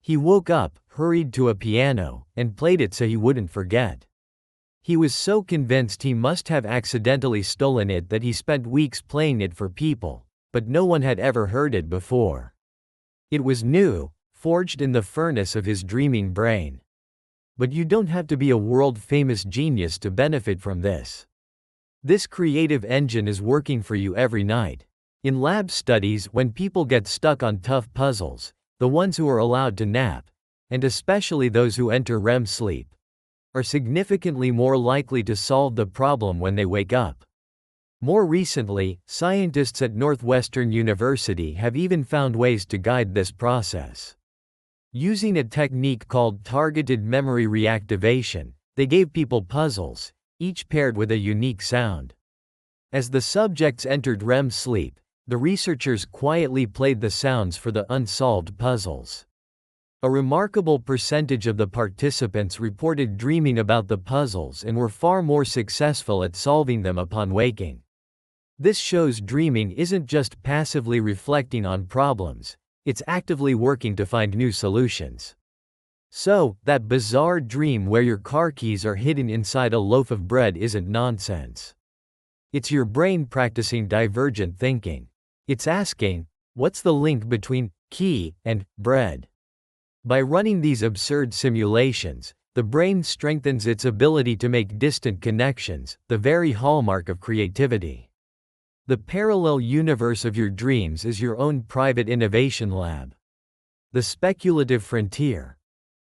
He woke up, hurried to a piano, and played it so he wouldn't forget. He was so convinced he must have accidentally stolen it that he spent weeks playing it for people, but no one had ever heard it before. It was new, forged in the furnace of his dreaming brain. But you don't have to be a world-famous genius to benefit from this. This creative engine is working for you every night. In lab studies, when people get stuck on tough puzzles, the ones who are allowed to nap, and especially those who enter REM sleep, are significantly more likely to solve the problem when they wake up. More recently, scientists at Northwestern University have even found ways to guide this process. Using a technique called targeted memory reactivation, they gave people puzzles, each paired with a unique sound. As the subjects entered REM sleep, the researchers quietly played the sounds for the unsolved puzzles. A remarkable percentage of the participants reported dreaming about the puzzles and were far more successful at solving them upon waking. This shows dreaming isn't just passively reflecting on problems, it's actively working to find new solutions. So, that bizarre dream where your car keys are hidden inside a loaf of bread isn't nonsense. It's your brain practicing divergent thinking. It's asking, what's the link between key and bread? By running these absurd simulations, the brain strengthens its ability to make distant connections, the very hallmark of creativity. The parallel universe of your dreams is your own private innovation lab. The speculative frontier.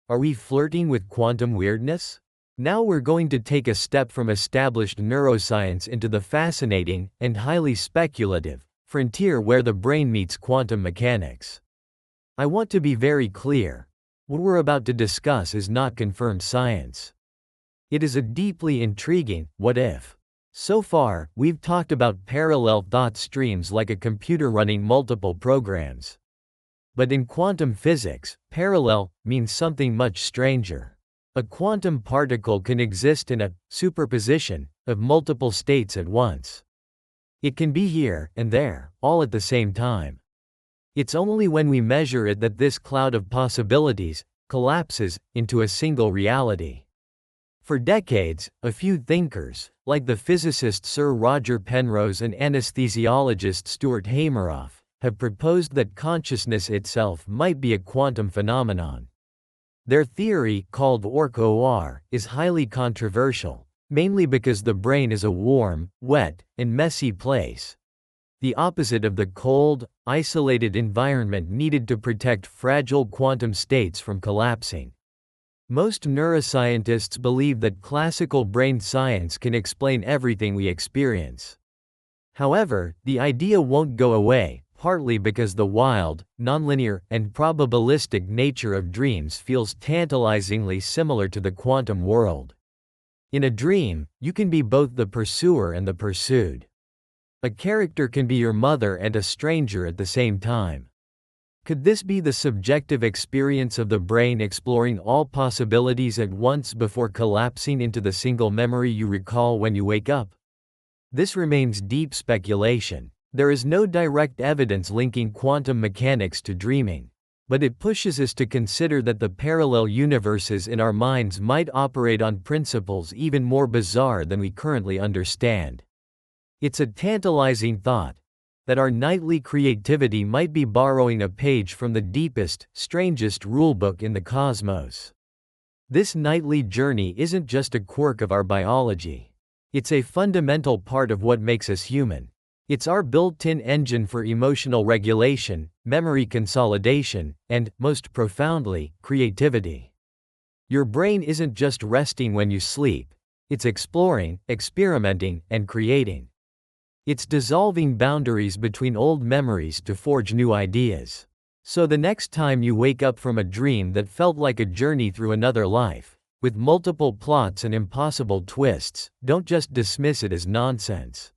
Are we flirting with quantum weirdness? Now we're going to take a step from established neuroscience into the fascinating, and highly speculative, frontier where the brain meets quantum mechanics. I want to be very clear. What we're about to discuss is not confirmed science. It is a deeply intriguing what if. So far, we've talked about parallel thought streams like a computer running multiple programs. But in quantum physics, parallel means something much stranger. A quantum particle can exist in a superposition of multiple states at once. It can be here and there, all at the same time. It's only when we measure it that this cloud of possibilities collapses into a single reality. For decades, a few thinkers, like the physicist Sir Roger Penrose and anesthesiologist Stuart Hameroff, have proposed that consciousness itself might be a quantum phenomenon. Their theory, called OR, is highly controversial, mainly because the brain is a warm, wet, and messy place. The opposite of the cold, isolated environment needed to protect fragile quantum states from collapsing. Most neuroscientists believe that classical brain science can explain everything we experience. However, the idea won't go away, partly because the wild, nonlinear, and probabilistic nature of dreams feels tantalizingly similar to the quantum world. In a dream, you can be both the pursuer and the pursued. A character can be your mother and a stranger at the same time. Could this be the subjective experience of the brain exploring all possibilities at once before collapsing into the single memory you recall when you wake up? This remains deep speculation. There is no direct evidence linking quantum mechanics to dreaming, but it pushes us to consider that the parallel universes in our minds might operate on principles even more bizarre than we currently understand. It's a tantalizing thought that our nightly creativity might be borrowing a page from the deepest, strangest rulebook in the cosmos. This nightly journey isn't just a quirk of our biology. It's a fundamental part of what makes us human. It's our built-in engine for emotional regulation, memory consolidation, and, most profoundly, creativity. Your brain isn't just resting when you sleep. It's exploring, experimenting, and creating. It's dissolving boundaries between old memories to forge new ideas. So the next time you wake up from a dream that felt like a journey through another life, with multiple plots and impossible twists, don't just dismiss it as nonsense.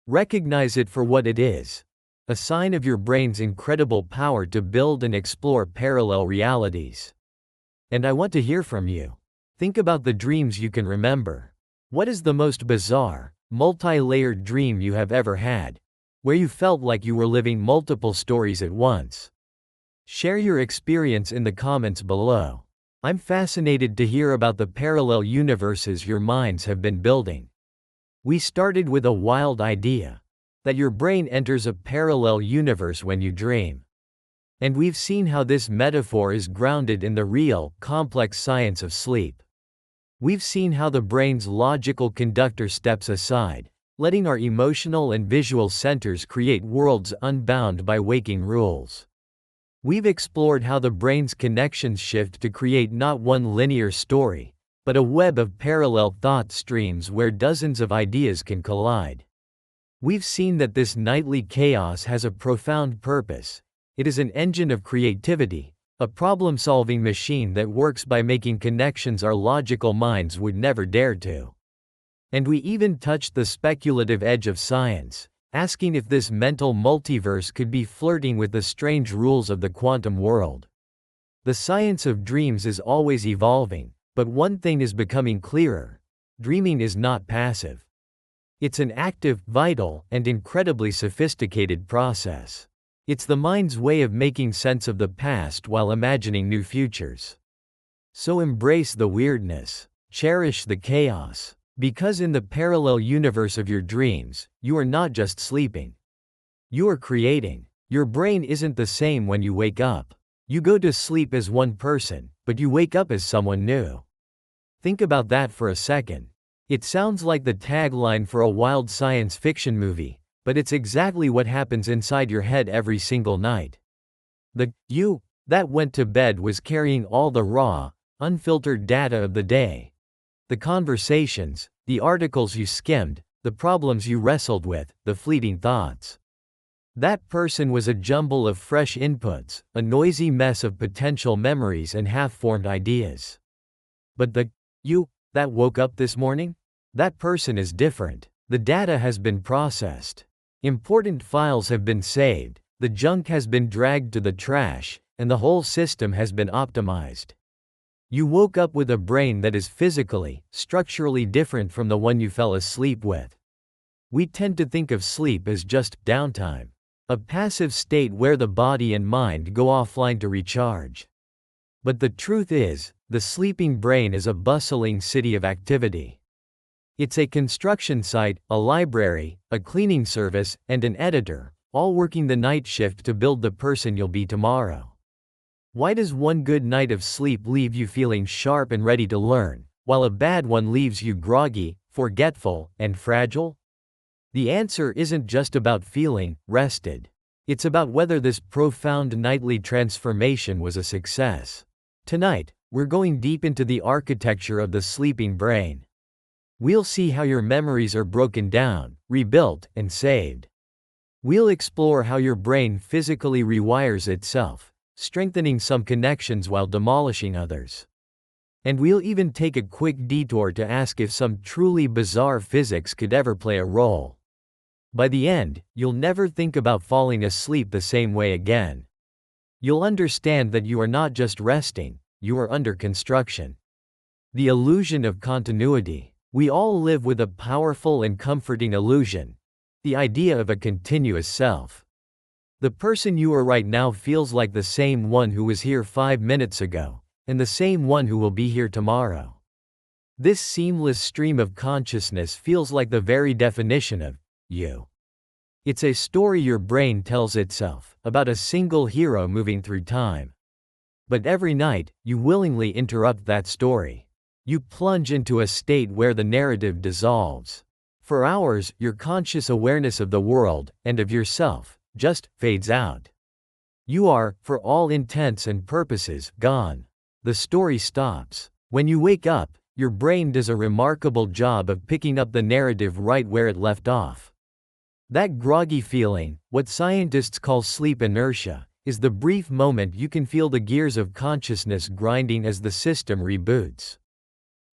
Recognize it for what it is. a sign of your brain's incredible power to build and explore parallel realities. And I want to hear from you. Think about the dreams you can remember. What is the most bizarre, multi-layered dream you have ever had, where you felt like you were living multiple stories at once? Share your experience in the comments below. I'm fascinated to hear about the parallel universes your minds have been building. We started with a wild idea that your brain enters a parallel universe when you dream. And we've seen how this metaphor is grounded in the real, complex science of sleep. We've seen how the brain's logical conductor steps aside, letting our emotional and visual centers create worlds unbound by waking rules. We've explored how the brain's connections shift to create not one linear story, but a web of parallel thought streams where dozens of ideas can collide. We've seen that this nightly chaos has a profound purpose. It is an engine of creativity, a problem-solving machine that works by making connections our logical minds would never dare to. And we even touched the speculative edge of science, asking if this mental multiverse could be flirting with the strange rules of the quantum world. The science of dreams is always evolving, but one thing is becoming clearer: dreaming is not passive. It's an active, vital, and incredibly sophisticated process. It's the mind's way of making sense of the past while imagining new futures. So embrace the weirdness, cherish the chaos, because in the parallel universe of your dreams, you are not just sleeping. You are creating. Your brain isn't the same when you wake up. You go to sleep as one person, but you wake up as someone new. Think about that for a second. It sounds like the tagline for a wild science fiction movie, but it's exactly what happens inside your head every single night. The you that went to bed was carrying all the raw, unfiltered data of the day. The conversations, the articles you skimmed, the problems you wrestled with, the fleeting thoughts. That person was a jumble of fresh inputs, a noisy mess of potential memories and half-formed ideas. But the you that woke up this morning? That person is different. The data has been processed. Important files have been saved, the junk has been dragged to the trash, and the whole system has been optimized. You woke up with a brain that is physically, structurally different from the one you fell asleep with. We tend to think of sleep as just downtime, a passive state where the body and mind go offline to recharge. But the truth is, the sleeping brain is a bustling city of activity. It's a construction site, a library, a cleaning service, and an editor, all working the night shift to build the person you'll be tomorrow. Why does one good night of sleep leave you feeling sharp and ready to learn, while a bad one leaves you groggy, forgetful, and fragile? The answer isn't just about feeling rested. It's about whether this profound nightly transformation was a success. Tonight, we're going deep into the architecture of the sleeping brain. We'll see how your memories are broken down, rebuilt, and saved. We'll explore how your brain physically rewires itself, strengthening some connections while demolishing others. And we'll even take a quick detour to ask if some truly bizarre physics could ever play a role. By the end, you'll never think about falling asleep the same way again. You'll understand that you are not just resting, you are under construction. The illusion of continuity. We all live with a powerful and comforting illusion, the idea of a continuous self. The person you are right now feels like the same one who was here 5 minutes ago, and the same one who will be here tomorrow. This seamless stream of consciousness feels like the very definition of you. It's a story your brain tells itself, about a single hero moving through time. But every night, you willingly interrupt that story. You plunge into a state where the narrative dissolves. For hours, your conscious awareness of the world, and of yourself, just fades out. You are, for all intents and purposes, gone. The story stops. When you wake up, your brain does a remarkable job of picking up the narrative right where it left off. That groggy feeling, what scientists call sleep inertia, is the brief moment you can feel the gears of consciousness grinding as the system reboots.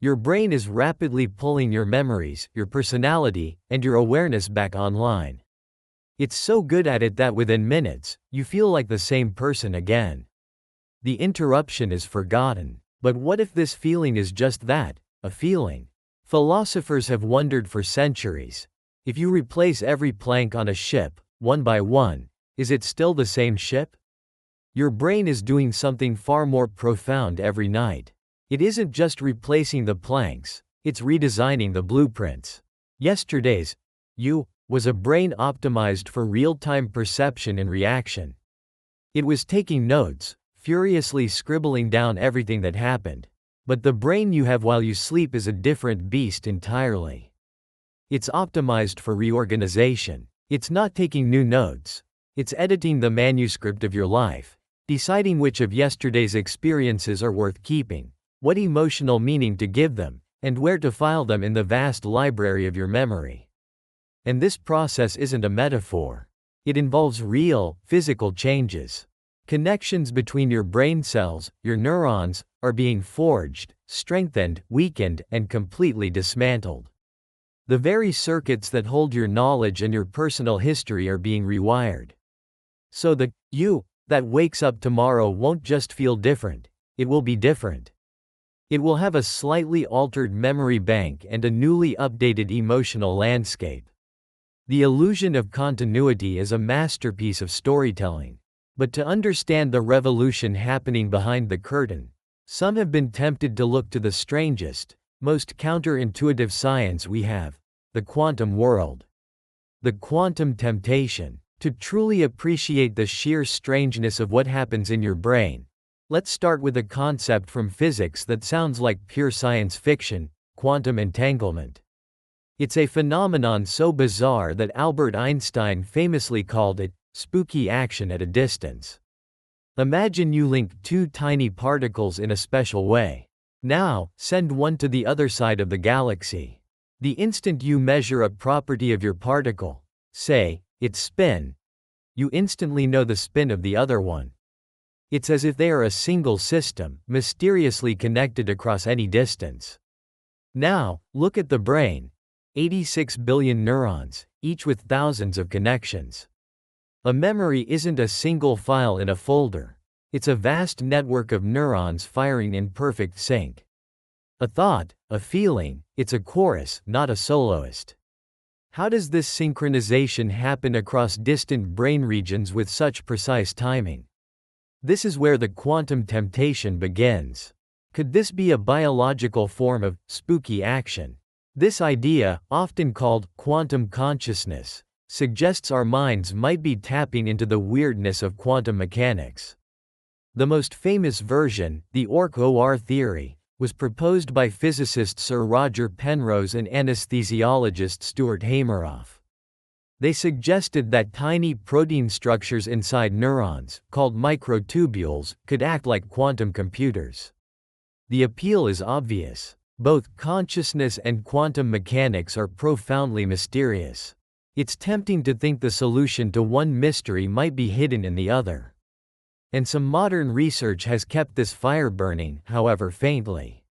Your brain is rapidly pulling your memories, your personality, and your awareness back online. It's so good at it that within minutes, you feel like the same person again. The interruption is forgotten. But what if this feeling is just that, a feeling? Philosophers have wondered for centuries. If you replace every plank on a ship, one by one, is it still the same ship? Your brain is doing something far more profound every night. It isn't just replacing the planks, it's redesigning the blueprints. Yesterday's you was a brain optimized for real-time perception and reaction. It was taking notes, furiously scribbling down everything that happened. But the brain you have while you sleep is a different beast entirely. It's optimized for reorganization. It's not taking new notes. It's editing the manuscript of your life, deciding which of yesterday's experiences are worth keeping, what emotional meaning to give them, and where to file them in the vast library of your memory. And this process isn't a metaphor. It involves real, physical changes. Connections between your brain cells, your neurons, are being forged, strengthened, weakened, and completely dismantled. The very circuits that hold your knowledge and your personal history are being rewired. So the you that wakes up tomorrow won't just feel different, it will be different. It will have a slightly altered memory bank and a newly updated emotional landscape. The illusion of continuity is a masterpiece of storytelling. But to understand the revolution happening behind the curtain, some have been tempted to look to the strangest, most counterintuitive science we have, the quantum world. The quantum temptation. To truly appreciate the sheer strangeness of what happens in your brain, let's start with a concept from physics that sounds like pure science fiction: quantum entanglement. It's a phenomenon so bizarre that Albert Einstein famously called it spooky action at a distance. Imagine you link two tiny particles in a special way. Now, send one to the other side of the galaxy. The instant you measure a property of your particle, say, its spin, you instantly know the spin of the other one. It's as if they are a single system, mysteriously connected across any distance. Now, look at the brain. 86 billion neurons, each with thousands of connections. A memory isn't a single file in a folder. It's a vast network of neurons firing in perfect sync. A thought, a feeling, it's a chorus, not a soloist. How does this synchronization happen across distant brain regions with such precise timing? This is where the quantum temptation begins. Could this be a biological form of spooky action? This idea, often called quantum consciousness, suggests our minds might be tapping into the weirdness of quantum mechanics. The most famous version, the OR theory, was proposed by physicist Sir Roger Penrose and anesthesiologist Stuart Hameroff. They suggested that tiny protein structures inside neurons, called microtubules, could act like quantum computers. The appeal is obvious. Both consciousness and quantum mechanics are profoundly mysterious. It's tempting to think the solution to one mystery might be hidden in the other. And some modern research has kept this fire burning, however faintly.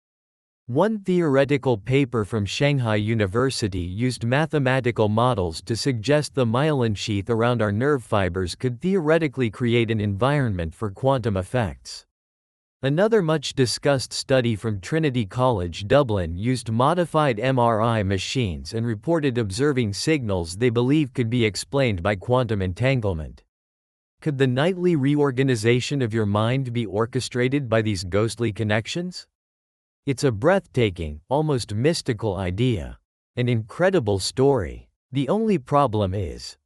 One theoretical paper from Shanghai University used mathematical models to suggest the myelin sheath around our nerve fibers could theoretically create an environment for quantum effects. Another much-discussed study from Trinity College Dublin used modified MRI machines and reported observing signals they believe could be explained by quantum entanglement. Could the nightly reorganization of your mind be orchestrated by these ghostly connections? It's a breathtaking, almost mystical idea. An incredible story. The only problem is,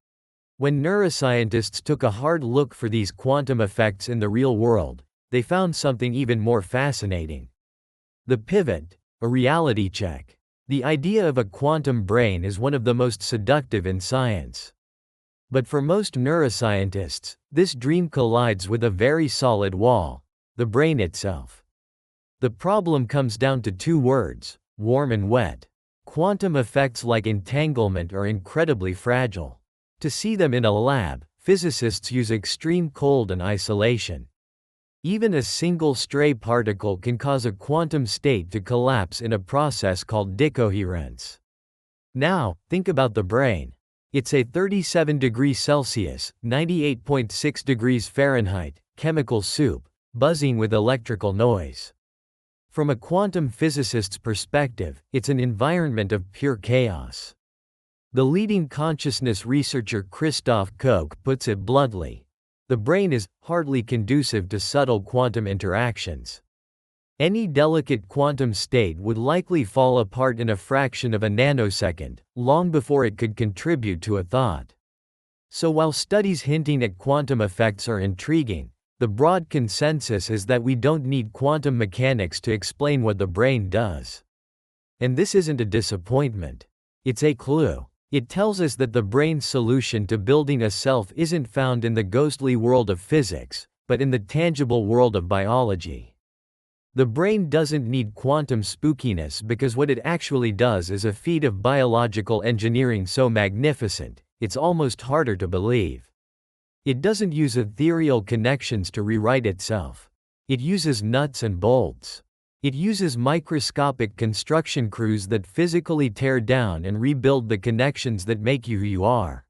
when neuroscientists took a hard look for these quantum effects in the real world, they found something even more fascinating. The pivot, a reality check. The idea of a quantum brain is one of the most seductive in science. But for most neuroscientists, this dream collides with a very solid wall: the brain itself. The problem comes down to two words: warm and wet. Quantum effects like entanglement are incredibly fragile. To see them in a lab, physicists use extreme cold and isolation. Even a single stray particle can cause a quantum state to collapse in a process called decoherence. Now, think about the brain. It's a 37 degrees Celsius, 98.6 degrees Fahrenheit, chemical soup, buzzing with electrical noise. From a quantum physicist's perspective, it's an environment of pure chaos. The leading consciousness researcher Christoph Koch puts it bluntly: the brain is hardly conducive to subtle quantum interactions. Any delicate quantum state would likely fall apart in a fraction of a nanosecond, long before it could contribute to a thought. So while studies hinting at quantum effects are intriguing, the broad consensus is that we don't need quantum mechanics to explain what the brain does. And this isn't a disappointment. It's a clue. It tells us that the brain's solution to building a self isn't found in the ghostly world of physics, but in the tangible world of biology. The brain doesn't need quantum spookiness because what it actually does is a feat of biological engineering so magnificent, it's almost harder to believe. It doesn't use ethereal connections to rewrite itself. It uses nuts and bolts. It uses microscopic construction crews that physically tear down and rebuild the connections that make you who you are.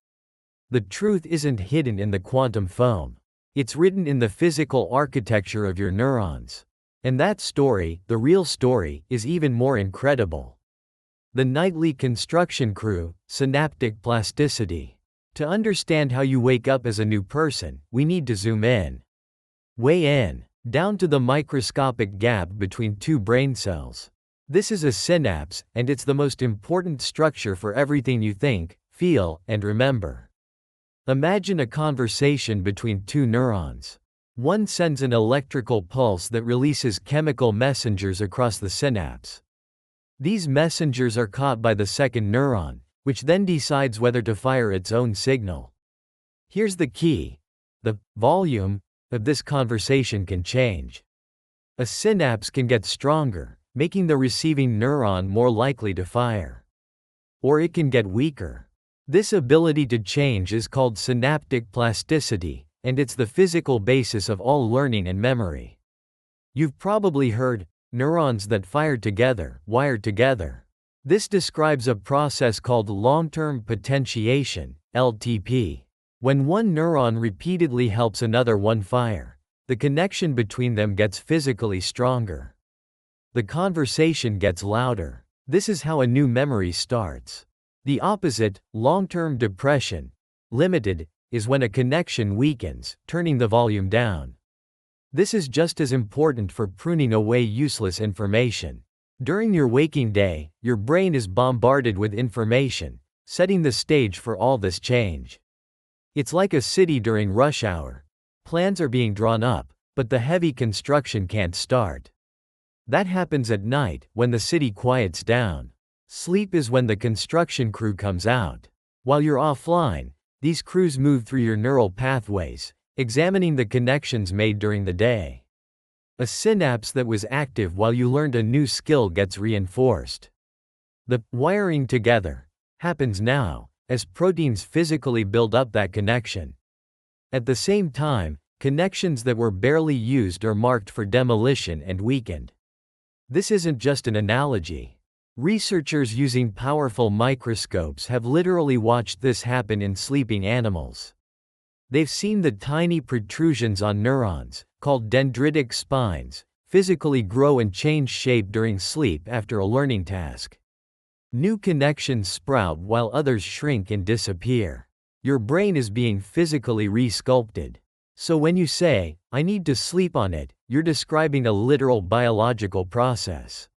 The truth isn't hidden in the quantum foam. It's written in the physical architecture of your neurons. And that story, the real story, is even more incredible. The nightly construction crew, synaptic plasticity. To understand how you wake up as a new person, we need to zoom in. Way in, down to the microscopic gap between two brain cells. This is a synapse, and it's the most important structure for everything you think, feel, and remember. Imagine a conversation between two neurons. One sends an electrical pulse that releases chemical messengers across the synapse. These messengers are caught by the second neuron, which then decides whether to fire its own signal. Here's the key: the volume of this conversation can change. A synapse can get stronger, making the receiving neuron more likely to fire. Or it can get weaker. This ability to change is called synaptic plasticity, and it's the physical basis of all learning and memory. You've probably heard, neurons that fired together, wired together. This describes a process called long-term potentiation, LTP. When one neuron repeatedly helps another one fire, the connection between them gets physically stronger. The conversation gets louder. This is how a new memory starts. The opposite, long-term depression, limited, is when a connection weakens, turning the volume down. This is just as important for pruning away useless information. During your waking day, your brain is bombarded with information, setting the stage for all this change. It's like a city during rush hour. Plans are being drawn up, but the heavy construction can't start. That happens at night, when the city quiets down. Sleep is when the construction crew comes out. While you're offline, these crews move through your neural pathways, examining the connections made during the day. A synapse that was active while you learned a new skill gets reinforced. The wiring together happens now, as proteins physically build up that connection. At the same time, connections that were barely used are marked for demolition and weakened. This isn't just an analogy. Researchers using powerful microscopes have literally watched this happen in sleeping animals. They've seen the tiny protrusions on neurons, called dendritic spines, physically grow and change shape during sleep after a learning task. New connections sprout while others shrink and disappear. Your brain is being physically re-sculpted. So when you say, "I need to sleep on it," you're describing a literal biological process.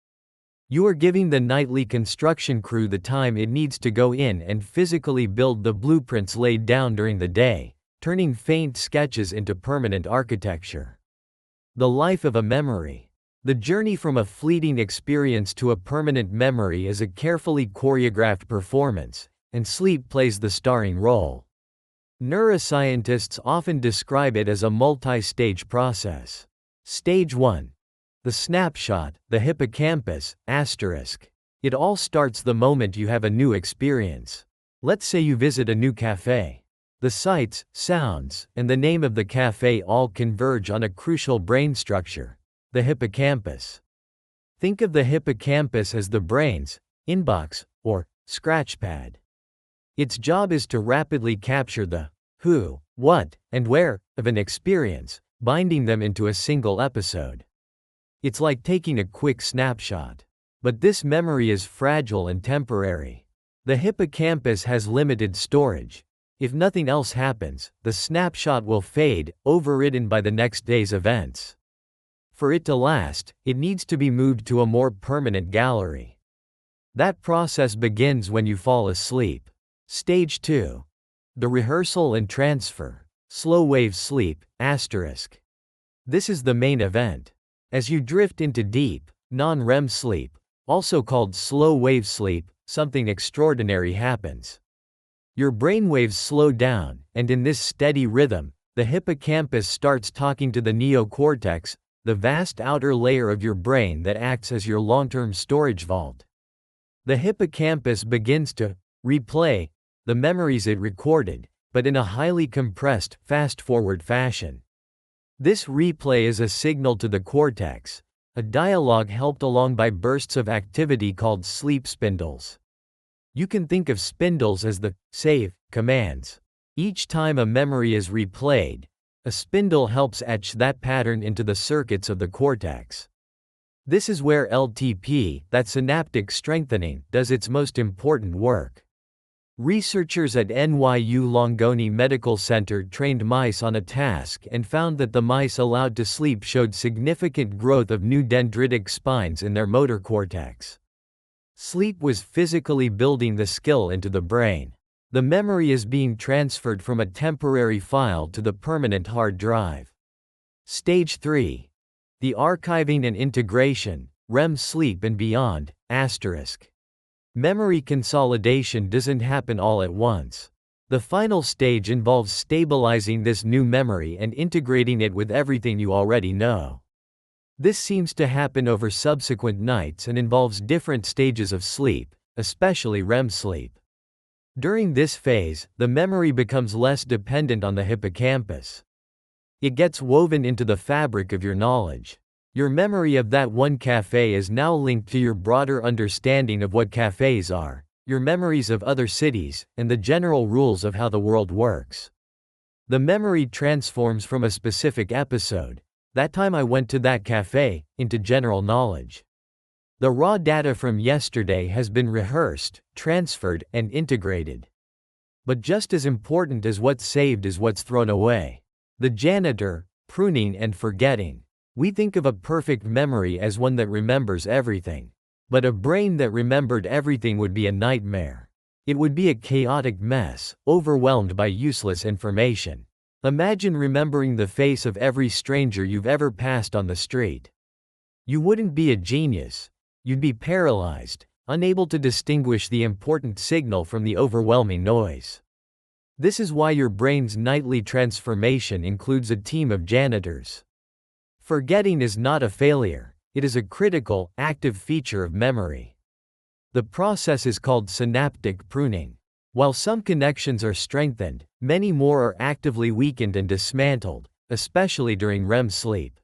You are giving the nightly construction crew the time it needs to go in and physically build the blueprints laid down during the day, turning faint sketches into permanent architecture. The life of a memory. The journey from a fleeting experience to a permanent memory is a carefully choreographed performance, and sleep plays the starring role. Neuroscientists often describe it as a multi-stage process. Stage 1. The snapshot, the hippocampus, asterisk. It all starts the moment you have a new experience. Let's say you visit a new cafe. The sights, sounds, and the name of the cafe all converge on a crucial brain structure, the hippocampus. Think of the hippocampus as the brain's inbox, or scratchpad. Its job is to rapidly capture the who, what, and where of an experience, binding them into a single episode. It's like taking a quick snapshot. But this memory is fragile and temporary. The hippocampus has limited storage. If nothing else happens, the snapshot will fade, overridden by the next day's events. For it to last, it needs to be moved to a more permanent gallery. That process begins when you fall asleep. Stage 2. The rehearsal and transfer. Slow-wave sleep, asterisk. This is the main event. As you drift into deep, non-REM sleep, also called slow-wave sleep, something extraordinary happens. Your brainwaves slow down, and in this steady rhythm, the hippocampus starts talking to the neocortex, the vast outer layer of your brain that acts as your long-term storage vault. The hippocampus begins to replay the memories it recorded, but in a highly compressed, fast-forward fashion. This replay is a signal to the cortex, a dialogue helped along by bursts of activity called sleep spindles. You can think of spindles as the save commands. Each time a memory is replayed, a spindle helps etch that pattern into the circuits of the cortex. This is where LTP, that synaptic strengthening, does its most important work. Researchers at NYU Langone Medical Center trained mice on a task and found that the mice allowed to sleep showed significant growth of new dendritic spines in their motor cortex. Sleep was physically building the skill into the brain. The memory is being transferred from a temporary file to the permanent hard drive. Stage 3. The archiving and integration, REM sleep and beyond, asterisk. Memory consolidation doesn't happen all at once. The final stage involves stabilizing this new memory and integrating it with everything you already know. This seems to happen over subsequent nights and involves different stages of sleep, especially REM sleep. During this phase, the memory becomes less dependent on the hippocampus. It gets woven into the fabric of your knowledge. Your memory of that one cafe is now linked to your broader understanding of what cafes are, your memories of other cities, and the general rules of how the world works. The memory transforms from a specific episode, that time I went to that cafe, into general knowledge. The raw data from yesterday has been rehearsed, transferred, and integrated. But just as important as what's saved is what's thrown away. The janitor, pruning and forgetting. We think of a perfect memory as one that remembers everything. But a brain that remembered everything would be a nightmare. It would be a chaotic mess, overwhelmed by useless information. Imagine remembering the face of every stranger you've ever passed on the street. You wouldn't be a genius. You'd be paralyzed, unable to distinguish the important signal from the overwhelming noise. This is why your brain's nightly transformation includes a team of janitors. Forgetting is not a failure, it is a critical, active feature of memory. The process is called synaptic pruning. While some connections are strengthened, many more are actively weakened and dismantled, especially during REM sleep.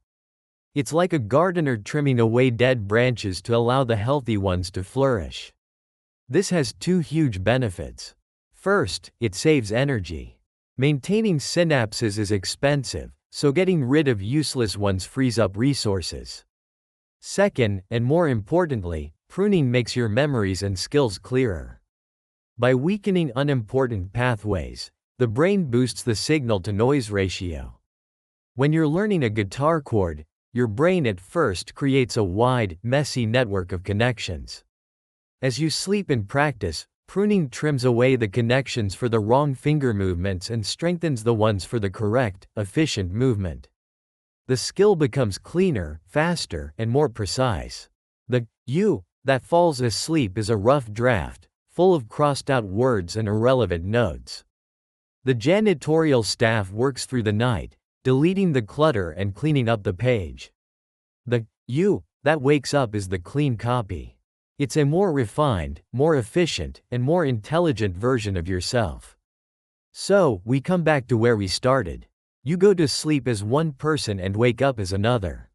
It's like a gardener trimming away dead branches to allow the healthy ones to flourish. This has two huge benefits. First, it saves energy. Maintaining synapses is expensive, so getting rid of useless ones frees up resources. Second, and more importantly, pruning makes your memories and skills clearer. By weakening unimportant pathways, the brain boosts the signal-to-noise ratio. When you're learning a guitar chord, your brain at first creates a wide, messy network of connections. As you sleep and practice, pruning trims away the connections for the wrong finger movements and strengthens the ones for the correct, efficient movement. The skill becomes cleaner, faster, and more precise. The you that falls asleep is a rough draft, full of crossed-out words and irrelevant notes. The janitorial staff works through the night, deleting the clutter and cleaning up the page. The you that wakes up is the clean copy. It's a more refined, more efficient, and more intelligent version of yourself. So, we come back to where we started. You go to sleep as one person and wake up as another.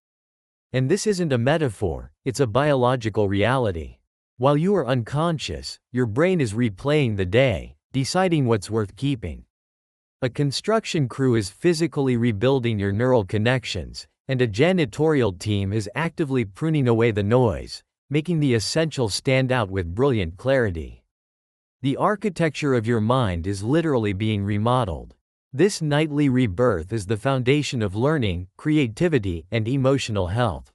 And this isn't a metaphor, it's a biological reality. While you are unconscious, your brain is replaying the day, deciding what's worth keeping. A construction crew is physically rebuilding your neural connections, and a janitorial team is actively pruning away the noise, making the essential stand out with brilliant clarity. The architecture of your mind is literally being remodeled. This nightly rebirth is the foundation of learning, creativity, and emotional health.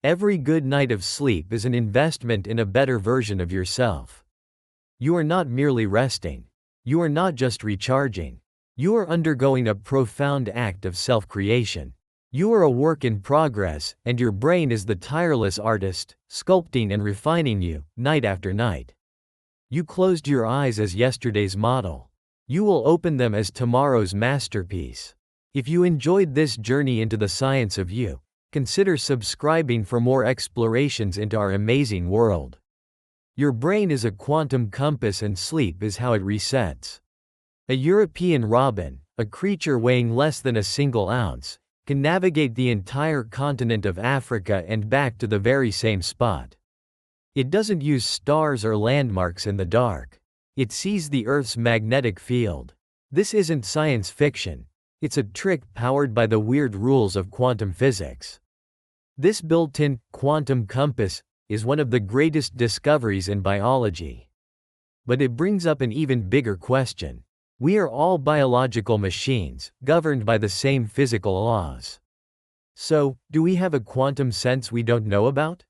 Every good night of sleep is an investment in a better version of yourself. You are not merely resting. You are not just recharging. You are undergoing a profound act of self-creation. You are a work in progress, and your brain is the tireless artist, sculpting and refining you, night after night. You closed your eyes as yesterday's model. You will open them as tomorrow's masterpiece. If you enjoyed this journey into the science of you, consider subscribing for more explorations into our amazing world. Your brain is a quantum compass, and sleep is how it resets. A European robin, a creature weighing less than a single ounce, can navigate the entire continent of Africa and back to the very same spot. It doesn't use stars or landmarks in the dark. It sees the Earth's magnetic field. This isn't science fiction. It's a trick powered by the weird rules of quantum physics. This built-in quantum compass is one of the greatest discoveries in biology. But it brings up an even bigger question. We are all biological machines, governed by the same physical laws. So, do we have a quantum sense we don't know about?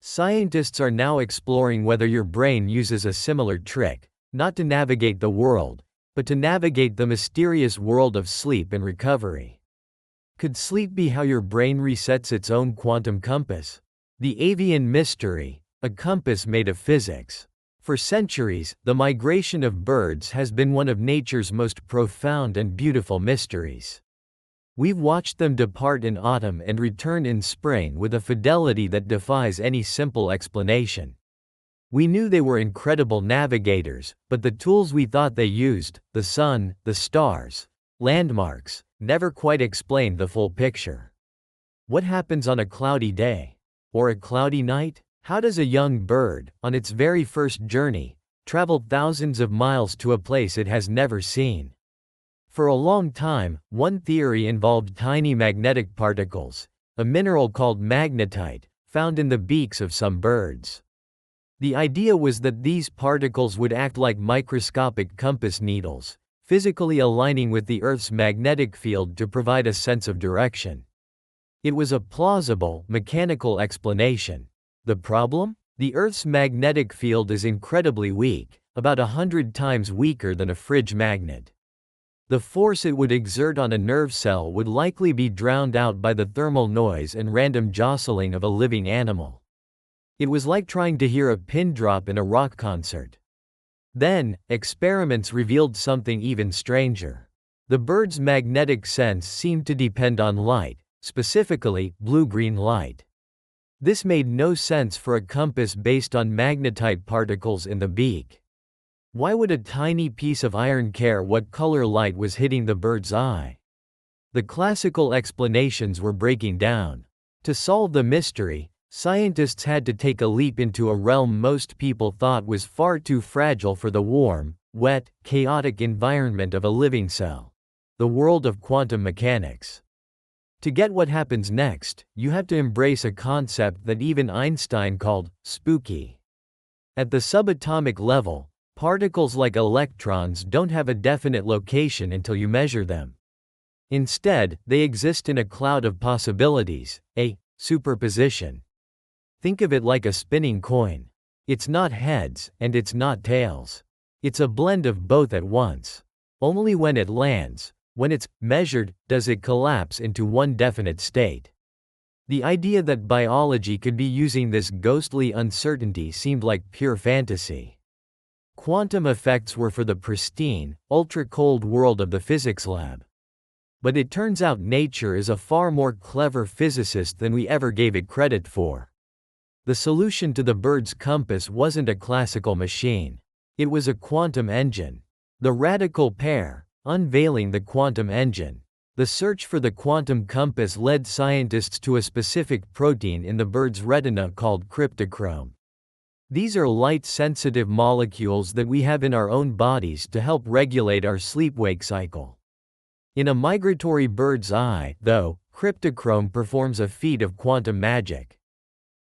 Scientists are now exploring whether your brain uses a similar trick, not to navigate the world, but to navigate the mysterious world of sleep and recovery. Could sleep be how your brain resets its own quantum compass? The avian mystery, a compass made of physics. For centuries, the migration of birds has been one of nature's most profound and beautiful mysteries. We've watched them depart in autumn and return in spring with a fidelity that defies any simple explanation. We knew they were incredible navigators, but the tools we thought they used, the sun, the stars, landmarks, never quite explained the full picture. What happens on a cloudy day? Or a cloudy night? How does a young bird, on its very first journey, travel thousands of miles to a place it has never seen? For a long time, one theory involved tiny magnetic particles, a mineral called magnetite, found in the beaks of some birds. The idea was that these particles would act like microscopic compass needles, physically aligning with the Earth's magnetic field to provide a sense of direction. It was a plausible, mechanical explanation. The problem? The Earth's magnetic field is incredibly weak, about 100 times weaker than a fridge magnet. The force it would exert on a nerve cell would likely be drowned out by the thermal noise and random jostling of a living animal. It was like trying to hear a pin drop in a rock concert. Then, experiments revealed something even stranger. The bird's magnetic sense seemed to depend on light, specifically, blue-green light. This made no sense for a compass based on magnetite particles in the beak. Why would a tiny piece of iron care what color light was hitting the bird's eye? The classical explanations were breaking down. To solve the mystery, scientists had to take a leap into a realm most people thought was far too fragile for the warm, wet, chaotic environment of a living cell: the world of quantum mechanics. To get what happens next, you have to embrace a concept that even Einstein called spooky. At the subatomic level, particles like electrons don't have a definite location until you measure them. Instead, they exist in a cloud of possibilities, a superposition. Think of it like a spinning coin. It's not heads, and it's not tails. It's a blend of both at once. Only when it lands, when it's measured, does it collapse into one definite state. The idea that biology could be using this ghostly uncertainty seemed like pure fantasy. Quantum effects were for the pristine, ultra-cold world of the physics lab. But it turns out nature is a far more clever physicist than we ever gave it credit for. The solution to the bird's compass wasn't a classical machine. It was a quantum engine. The radical pair, unveiling the quantum engine. The search for the quantum compass led scientists to a specific protein in the bird's retina called cryptochrome. These are light-sensitive molecules that we have in our own bodies to help regulate our sleep-wake cycle. In a migratory bird's eye, though, cryptochrome performs a feat of quantum magic.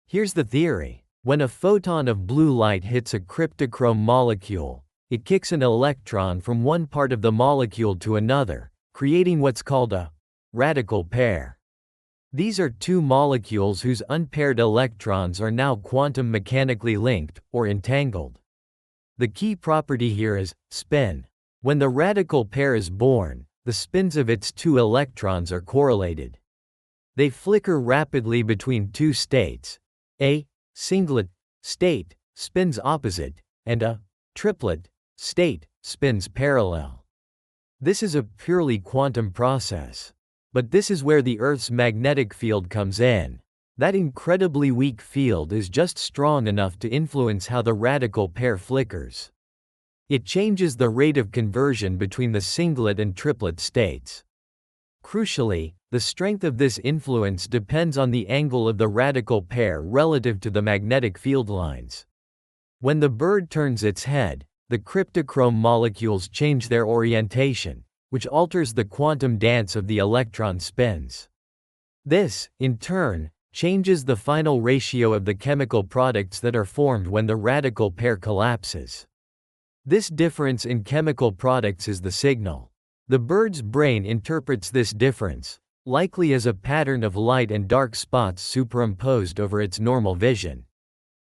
Here's the theory. When a photon of blue light hits a cryptochrome molecule, it kicks an electron from one part of the molecule to another, creating what's called a radical pair. These are two molecules whose unpaired electrons are now quantum mechanically linked, or entangled. The key property here is spin. When the radical pair is born, the spins of its two electrons are correlated. They flicker rapidly between two states. A singlet state spins opposite, and a triplet state spins parallel. This is a purely quantum process. But this is where the Earth's magnetic field comes in. That incredibly weak field is just strong enough to influence how the radical pair flickers. It changes the rate of conversion between the singlet and triplet states. Crucially, the strength of this influence depends on the angle of the radical pair relative to the magnetic field lines. When the bird turns its head, the cryptochrome molecules change their orientation, which alters the quantum dance of the electron spins. This, in turn, changes the final ratio of the chemical products that are formed when the radical pair collapses. This difference in chemical products is the signal. The bird's brain interprets this difference, likely as a pattern of light and dark spots superimposed over its normal vision.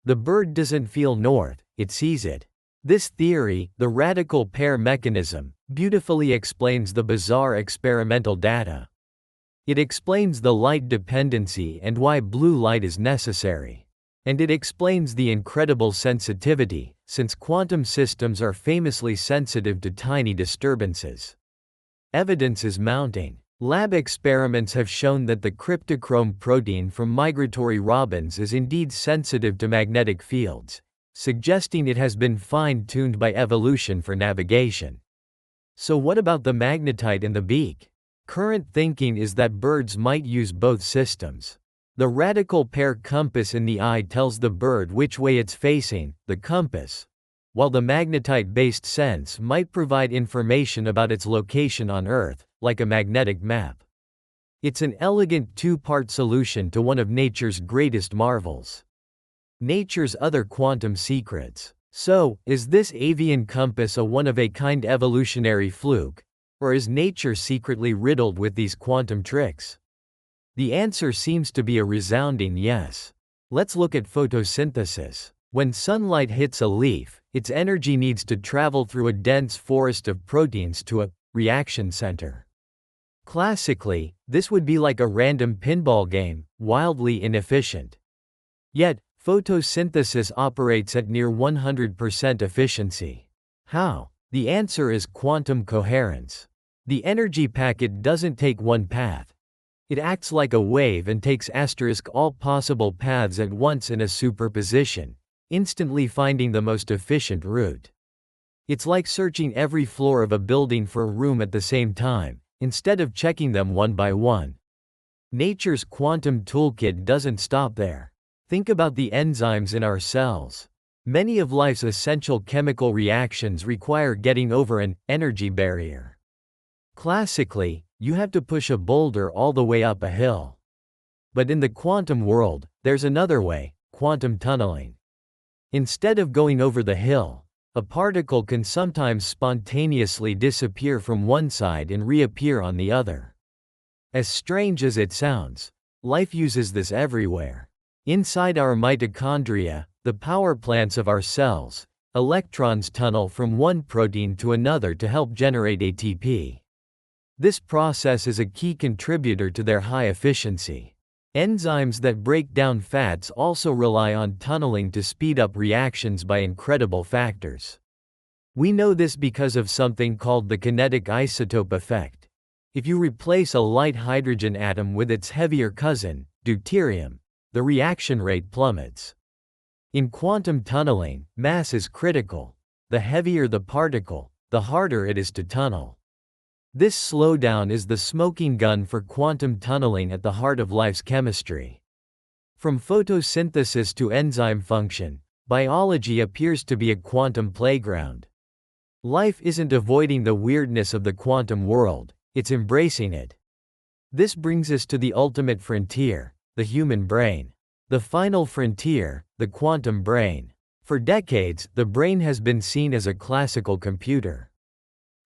The bird doesn't feel north, it sees it. This theory, the radical pair mechanism, beautifully explains the bizarre experimental data. It explains the light dependency and why blue light is necessary. And it explains the incredible sensitivity, since quantum systems are famously sensitive to tiny disturbances. Evidence is mounting. Lab experiments have shown that the cryptochrome protein from migratory robins is indeed sensitive to magnetic fields, suggesting it has been fine-tuned by evolution for navigation. So what about the magnetite in the beak? Current thinking is that birds might use both systems. The radical pair compass in the eye tells the bird which way it's facing, the compass, while the magnetite-based sense might provide information about its location on Earth, like a magnetic map. It's an elegant two-part solution to one of nature's greatest marvels. Nature's other quantum secrets. So, is this avian compass a one-of-a-kind evolutionary fluke, or is nature secretly riddled with these quantum tricks? The answer seems to be a resounding yes. Let's look at photosynthesis. When sunlight hits a leaf, its energy needs to travel through a dense forest of proteins to a reaction center. Classically, this would be like a random pinball game, wildly inefficient. Yet, photosynthesis operates at near 100% efficiency. How? The answer is quantum coherence. The energy packet doesn't take one path. It acts like a wave and takes all possible paths at once in a superposition, instantly finding the most efficient route. It's like searching every floor of a building for a room at the same time, instead of checking them one by one. Nature's quantum toolkit doesn't stop there. Think about the enzymes in our cells. Many of life's essential chemical reactions require getting over an energy barrier. Classically, you have to push a boulder all the way up a hill. But in the quantum world, there's another way, quantum tunneling. Instead of going over the hill, a particle can sometimes spontaneously disappear from one side and reappear on the other. As strange as it sounds, life uses this everywhere. Inside our mitochondria, the power plants of our cells, electrons tunnel from one protein to another to help generate ATP. This process is a key contributor to their high efficiency. Enzymes that break down fats also rely on tunneling to speed up reactions by incredible factors. We know this because of something called the kinetic isotope effect. If you replace a light hydrogen atom with its heavier cousin, deuterium, the reaction rate plummets. In quantum tunneling, mass is critical. The heavier the particle, the harder it is to tunnel. This slowdown is the smoking gun for quantum tunneling at the heart of life's chemistry. From photosynthesis to enzyme function, biology appears to be a quantum playground. Life isn't avoiding the weirdness of the quantum world, it's embracing it. This brings us to the ultimate frontier, the human brain. The final frontier, the quantum brain. For decades, the brain has been seen as a classical computer.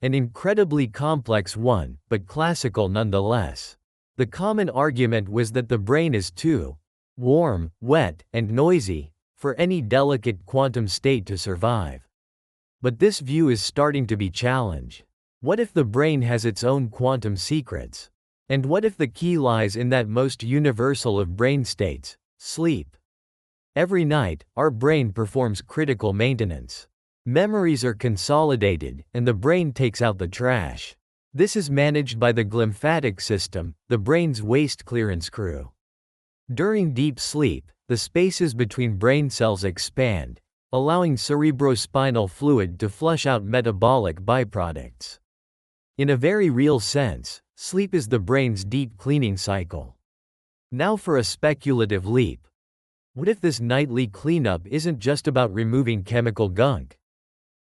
An incredibly complex one, but classical nonetheless. The common argument was that the brain is too warm, wet, and noisy for any delicate quantum state to survive. But this view is starting to be challenged. What if the brain has its own quantum secrets? And what if the key lies in that most universal of brain states, sleep? Every night, our brain performs critical maintenance. Memories are consolidated, and the brain takes out the trash. This is managed by the glymphatic system, the brain's waste clearance crew. During deep sleep, the spaces between brain cells expand, allowing cerebrospinal fluid to flush out metabolic byproducts. In a very real sense, sleep is the brain's deep cleaning cycle. Now for a speculative leap. What if this nightly cleanup isn't just about removing chemical gunk?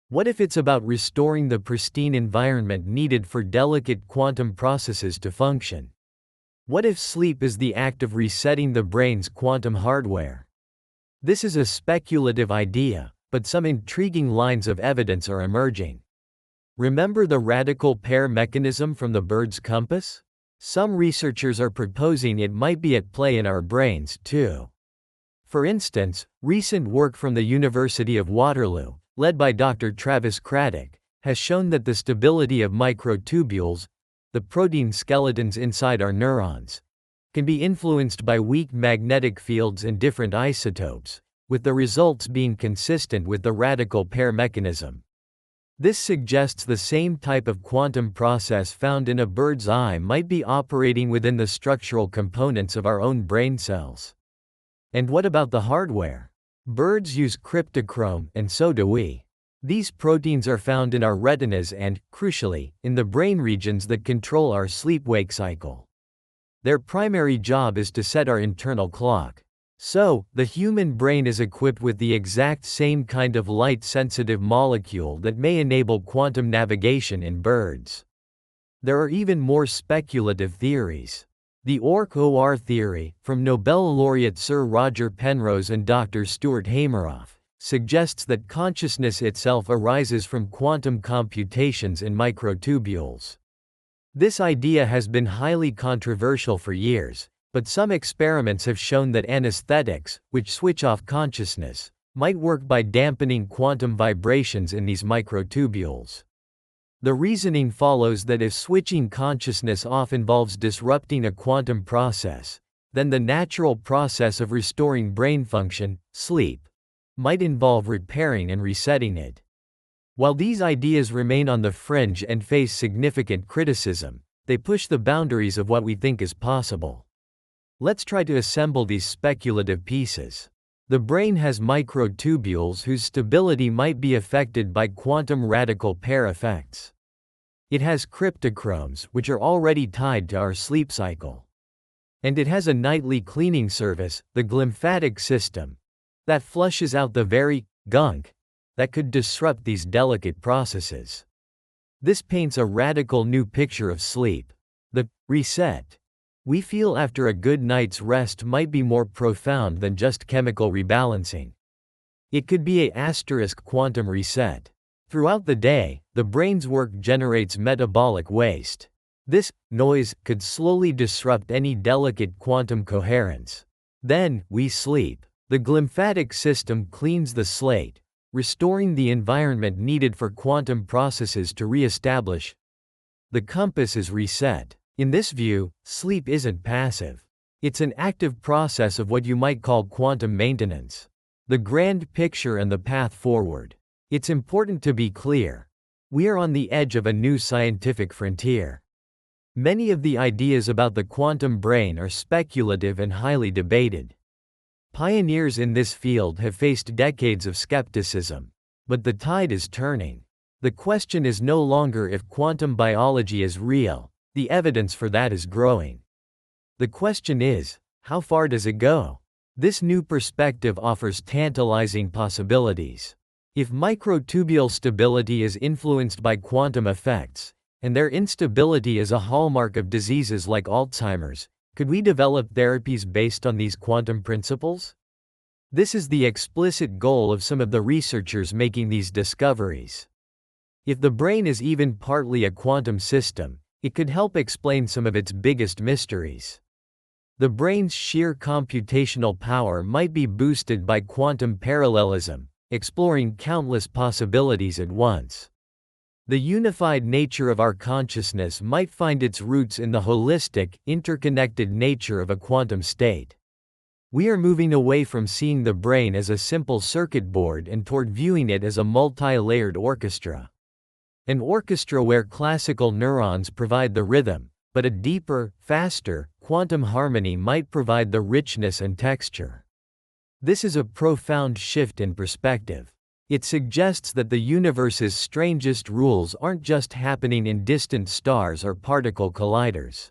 What if it's about restoring the pristine environment needed for delicate quantum processes to function? What if sleep is the act of resetting the brain's quantum hardware? This is a speculative idea, but some intriguing lines of evidence are emerging. Remember the radical pair mechanism from the bird's compass? Some researchers are proposing it might be at play in our brains, too. For instance, recent work from the University of Waterloo, led by Dr. Travis Craddock, has shown that the stability of microtubules, the protein skeletons inside our neurons, can be influenced by weak magnetic fields and different isotopes, with the results being consistent with the radical pair mechanism. This suggests the same type of quantum process found in a bird's eye might be operating within the structural components of our own brain cells. And what about the hardware? Birds use cryptochrome, and so do we. These proteins are found in our retinas and, crucially, in the brain regions that control our sleep-wake cycle. Their primary job is to set our internal clock. So, the human brain is equipped with the exact same kind of light-sensitive molecule that may enable quantum navigation in birds. There are even more speculative theories. The OR theory, from Nobel laureate Sir Roger Penrose and Dr. Stuart Hameroff, suggests that consciousness itself arises from quantum computations in microtubules. This idea has been highly controversial for years, but some experiments have shown that anesthetics, which switch off consciousness, might work by dampening quantum vibrations in these microtubules. The reasoning follows that if switching consciousness off involves disrupting a quantum process, then the natural process of restoring brain function, sleep, might involve repairing and resetting it. While these ideas remain on the fringe and face significant criticism, they push the boundaries of what we think is possible. Let's try to assemble these speculative pieces. The brain has microtubules whose stability might be affected by quantum radical pair effects. It has cryptochromes, which are already tied to our sleep cycle. And it has a nightly cleaning service, the glymphatic system, that flushes out the very gunk that could disrupt these delicate processes. This paints a radical new picture of sleep. The reset we feel after a good night's rest might be more profound than just chemical rebalancing. It could be a quantum reset. Throughout the day, the brain's work generates metabolic waste. This noise could slowly disrupt any delicate quantum coherence. Then, we sleep. The glymphatic system cleans the slate, restoring the environment needed for quantum processes to re-establish. The compass is reset. In this view, sleep isn't passive. It's an active process of what you might call quantum maintenance. The grand picture and the path forward. It's important to be clear. We are on the edge of a new scientific frontier. Many of the ideas about the quantum brain are speculative and highly debated. Pioneers in this field have faced decades of skepticism. But the tide is turning. The question is no longer if quantum biology is real. The evidence for that is growing. The question is, how far does it go? This new perspective offers tantalizing possibilities. If microtubule stability is influenced by quantum effects, and their instability is a hallmark of diseases like Alzheimer's, could we develop therapies based on these quantum principles? This is the explicit goal of some of the researchers making these discoveries. If the brain is even partly a quantum system, it could help explain some of its biggest mysteries. The brain's sheer computational power might be boosted by quantum parallelism, exploring countless possibilities at once. The unified nature of our consciousness might find its roots in the holistic, interconnected nature of a quantum state. We are moving away from seeing the brain as a simple circuit board and toward viewing it as a multi-layered orchestra. An orchestra where classical neurons provide the rhythm, but a deeper, faster, quantum harmony might provide the richness and texture. This is a profound shift in perspective. It suggests that the universe's strangest rules aren't just happening in distant stars or particle colliders.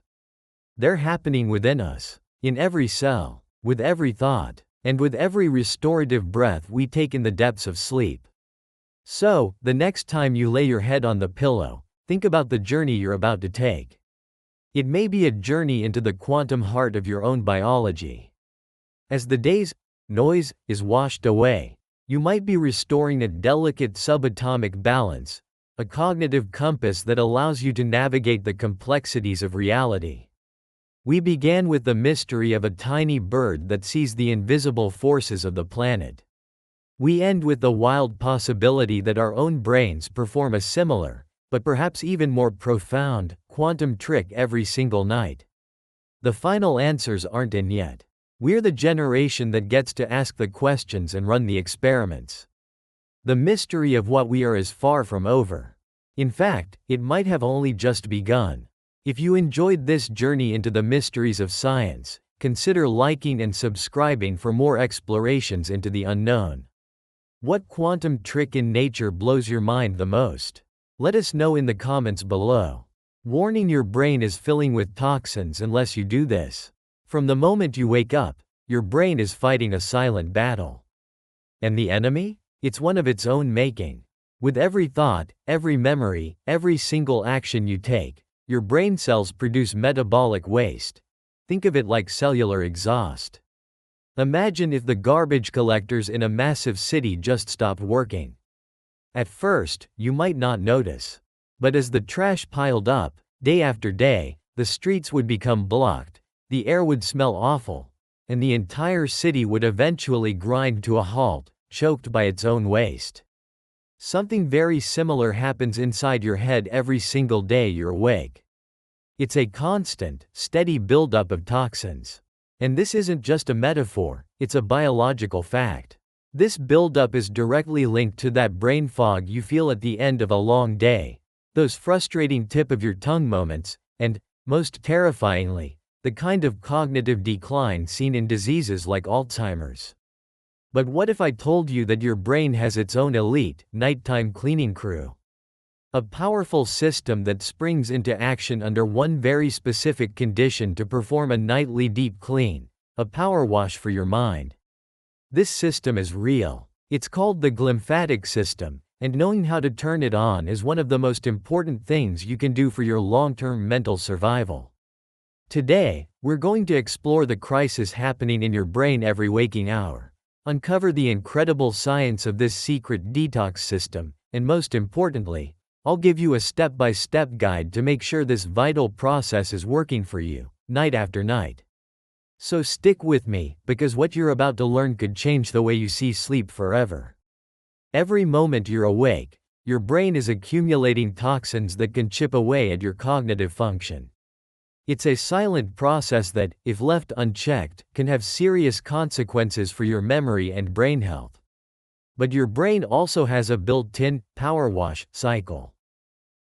They're happening within us, in every cell, with every thought, and with every restorative breath we take in the depths of sleep. So, the next time you lay your head on the pillow, think about the journey you're about to take. It may be a journey into the quantum heart of your own biology. As the day's noise is washed away, you might be restoring a delicate subatomic balance, a cognitive compass that allows you to navigate the complexities of reality. We began with the mystery of a tiny bird that sees the invisible forces of the planet. We end with the wild possibility that our own brains perform a similar, but perhaps even more profound, quantum trick every single night. The final answers aren't in yet. We're the generation that gets to ask the questions and run the experiments. The mystery of what we are is far from over. In fact, it might have only just begun. If you enjoyed this journey into the mysteries of science, consider liking and subscribing for more explorations into the unknown. What quantum trick in nature blows your mind the most? Let us know in the comments below. Warning: your brain is filling with toxins unless you do this. From the moment you wake up, your brain is fighting a silent battle. And the enemy? It's one of its own making. With every thought, every memory, every single action you take, your brain cells produce metabolic waste. Think of it like cellular exhaust. Imagine if the garbage collectors in a massive city just stopped working. At first, you might not notice. But as the trash piled up, day after day, the streets would become blocked, the air would smell awful, and the entire city would eventually grind to a halt, choked by its own waste. Something very similar happens inside your head every single day you're awake. It's a constant, steady buildup of toxins. And this isn't just a metaphor, it's a biological fact. This buildup is directly linked to that brain fog you feel at the end of a long day, those frustrating tip of your tongue moments, and, most terrifyingly, the kind of cognitive decline seen in diseases like Alzheimer's. But what if I told you that your brain has its own elite, nighttime cleaning crew? A powerful system that springs into action under one very specific condition to perform a nightly deep clean, a power wash for your mind. This system is real. It's called the glymphatic system, and knowing how to turn it on is one of the most important things you can do for your long-term mental survival. Today, we're going to explore the crisis happening in your brain every waking hour, uncover the incredible science of this secret detox system, and most importantly, I'll give you a step-by-step guide to make sure this vital process is working for you, night after night. So stick with me, because what you're about to learn could change the way you see sleep forever. Every moment you're awake, your brain is accumulating toxins that can chip away at your cognitive function. It's a silent process that, if left unchecked, can have serious consequences for your memory and brain health. But your brain also has a built-in power wash cycle.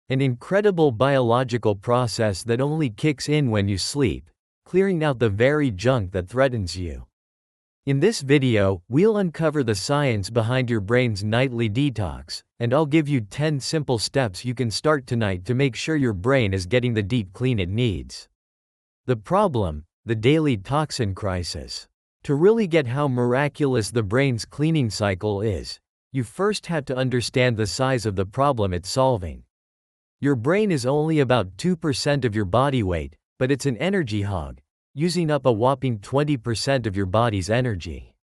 An incredible biological process that only kicks in when you sleep, clearing out the very junk that threatens you. In this video, we'll uncover the science behind your brain's nightly detox, and I'll give you 10 simple steps you can start tonight to make sure your brain is getting the deep clean it needs. The problem: the daily toxin crisis. To really get how miraculous the brain's cleaning cycle is, you first have to understand the size of the problem it's solving. Your brain is only about 2% of your body weight, but it's an energy hog, using up a whopping 20% of your body's energy.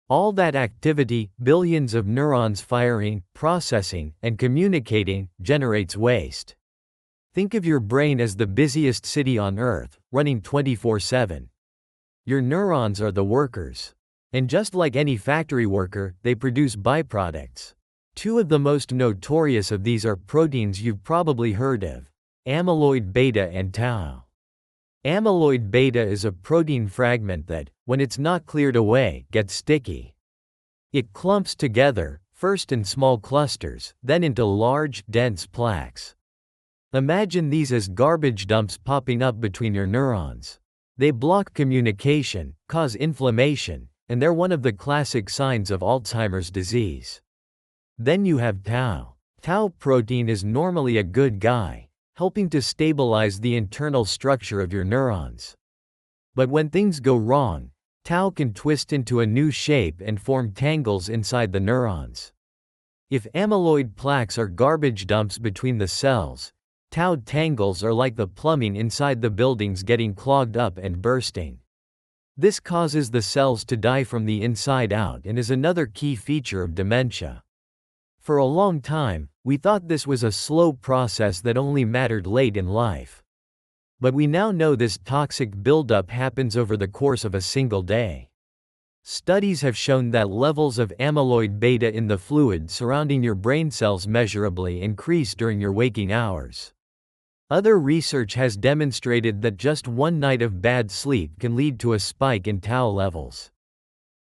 All that activity, billions of neurons firing, processing, and communicating, generates waste. Think of your brain as the busiest city on Earth, running 24/7. Your neurons are the workers. And just like any factory worker, they produce byproducts. Two of the most notorious of these are proteins you've probably heard of: amyloid beta and tau. Amyloid beta is a protein fragment that, when it's not cleared away, gets sticky. It clumps together, first in small clusters, then into large, dense plaques. Imagine these as garbage dumps popping up between your neurons. They block communication, cause inflammation, and they're one of the classic signs of Alzheimer's disease. Then you have tau. Tau protein is normally a good guy, helping to stabilize the internal structure of your neurons. But when things go wrong, tau can twist into a new shape and form tangles inside the neurons. If amyloid plaques are garbage dumps between the cells, tau tangles are like the plumbing inside the buildings getting clogged up and bursting. This causes the cells to die from the inside out and is another key feature of dementia. For a long time, we thought this was a slow process that only mattered late in life. But we now know this toxic buildup happens over the course of a single day. Studies have shown that levels of amyloid beta in the fluid surrounding your brain cells measurably increase during your waking hours. Other research has demonstrated that just one night of bad sleep can lead to a spike in tau levels.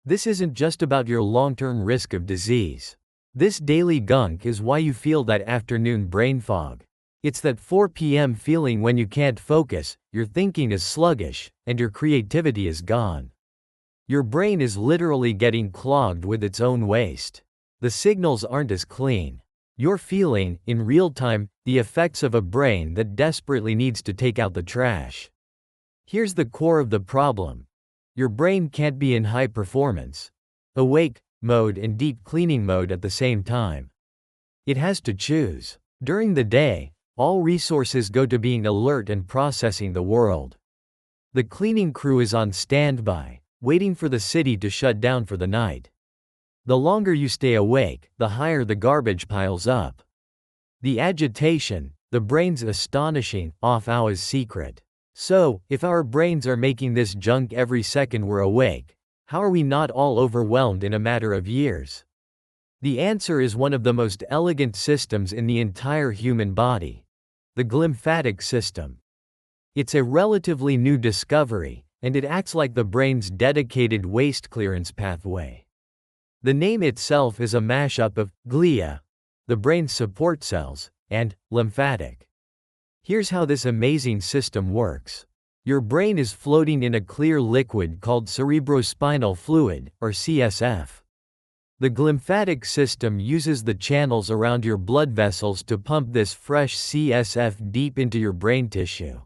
This isn't just about your long-term risk of disease. This daily gunk is why you feel that afternoon brain fog. It's that 4 p.m. feeling when you can't focus, your thinking is sluggish, and your creativity is gone. Your brain is literally getting clogged with its own waste. The signals aren't as clean. You're feeling, in real time, the effects of a brain that desperately needs to take out the trash. Here's the core of the problem. Your brain can't be in high performance, awake mode and deep cleaning mode at the same time. It has to choose. During the day, all resources go to being alert and processing the world. The cleaning crew is on standby, waiting for the city to shut down for the night. The longer you stay awake, the higher the garbage piles up. The agitation, the brain's astonishing, off-hours secret. So, if our brains are making this junk every second we're awake, how are we not all overwhelmed in a matter of years? The answer is one of the most elegant systems in the entire human body: the glymphatic system. It's a relatively new discovery, and it acts like the brain's dedicated waste clearance pathway. The name itself is a mashup of glia, the brain's support cells, and lymphatic. Here's how this amazing system works. Your brain is floating in a clear liquid called cerebrospinal fluid, or CSF. The glymphatic system uses the channels around your blood vessels to pump this fresh CSF deep into your brain tissue.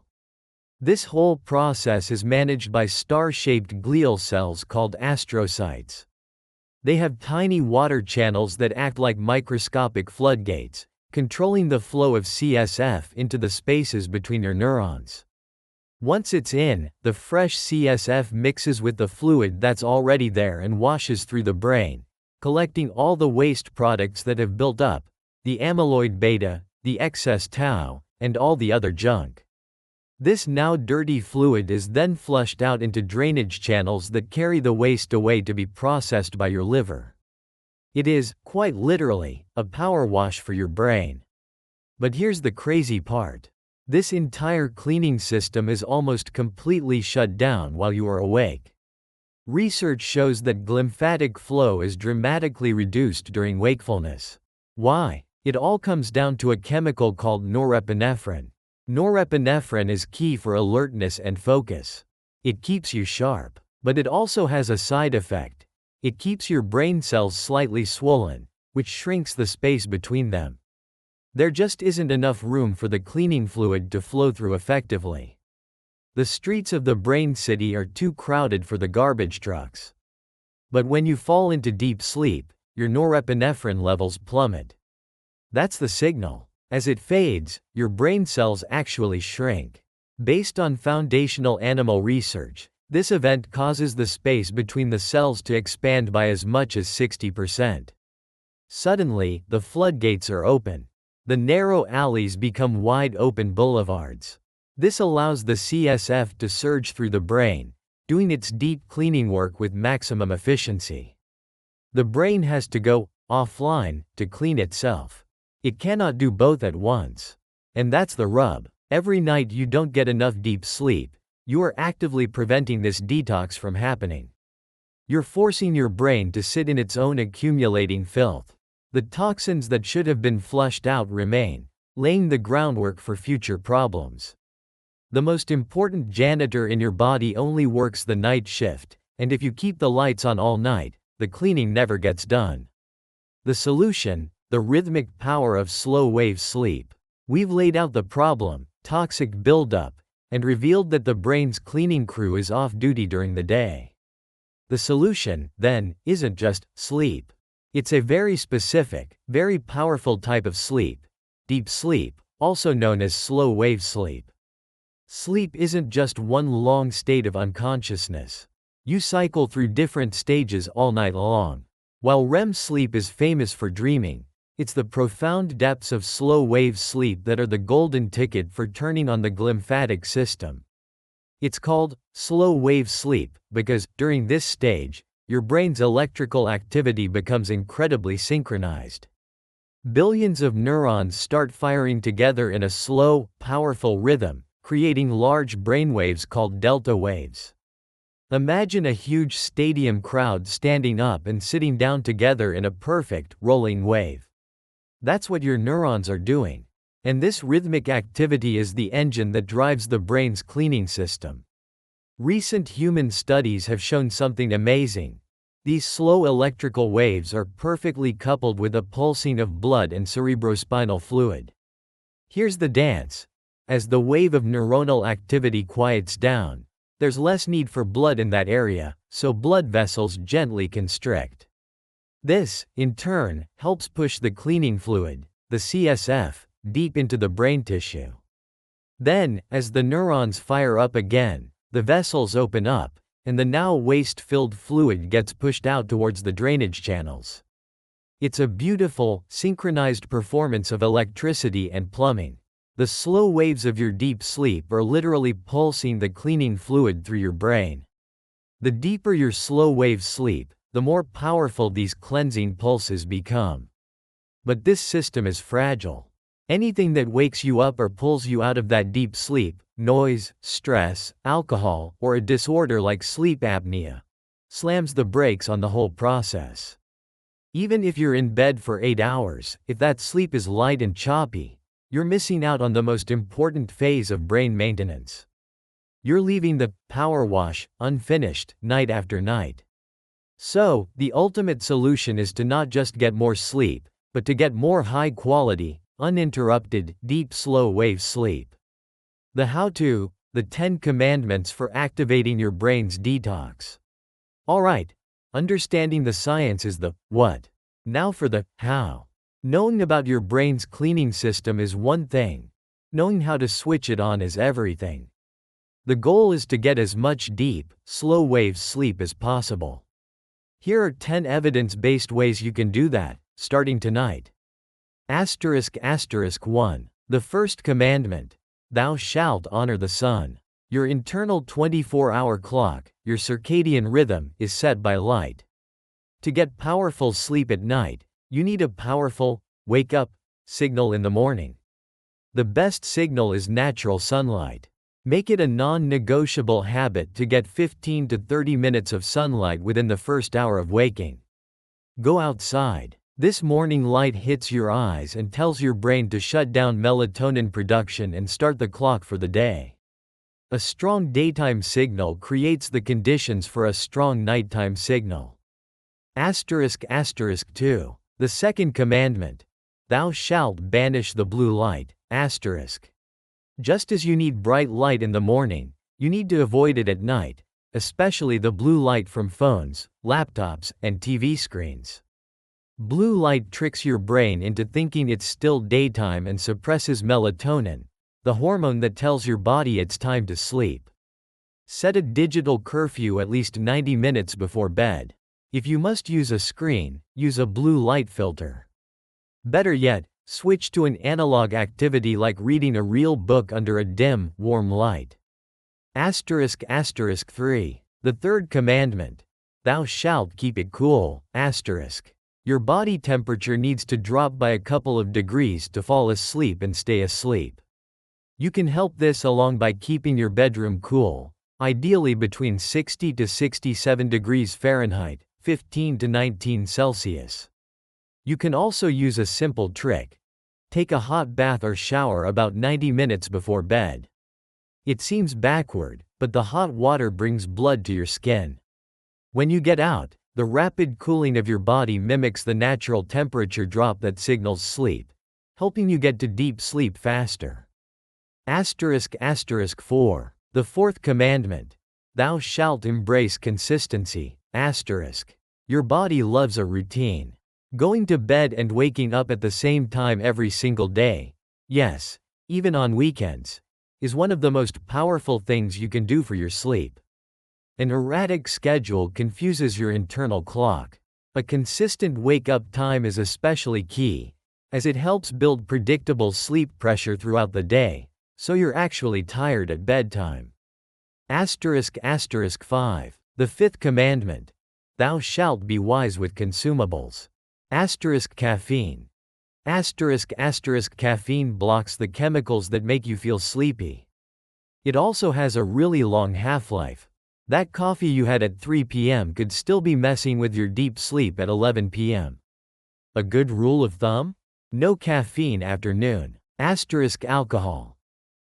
This whole process is managed by star-shaped glial cells called astrocytes. They have tiny water channels that act like microscopic floodgates, controlling the flow of CSF into the spaces between your neurons. Once it's in, the fresh CSF mixes with the fluid that's already there and washes through the brain, collecting all the waste products that have built up: the amyloid beta, the excess tau, and all the other junk. This now dirty fluid is then flushed out into drainage channels that carry the waste away to be processed by your liver. It is, quite literally, a power wash for your brain. But here's the crazy part. This entire cleaning system is almost completely shut down while you are awake. Research shows that glymphatic flow is dramatically reduced during wakefulness. Why? It all comes down to a chemical called norepinephrine. Norepinephrine is key for alertness and focus. It keeps you sharp. But it also has a side effect. It keeps your brain cells slightly swollen, which shrinks the space between them. There just isn't enough room for the cleaning fluid to flow through effectively. The streets of the brain city are too crowded for the garbage trucks. But when you fall into deep sleep, your norepinephrine levels plummet. That's the signal. As it fades, your brain cells actually shrink. Based on foundational animal research, this event causes the space between the cells to expand by as much as 60%. Suddenly, the floodgates are open. The narrow alleys become wide-open boulevards. This allows the CSF to surge through the brain, doing its deep cleaning work with maximum efficiency. The brain has to go offline to clean itself. It cannot do both at once. And that's the rub. Every night you don't get enough deep sleep, you are actively preventing this detox from happening. You're forcing your brain to sit in its own accumulating filth. The toxins that should have been flushed out remain, laying the groundwork for future problems. The most important janitor in your body only works the night shift, and if you keep the lights on all night, the cleaning never gets done. The solution: the rhythmic power of slow-wave sleep. We've laid out the problem, toxic buildup, and revealed that the brain's cleaning crew is off duty during the day. The solution, then, isn't just sleep. It's a very specific, very powerful type of sleep: deep sleep, also known as slow-wave sleep. Sleep isn't just one long state of unconsciousness. You cycle through different stages all night long. While REM sleep is famous for dreaming, it's the profound depths of slow-wave sleep that are the golden ticket for turning on the glymphatic system. It's called slow-wave sleep because, during this stage, your brain's electrical activity becomes incredibly synchronized. Billions of neurons start firing together in a slow, powerful rhythm, creating large brainwaves called delta waves. Imagine a huge stadium crowd standing up and sitting down together in a perfect, rolling wave. That's what your neurons are doing. And this rhythmic activity is the engine that drives the brain's cleaning system. Recent human studies have shown something amazing. These slow electrical waves are perfectly coupled with a pulsing of blood and cerebrospinal fluid. Here's the dance. As the wave of neuronal activity quiets down, there's less need for blood in that area, so blood vessels gently constrict. This, in turn, helps push the cleaning fluid, the CSF, deep into the brain tissue. Then, as the neurons fire up again, the vessels open up, and the now waste-filled fluid gets pushed out towards the drainage channels. It's a beautiful, synchronized performance of electricity and plumbing. The slow waves of your deep sleep are literally pulsing the cleaning fluid through your brain. The deeper your slow-wave sleep, the more powerful these cleansing pulses become. But this system is fragile. Anything that wakes you up or pulls you out of that deep sleep, noise, stress, alcohol, or a disorder like sleep apnea, slams the brakes on the whole process. Even if you're in bed for 8 hours, if that sleep is light and choppy, you're missing out on the most important phase of brain maintenance. You're leaving the power wash unfinished night after night. So, the ultimate solution is to not just get more sleep, but to get more high-quality, uninterrupted, deep slow-wave sleep. The how-to, the 10 commandments for activating your brain's detox. Alright, understanding the science is the what. Now for the how. Knowing about your brain's cleaning system is one thing. Knowing how to switch it on is everything. The goal is to get as much deep, slow-wave sleep as possible. Here are 10 evidence-based ways you can do that, starting tonight. ***1. The first commandment. Thou shalt honor the sun. Your internal 24-hour clock, your circadian rhythm, is set by light. To get powerful sleep at night, you need a powerful, wake-up signal in the morning. The best signal is natural sunlight. Make it a non-negotiable habit to get 15 to 30 minutes of sunlight within the first hour of waking. Go outside. This morning light hits your eyes and tells your brain to shut down melatonin production and start the clock for the day. A strong daytime signal creates the conditions for a strong nighttime signal. ***2. The second commandment. Thou shalt banish the blue light. ***. Just as you need bright light in the morning, You need to avoid it at night, especially the blue light from phones, laptops, and TV screens. Blue light tricks your brain into thinking it's still daytime and suppresses melatonin, the hormone that tells your body it's time to sleep. Set a digital curfew at least 90 minutes before bed. If you must use a screen, use a blue light filter. Better yet, switch to an analog activity like reading a real book under a dim, warm light. Asterisk 3. The third commandment. Thou shalt keep it cool. Asterisk. Your body temperature needs to drop by a couple of degrees to fall asleep and stay asleep. You can help this along by keeping your bedroom cool, ideally between 60 to 67 degrees Fahrenheit, 15 to 19 Celsius. You can also use a simple trick. Take a hot bath or shower about 90 minutes before bed. It seems backward, but the hot water brings blood to your skin. When you get out, the rapid cooling of your body mimics the natural temperature drop that signals sleep, helping you get to deep sleep faster. Asterisk 4. The fourth commandment. Thou shalt embrace consistency. Asterisk. Your body loves a routine. Going to bed and waking up at the same time every single day, yes, even on weekends, is one of the most powerful things you can do for your sleep. An erratic schedule confuses your internal clock. A consistent wake-up time is especially key, as it helps build predictable sleep pressure throughout the day, so you're actually tired at bedtime. Asterisk 5. The fifth commandment. Thou shalt be wise with consumables. Asterisk caffeine. Asterisk caffeine blocks the chemicals that make you feel sleepy. It also has a really long half-life. That coffee you had at 3 p.m. could still be messing with your deep sleep at 11 p.m. A good rule of thumb? No caffeine after noon. Asterisk alcohol.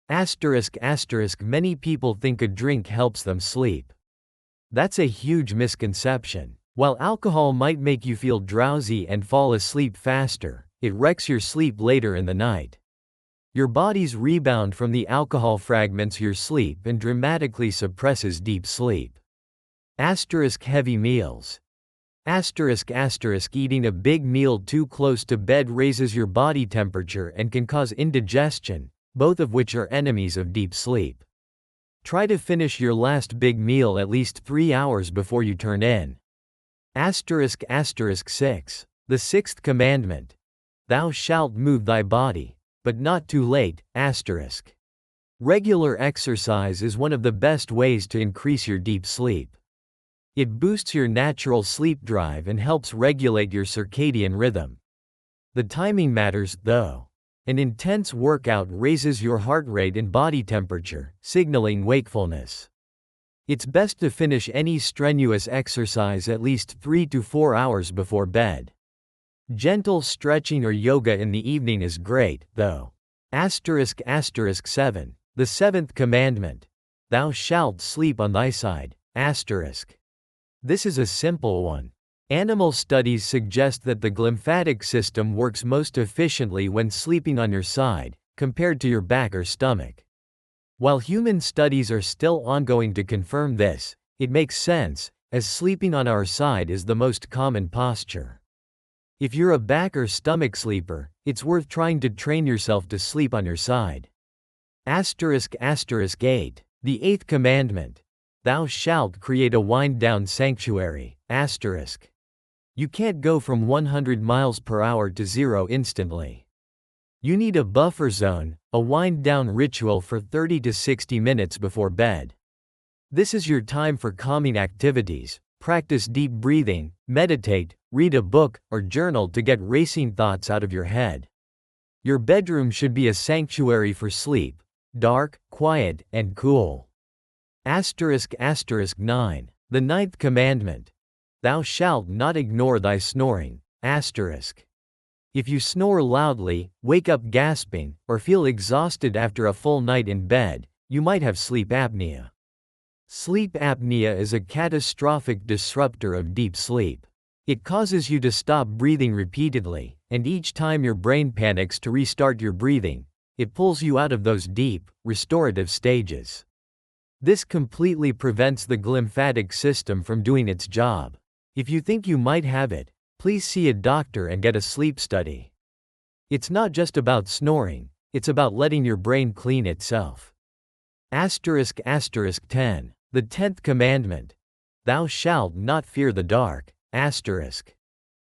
Asterisk many people think a drink helps them sleep. That's a huge misconception. While alcohol might make you feel drowsy and fall asleep faster, it wrecks your sleep later in the night. Your body's rebound from the alcohol fragments your sleep and dramatically suppresses deep sleep. Asterisk heavy meals. Asterisk eating a big meal too close to bed raises your body temperature and can cause indigestion, both of which are enemies of deep sleep. Try to finish your last big meal at least 3 hours before you turn in. Asterisk 6. The sixth commandment. Thou shalt move thy body, but not too late. Asterisk. Regular exercise is one of the best ways to increase your deep sleep. It boosts your natural sleep drive and helps regulate your circadian rhythm. The timing matters, though. An intense workout raises your heart rate and body temperature, signaling wakefulness. It's best to finish any strenuous exercise at least 3 to 4 hours before bed. Gentle stretching or yoga in the evening is great, though. Asterisk 7. The seventh commandment. Thou shalt sleep on thy side. Asterisk. This is a simple one. Animal studies suggest that the glymphatic system works most efficiently when sleeping on your side, compared to your back or stomach. While human studies are still ongoing to confirm this, it makes sense, as sleeping on our side is the most common posture. If you're a back or stomach sleeper, it's worth trying to train yourself to sleep on your side. Asterisk 8. The eighth commandment. Thou shalt create a wind-down sanctuary. Asterisk. You can't go from 100 miles per hour to 0 instantly. You need a buffer zone, a wind-down ritual for 30 to 60 minutes before bed. This is your time for calming activities. Practice deep breathing, meditate, read a book, or journal to get racing thoughts out of your head. Your bedroom should be a sanctuary for sleep, dark, quiet, and cool. Asterisk 9. The ninth commandment. Thou shalt not ignore thy snoring. Asterisk. If you snore loudly, wake up gasping, or feel exhausted after a full night in bed, you might have sleep apnea. Sleep apnea is a catastrophic disruptor of deep sleep. It causes you to stop breathing repeatedly, and each time your brain panics to restart your breathing, it pulls you out of those deep, restorative stages. This completely prevents the glymphatic system from doing its job. If you think you might have it, please see a doctor and get a sleep study. It's not just about snoring, it's about letting your brain clean itself. Asterisk 10. The 10th commandment. Thou shalt not fear the dark. Asterisk.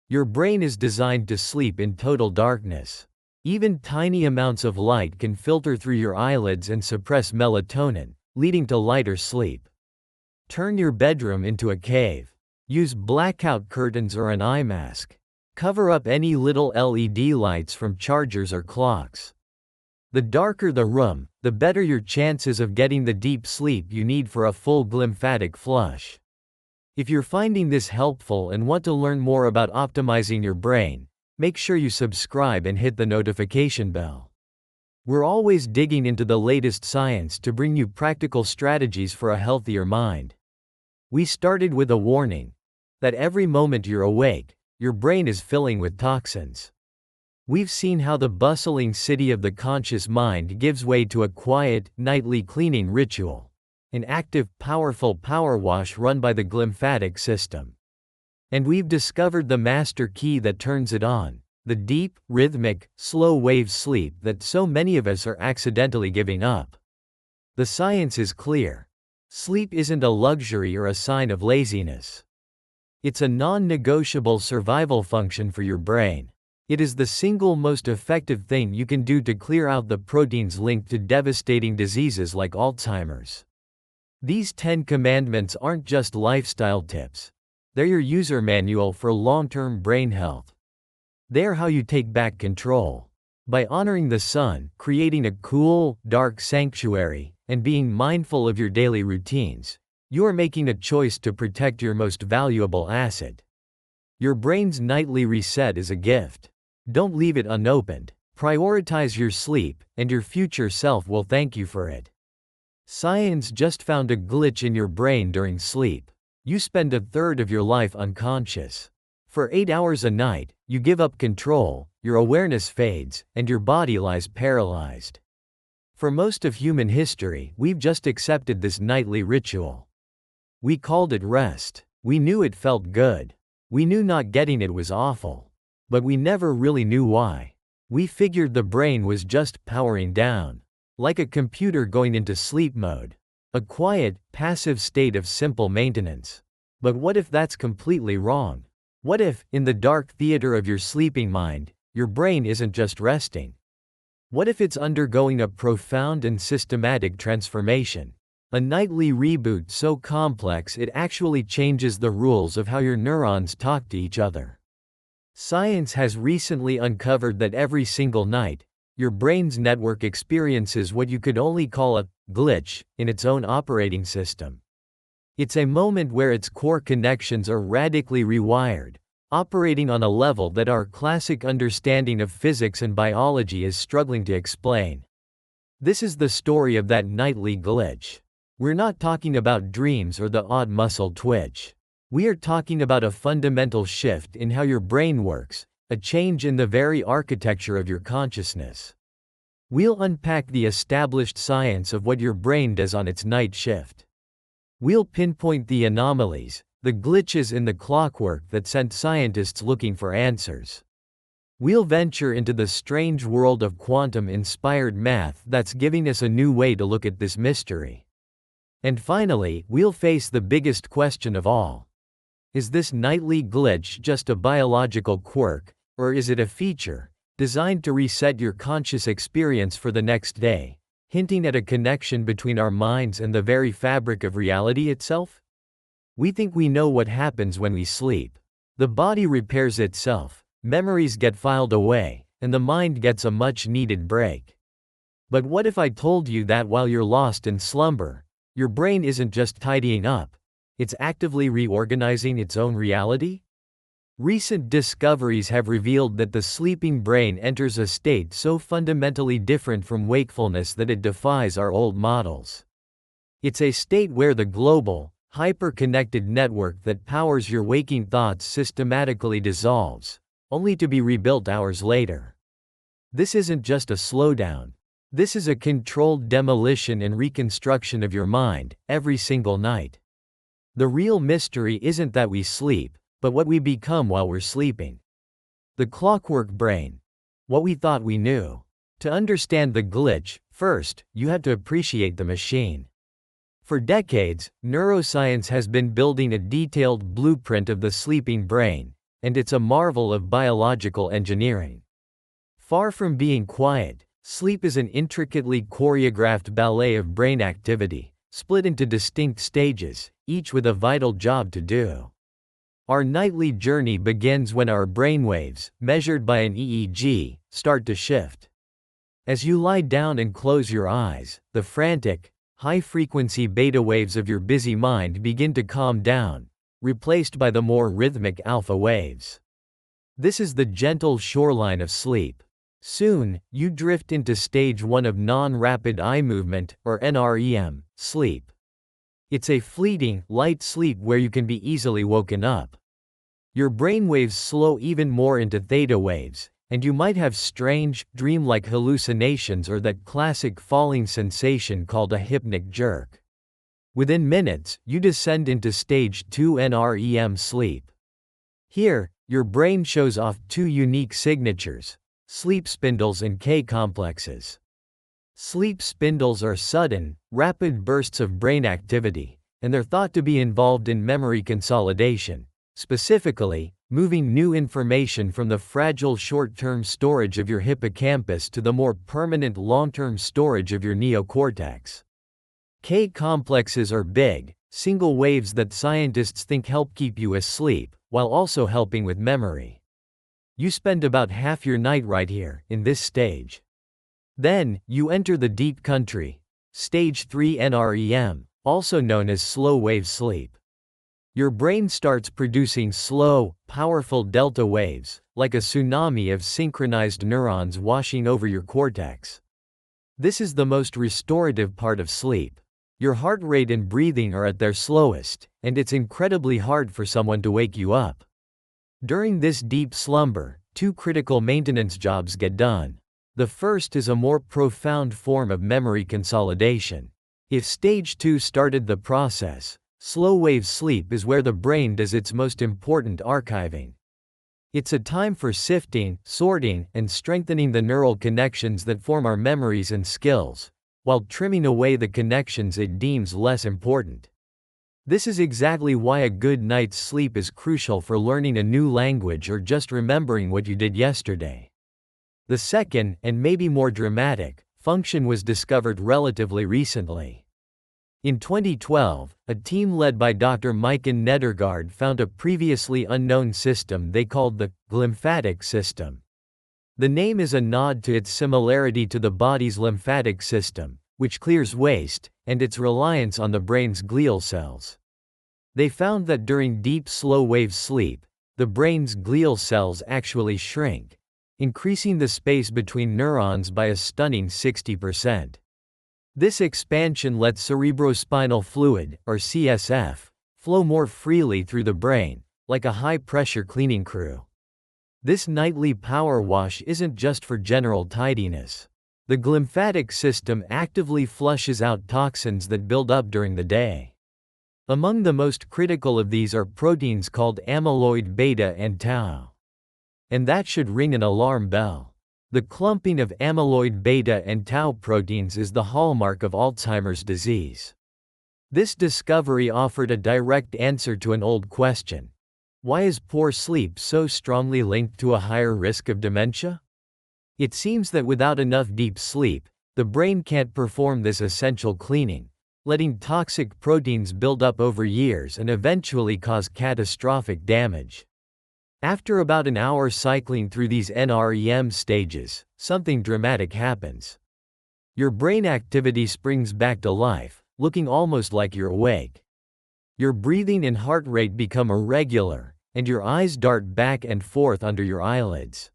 Your brain is designed to sleep in total darkness. Even tiny amounts of light can filter through your eyelids and suppress melatonin, leading to lighter sleep. Turn your bedroom into a cave. Use blackout curtains or an eye mask. Cover up any little LED lights from chargers or clocks. The darker the room, the better your chances of getting the deep sleep you need for a full glymphatic flush. If you're finding this helpful and want to learn more about optimizing your brain, make sure you subscribe and hit the notification bell. We're always digging into the latest science to bring you practical strategies for a healthier mind. We started with a warning that every moment you're awake, your brain is filling with toxins. We've seen how the bustling city of the conscious mind gives way to a quiet, nightly cleaning ritual. An active, powerful power wash run by the glymphatic system. And we've discovered the master key that turns it on, the deep, rhythmic, slow-wave sleep that so many of us are accidentally giving up. The science is clear. Sleep isn't a luxury or a sign of laziness. It's a non-negotiable survival function for your brain. It is the single most effective thing you can do to clear out the proteins linked to devastating diseases like Alzheimer's. These 10 commandments aren't just lifestyle tips. They're your user manual for long-term brain health. They're how you take back control. By honoring the sun, creating a cool, dark sanctuary, and being mindful of your daily routines, you're making a choice to protect your most valuable asset. Your brain's nightly reset is a gift. Don't leave it unopened. Prioritize your sleep, and your future self will thank you for it. Science just found a glitch in your brain during sleep. You spend a third of your life unconscious. For 8 hours a night, you give up control, your awareness fades, and your body lies paralyzed. For most of human history, we've just accepted this nightly ritual. We called it rest. We knew it felt good. We knew not getting it was awful. But we never really knew why. We figured the brain was just powering down. Like a computer going into sleep mode. A quiet, passive state of simple maintenance. But what if that's completely wrong? What if, in the dark theater of your sleeping mind, your brain isn't just resting? What if it's undergoing a profound and systematic transformation? A nightly reboot so complex it actually changes the rules of how your neurons talk to each other. Science has recently uncovered that every single night, your brain's network experiences what you could only call a glitch in its own operating system. It's a moment where its core connections are radically rewired, operating on a level that our classic understanding of physics and biology is struggling to explain. This is the story of that nightly glitch. We're not talking about dreams or the odd muscle twitch. We are talking about a fundamental shift in how your brain works, a change in the very architecture of your consciousness. We'll unpack the established science of what your brain does on its night shift. We'll pinpoint the anomalies, the glitches in the clockwork that sent scientists looking for answers. We'll venture into the strange world of quantum-inspired math that's giving us a new way to look at this mystery. And finally, we'll face the biggest question of all. Is this nightly glitch just a biological quirk, or is it a feature designed to reset your conscious experience for the next day, hinting at a connection between our minds and the very fabric of reality itself? We think we know what happens when we sleep. The body repairs itself, memories get filed away, and the mind gets a much-needed break. But what if I told you that while you're lost in slumber, your brain isn't just tidying up, it's actively reorganizing its own reality? Recent discoveries have revealed that the sleeping brain enters a state so fundamentally different from wakefulness that it defies our old models. It's a state where the global, hyper-connected network that powers your waking thoughts systematically dissolves, only to be rebuilt hours later. This isn't just a slowdown. This is a controlled demolition and reconstruction of your mind, every single night. The real mystery isn't that we sleep, but what we become while we're sleeping. The clockwork brain. What we thought we knew. To understand the glitch, first, you have to appreciate the machine. For decades, neuroscience has been building a detailed blueprint of the sleeping brain, and it's a marvel of biological engineering. Far from being quiet, sleep is an intricately choreographed ballet of brain activity, split into distinct stages, each with a vital job to do. Our nightly journey begins when our brainwaves, measured by an EEG, start to shift. As you lie down and close your eyes, the frantic, high-frequency beta waves of your busy mind begin to calm down, replaced by the more rhythmic alpha waves. This is the gentle shoreline of sleep. Soon, you drift into stage 1 of non-rapid eye movement, or NREM, sleep. It's a fleeting, light sleep where you can be easily woken up. Your brainwaves slow even more into theta waves, and you might have strange, dream-like hallucinations or that classic falling sensation called a hypnic jerk. Within minutes, you descend into stage 2 NREM sleep. Here, your brain shows off two unique signatures: sleep spindles and K complexes. Sleep spindles are sudden, rapid bursts of brain activity, and they're thought to be involved in memory consolidation, specifically, moving new information from the fragile short-term storage of your hippocampus to the more permanent long-term storage of your neocortex. K complexes are big, single waves that scientists think help keep you asleep, while also helping with memory. You spend about half your night right here, in this stage. Then, you enter the deep country, stage 3 NREM, also known as slow-wave sleep. Your brain starts producing slow, powerful delta waves, like a tsunami of synchronized neurons washing over your cortex. This is the most restorative part of sleep. Your heart rate and breathing are at their slowest, and it's incredibly hard for someone to wake you up. During this deep slumber, two critical maintenance jobs get done. The first is a more profound form of memory consolidation. If stage 2 started the process, slow-wave sleep is where the brain does its most important archiving. It's a time for sifting, sorting, and strengthening the neural connections that form our memories and skills, while trimming away the connections it deems less important. This is exactly why a good night's sleep is crucial for learning a new language or just remembering what you did yesterday. The second, and maybe more dramatic, function was discovered relatively recently. In 2012, a team led by Dr. Maiken Nedergaard found a previously unknown system they called the glymphatic system. The name is a nod to its similarity to the body's lymphatic system, which clears waste, and its reliance on the brain's glial cells. They found that during deep slow-wave sleep, the brain's glial cells actually shrink, increasing the space between neurons by a stunning 60%. This expansion lets cerebrospinal fluid, or CSF, flow more freely through the brain, like a high-pressure cleaning crew. This nightly power wash isn't just for general tidiness. The glymphatic system actively flushes out toxins that build up during the day. Among the most critical of these are proteins called amyloid beta and tau. And that should ring an alarm bell. The clumping of amyloid beta and tau proteins is the hallmark of Alzheimer's disease. This discovery offered a direct answer to an old question. Why is poor sleep so strongly linked to a higher risk of dementia? It seems that without enough deep sleep, the brain can't perform this essential cleaning, letting toxic proteins build up over years and eventually cause catastrophic damage. After about an hour cycling through these NREM stages, something dramatic happens. Your brain activity springs back to life, looking almost like you're awake. Your breathing and heart rate become irregular, and your eyes dart back and forth under your eyelids.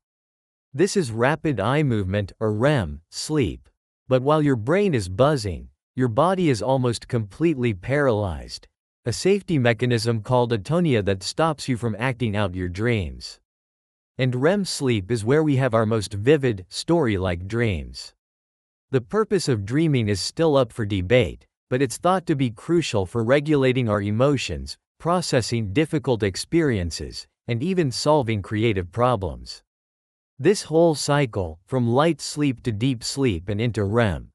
This is rapid eye movement, or REM, sleep. But while your brain is buzzing, your body is almost completely paralyzed, a safety mechanism called atonia that stops you from acting out your dreams. And REM sleep is where we have our most vivid, story-like dreams. The purpose of dreaming is still up for debate, but it's thought to be crucial for regulating our emotions, processing difficult experiences, and even solving creative problems. This whole cycle, from light sleep to deep sleep and into REM,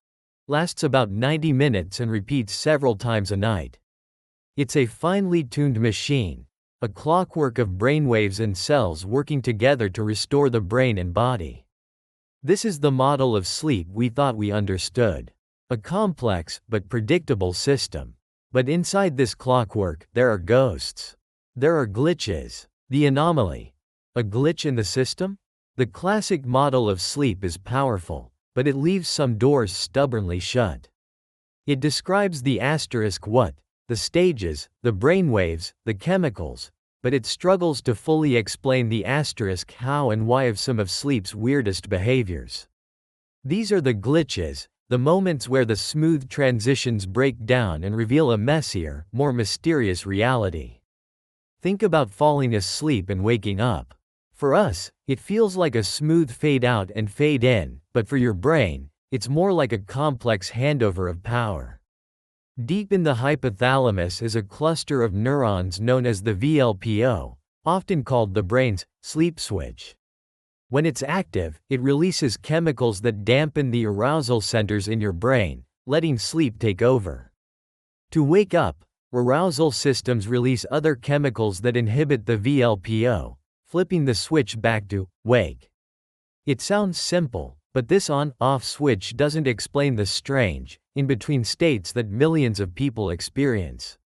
lasts about 90 minutes and repeats several times a night. It's a finely tuned machine, a clockwork of brainwaves and cells working together to restore the brain and body. This is the model of sleep we thought we understood. A complex but predictable system. But inside this clockwork, there are ghosts. There are glitches. The anomaly. A glitch in the system? The classic model of sleep is powerful, but it leaves some doors stubbornly shut. It describes the asterisk what, the stages, the brainwaves, the chemicals, but it struggles to fully explain the asterisk how and why of some of sleep's weirdest behaviors. These are the glitches, the moments where the smooth transitions break down and reveal a messier, more mysterious reality. Think about falling asleep and waking up. For us, it feels like a smooth fade out and fade in, but for your brain, it's more like a complex handover of power. Deep in the hypothalamus is a cluster of neurons known as the VLPO, often called the brain's sleep switch. When it's active, it releases chemicals that dampen the arousal centers in your brain, letting sleep take over. To wake up, arousal systems release other chemicals that inhibit the VLPO, flipping the switch back to wake. It sounds simple, but this on-off switch doesn't explain the strange, in-between states that millions of people experience.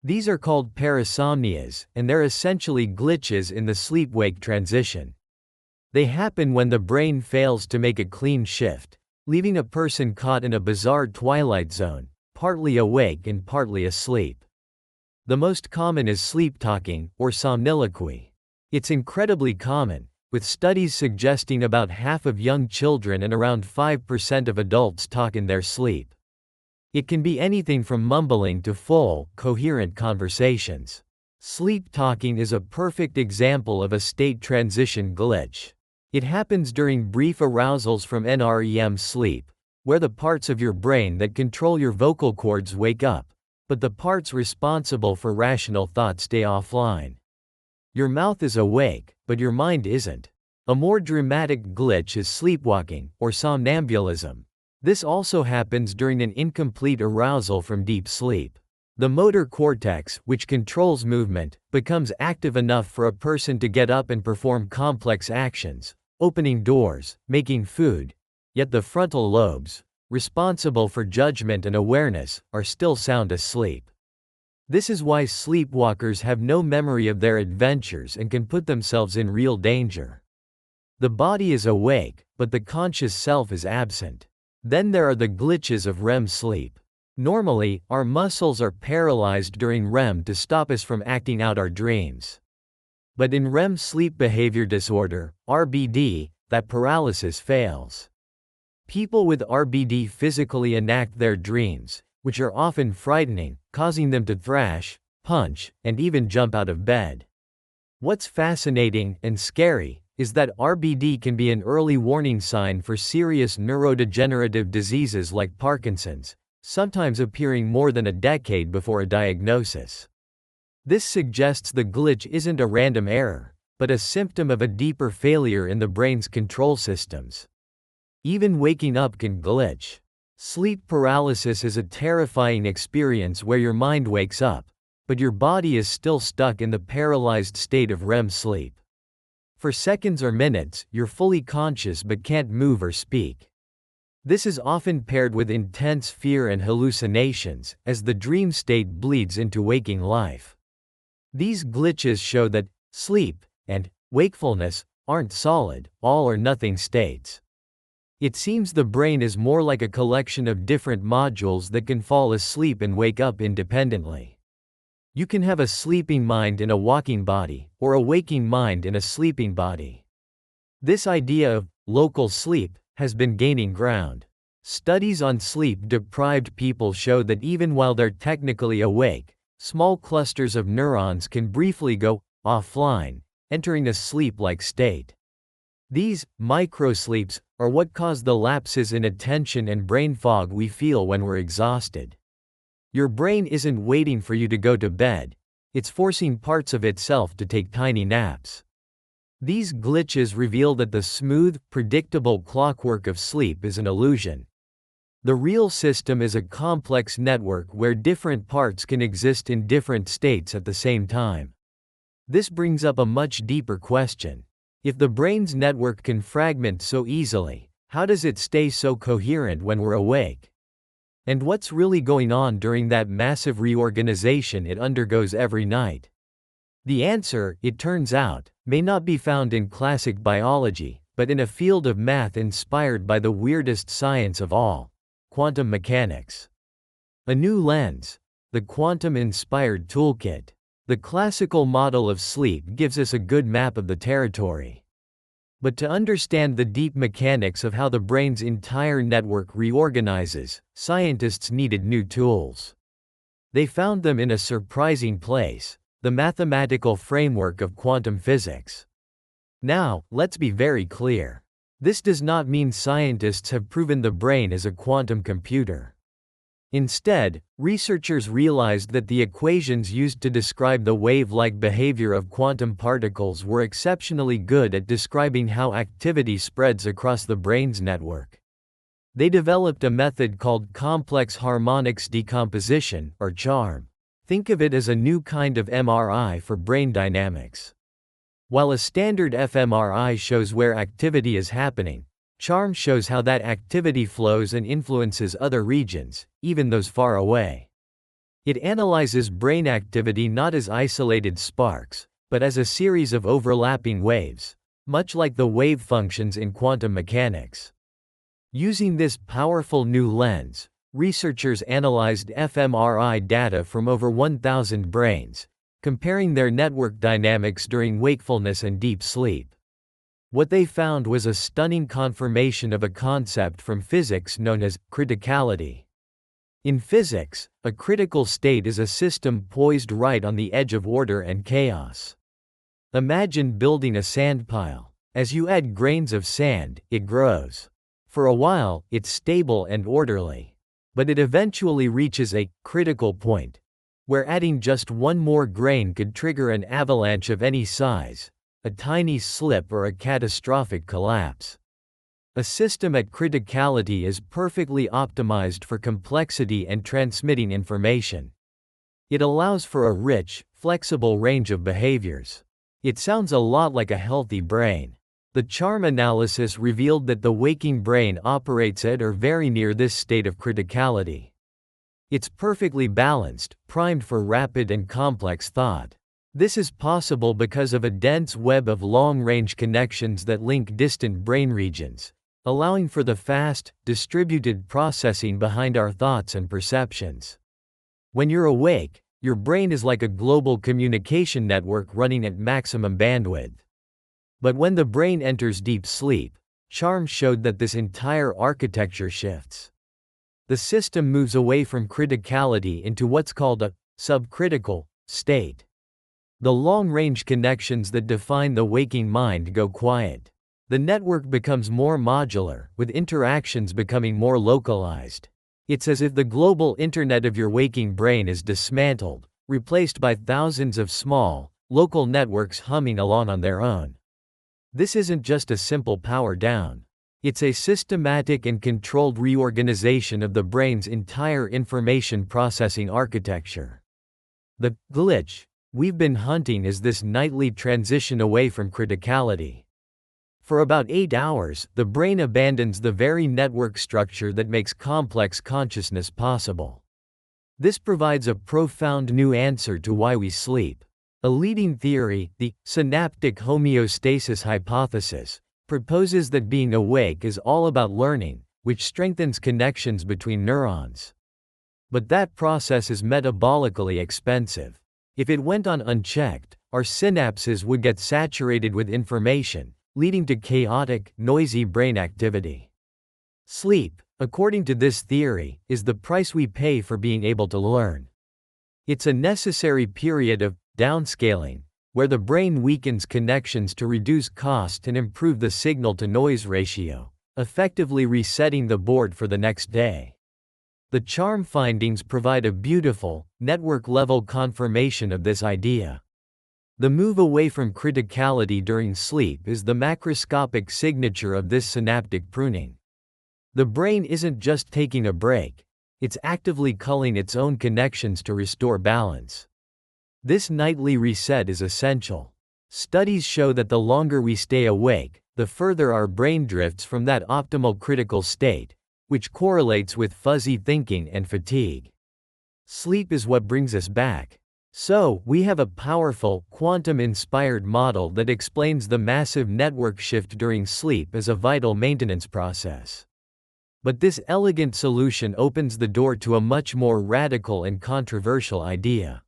These are called parasomnias, and they're essentially glitches in the sleep-wake transition. They happen when the brain fails to make a clean shift, leaving a person caught in a bizarre twilight zone, partly awake and partly asleep. The most common is sleep talking, or somniloquy. It's incredibly common, with studies suggesting about half of young children and around 5% of adults talk in their sleep. It can be anything from mumbling to full, coherent conversations. Sleep talking is a perfect example of a state transition glitch. It happens during brief arousals from Non-REM sleep, where the parts of your brain that control your vocal cords wake up, but the parts responsible for rational thought stay offline. Your mouth is awake, but your mind isn't. A more dramatic glitch is sleepwalking, or somnambulism. This also happens during an incomplete arousal from deep sleep. The motor cortex, which controls movement, becomes active enough for a person to get up and perform complex actions, opening doors, making food, yet the frontal lobes, responsible for judgment and awareness, are still sound asleep. This is why sleepwalkers have no memory of their adventures and can put themselves in real danger. The body is awake, but the conscious self is absent. Then there are the glitches of REM sleep. Normally, our muscles are paralyzed during REM to stop us from acting out our dreams. But in REM sleep behavior disorder, RBD, that paralysis fails. People with RBD physically enact their dreams, which are often frightening, causing them to thrash, punch, and even jump out of bed. What's fascinating and scary is that RBD can be an early warning sign for serious neurodegenerative diseases like Parkinson's, sometimes appearing more than a decade before a diagnosis. This suggests the glitch isn't a random error, but a symptom of a deeper failure in the brain's control systems. Even waking up can glitch. Sleep paralysis is a terrifying experience where your mind wakes up, but your body is still stuck in the paralyzed state of REM sleep. For seconds or minutes, you're fully conscious but can't move or speak. This is often paired with intense fear and hallucinations, as the dream state bleeds into waking life. These glitches show that sleep and wakefulness aren't solid, all-or-nothing states. It seems the brain is more like a collection of different modules that can fall asleep and wake up independently. You can have a sleeping mind in a walking body, or a waking mind in a sleeping body. This idea of local sleep has been gaining ground. Studies on sleep-deprived people show that even while they're technically awake, small clusters of neurons can briefly go offline, entering a sleep-like state. These microsleeps are what cause the lapses in attention and brain fog we feel when we're exhausted. Your brain isn't waiting for you to go to bed, it's forcing parts of itself to take tiny naps. These glitches reveal that the smooth, predictable clockwork of sleep is an illusion. The real system is a complex network where different parts can exist in different states at the same time. This brings up a much deeper question. If the brain's network can fragment so easily, how does it stay so coherent when we're awake? And what's really going on during that massive reorganization it undergoes every night? The answer, it turns out, may not be found in classic biology, but in a field of math inspired by the weirdest science of all: quantum mechanics. A new lens, the quantum-inspired toolkit. The classical model of sleep gives us a good map of the territory. But to understand the deep mechanics of how the brain's entire network reorganizes, scientists needed new tools. They found them in a surprising place: the mathematical framework of quantum physics. Now, let's be very clear. This does not mean scientists have proven the brain is a quantum computer. Instead, researchers realized that the equations used to describe the wave-like behavior of quantum particles were exceptionally good at describing how activity spreads across the brain's network. They developed a method called complex harmonics decomposition, or CHARM. Think of it as a new kind of MRI for brain dynamics. While a standard fMRI shows where activity is happening, CHARM shows how that activity flows and influences other regions, even those far away. It analyzes brain activity not as isolated sparks, but as a series of overlapping waves, much like the wave functions in quantum mechanics. Using this powerful new lens, researchers analyzed fMRI data from over 1,000 brains, comparing their network dynamics during wakefulness and deep sleep. What they found was a stunning confirmation of a concept from physics known as criticality. In physics, a critical state is a system poised right on the edge of order and chaos. Imagine building a sand pile. As you add grains of sand, it grows. For a while, it's stable and orderly. But it eventually reaches a critical point, where adding just one more grain could trigger an avalanche of any size, a tiny slip or a catastrophic collapse. A system at criticality is perfectly optimized for complexity and transmitting information. It allows for a rich, flexible range of behaviors. It sounds a lot like a healthy brain. The CHARM analysis revealed that the waking brain operates at or very near this state of criticality. It's perfectly balanced, primed for rapid and complex thought. This is possible because of a dense web of long-range connections that link distant brain regions, allowing for the fast, distributed processing behind our thoughts and perceptions. When you're awake, your brain is like a global communication network running at maximum bandwidth. But when the brain enters deep sleep, CHARM showed that this entire architecture shifts. The system moves away from criticality into what's called a subcritical state. The long-range connections that define the waking mind go quiet. The network becomes more modular, with interactions becoming more localized. It's as if the global internet of your waking brain is dismantled, replaced by thousands of small, local networks humming along on their own. This isn't just a simple power down. It's a systematic and controlled reorganization of the brain's entire information processing architecture. The glitch we've been hunting is this nightly transition away from criticality. For about 8 hours, the brain abandons the very network structure that makes complex consciousness possible. This provides a profound new answer to why we sleep. A leading theory, the synaptic homeostasis hypothesis, proposes that being awake is all about learning, which strengthens connections between neurons. But that process is metabolically expensive. If it went on unchecked, our synapses would get saturated with information, leading to chaotic, noisy brain activity. Sleep, according to this theory, is the price we pay for being able to learn. It's a necessary period of downscaling, where the brain weakens connections to reduce cost and improve the signal-to-noise ratio, effectively resetting the board for the next day. The charm findings provide a beautiful, network-level confirmation of this idea. The move away from criticality during sleep is the macroscopic signature of this synaptic pruning. The brain isn't just taking a break, it's actively culling its own connections to restore balance. This nightly reset is essential. Studies show that the longer we stay awake, the further our brain drifts from that optimal critical state, which correlates with fuzzy thinking and fatigue. Sleep is what brings us back. So, we have a powerful, quantum-inspired model that explains the massive network shift during sleep as a vital maintenance process. But this elegant solution opens the door to a much more radical and controversial idea.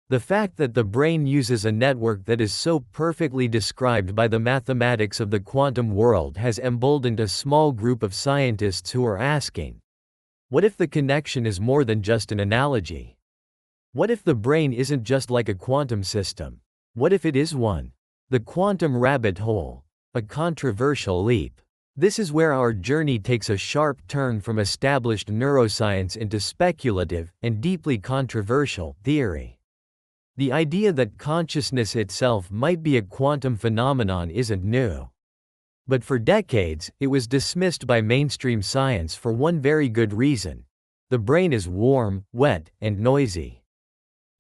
The fact that the brain uses a network that is so perfectly described by the mathematics of the quantum world has emboldened a small group of scientists who are asking, what if the connection is more than just an analogy? What if the brain isn't just like a quantum system? What if it is one? The quantum rabbit hole, a controversial leap. This is where our journey takes a sharp turn from established neuroscience into speculative and deeply controversial theory. The idea that consciousness itself might be a quantum phenomenon isn't new. But for decades, it was dismissed by mainstream science for one very good reason. The brain is warm, wet, and noisy.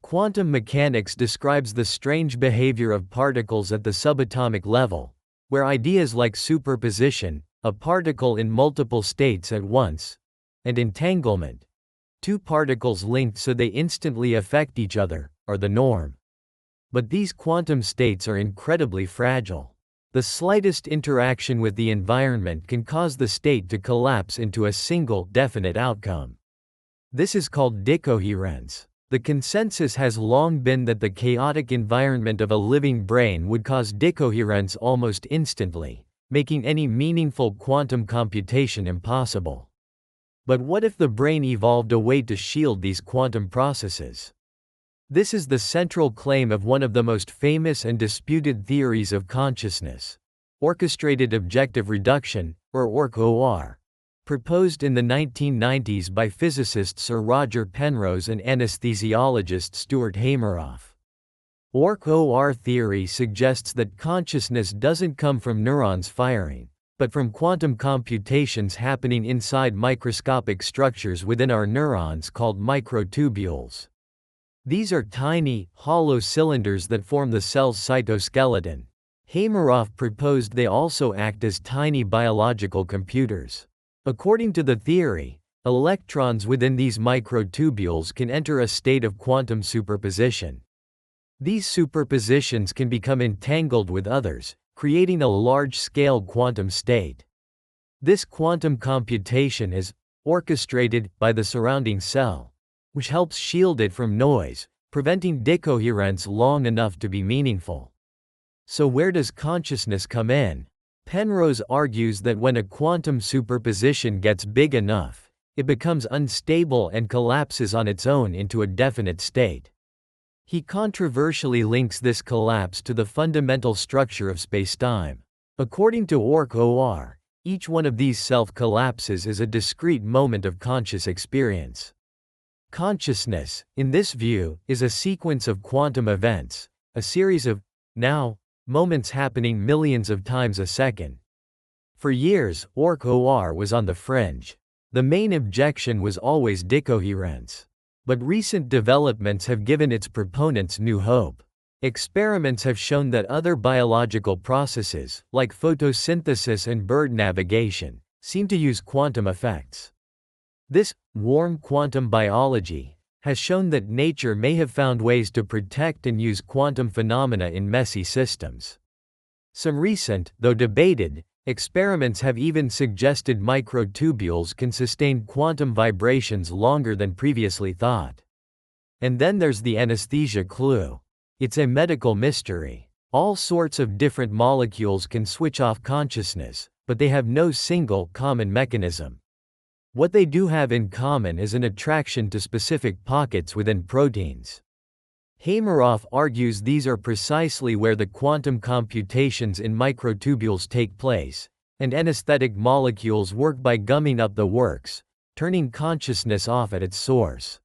Quantum mechanics describes the strange behavior of particles at the subatomic level, where ideas like superposition, a particle in multiple states at once, and entanglement, two particles linked so they instantly affect each other, are the norm. But these quantum states are incredibly fragile. The slightest interaction with the environment can cause the state to collapse into a single, definite outcome. This is called decoherence. The consensus has long been that the chaotic environment of a living brain would cause decoherence almost instantly, making any meaningful quantum computation impossible. But what if the brain evolved a way to shield these quantum processes? This is the central claim of one of the most famous and disputed theories of consciousness, orchestrated objective reduction, or OR, proposed in the 1990s by physicist Sir Roger Penrose and anesthesiologist Stuart Hameroff. OR theory suggests that consciousness doesn't come from neurons firing, but from quantum computations happening inside microscopic structures within our neurons called microtubules. These are tiny, hollow cylinders that form the cell's cytoskeleton. Hameroff proposed they also act as tiny biological computers. According to the theory, electrons within these microtubules can enter a state of quantum superposition. These superpositions can become entangled with others, creating a large-scale quantum state. This quantum computation is orchestrated by the surrounding cell, which helps shield it from noise, preventing decoherence long enough to be meaningful. So where does consciousness come in? Penrose argues that when a quantum superposition gets big enough, it becomes unstable and collapses on its own into a definite state. He controversially links this collapse to the fundamental structure of spacetime. According to OR, each one of these self-collapses is a discrete moment of conscious experience. Consciousness, in this view, is a sequence of quantum events, a series of now moments happening millions of times a second. For years, OR was on the fringe. The main objection was always decoherence. But recent developments have given its proponents new hope. Experiments have shown that other biological processes, like photosynthesis and bird navigation, seem to use quantum effects. This warm quantum biology has shown that nature may have found ways to protect and use quantum phenomena in messy systems. Some recent, though debated, experiments have even suggested microtubules can sustain quantum vibrations longer than previously thought. And then there's the anesthesia clue. It's a medical mystery. All sorts of different molecules can switch off consciousness, but they have no single common mechanism. What they do have in common is an attraction to specific pockets within proteins. Hameroff argues these are precisely where the quantum computations in microtubules take place, and anesthetic molecules work by gumming up the works, turning consciousness off at its source.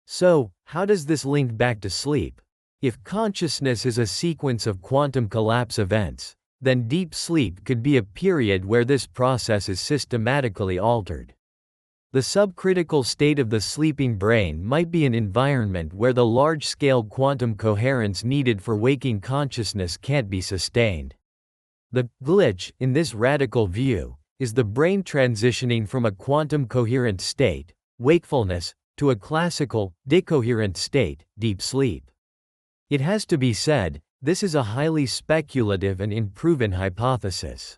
So, how does this link back to sleep? If consciousness is a sequence of quantum collapse events, then deep sleep could be a period where this process is systematically altered. The subcritical state of the sleeping brain might be an environment where the large-scale quantum coherence needed for waking consciousness can't be sustained. The glitch, in this radical view, is the brain transitioning from a quantum coherent state, wakefulness, to a classical, decoherent state, deep sleep. It has to be said, this is a highly speculative and unproven hypothesis.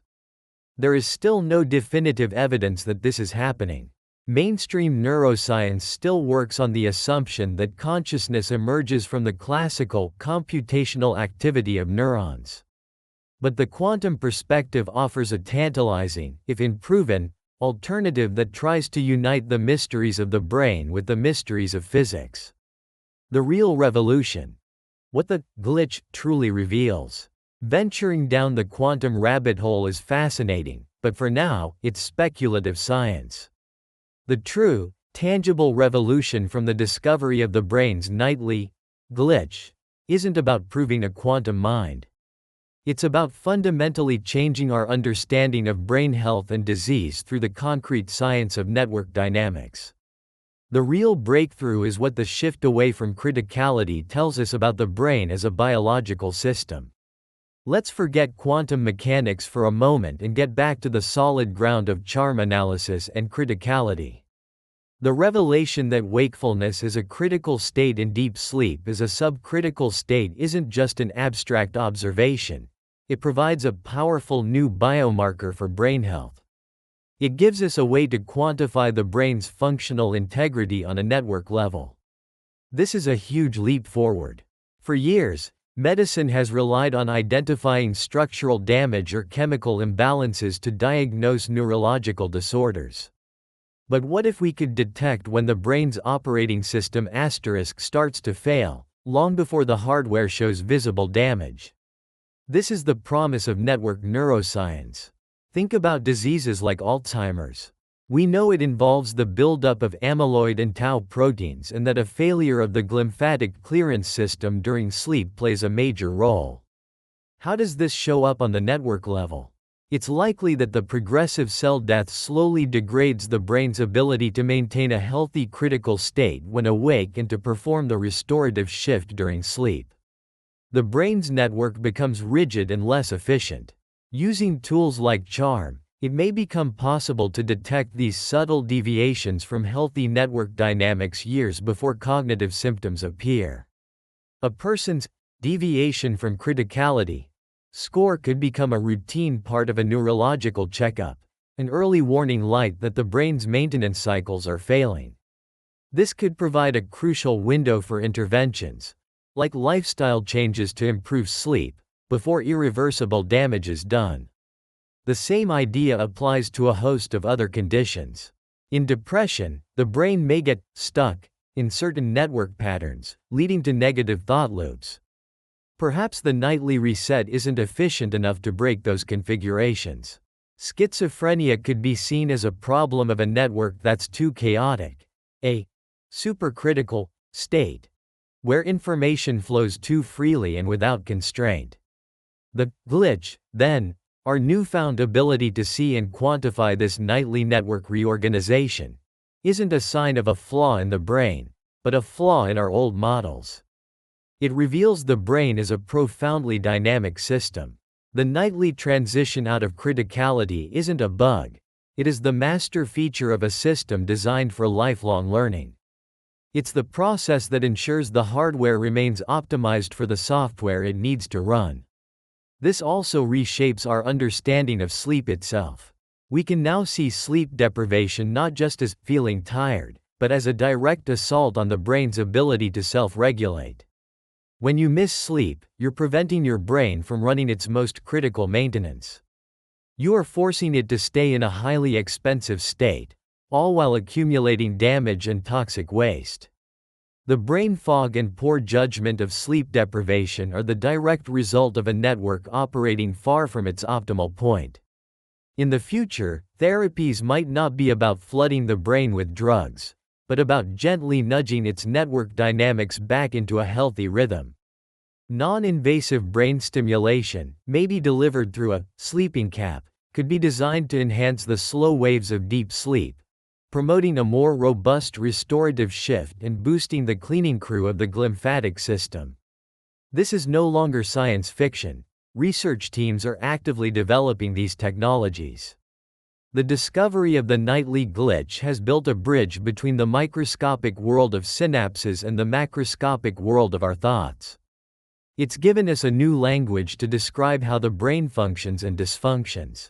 There is still no definitive evidence that this is happening. Mainstream neuroscience still works on the assumption that consciousness emerges from the classical, computational activity of neurons. But the quantum perspective offers a tantalizing, if unproven, alternative that tries to unite the mysteries of the brain with the mysteries of physics. The real revolution. What the glitch truly reveals. Venturing down the quantum rabbit hole is fascinating, but for now, it's speculative science. The true, tangible revolution from the discovery of the brain's nightly glitch isn't about proving a quantum mind. It's about fundamentally changing our understanding of brain health and disease through the concrete science of network dynamics. The real breakthrough is what the shift away from criticality tells us about the brain as a biological system. Let's forget quantum mechanics for a moment and get back to the solid ground of charm analysis and criticality. The revelation that wakefulness is a critical state in deep sleep is a subcritical state isn't just an abstract observation. It provides a powerful new biomarker for brain health. It gives us a way to quantify the brain's functional integrity on a network level. This is a huge leap forward. For years, medicine has relied on identifying structural damage or chemical imbalances to diagnose neurological disorders. But what if we could detect when the brain's operating system asterisk starts to fail, long before the hardware shows visible damage? This is the promise of network neuroscience. Think about diseases like Alzheimer's. We know it involves the buildup of amyloid and tau proteins and that a failure of the glymphatic clearance system during sleep plays a major role. How does this show up on the network level? It's likely that the progressive cell death slowly degrades the brain's ability to maintain a healthy critical state when awake and to perform the restorative shift during sleep. The brain's network becomes rigid and less efficient. Using tools like charm, it may become possible to detect these subtle deviations from healthy network dynamics years before cognitive symptoms appear. A person's deviation from criticality score could become a routine part of a neurological checkup, an early warning light that the brain's maintenance cycles are failing. This could provide a crucial window for interventions, like lifestyle changes to improve sleep, before irreversible damage is done. The same idea applies to a host of other conditions. In depression, the brain may get stuck in certain network patterns, leading to negative thought loops. Perhaps the nightly reset isn't efficient enough to break those configurations. Schizophrenia could be seen as a problem of a network that's too chaotic, a supercritical state, where information flows too freely and without constraint. The glitch, then, our newfound ability to see and quantify this nightly network reorganization, isn't a sign of a flaw in the brain, but a flaw in our old models. It reveals the brain as a profoundly dynamic system. The nightly transition out of criticality isn't a bug, it is the master feature of a system designed for lifelong learning. It's the process that ensures the hardware remains optimized for the software it needs to run. This also reshapes our understanding of sleep itself. We can now see sleep deprivation not just as feeling tired, but as a direct assault on the brain's ability to self-regulate. When you miss sleep, you're preventing your brain from running its most critical maintenance. You are forcing it to stay in a highly expensive state, all while accumulating damage and toxic waste. The brain fog and poor judgment of sleep deprivation are the direct result of a network operating far from its optimal point. In the future, therapies might not be about flooding the brain with drugs, but about gently nudging its network dynamics back into a healthy rhythm. Non-invasive brain stimulation, maybe delivered through a sleeping cap, could be designed to enhance the slow waves of deep sleep, promoting a more robust restorative shift and boosting the cleaning crew of the glymphatic system. This is no longer science fiction. Research teams are actively developing these technologies. The discovery of the nightly glitch has built a bridge between the microscopic world of synapses and the macroscopic world of our thoughts. It's given us a new language to describe how the brain functions and dysfunctions.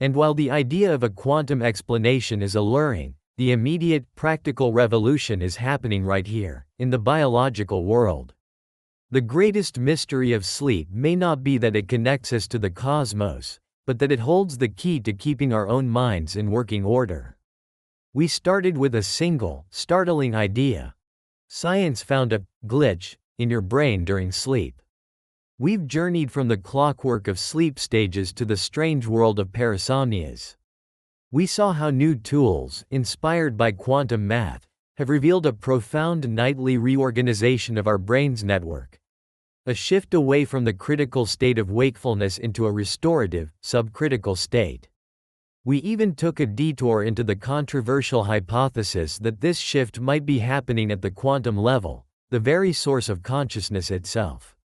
And while the idea of a quantum explanation is alluring, the immediate, practical revolution is happening right here, in the biological world. The greatest mystery of sleep may not be that it connects us to the cosmos, but that it holds the key to keeping our own minds in working order. We started with a single, startling idea. Science found a glitch in your brain during sleep. We've journeyed from the clockwork of sleep stages to the strange world of parasomnias. We saw how new tools, inspired by quantum math, have revealed a profound nightly reorganization of our brain's network. A shift away from the critical state of wakefulness into a restorative, subcritical state. We even took a detour into the controversial hypothesis that this shift might be happening at the quantum level, the very source of consciousness itself.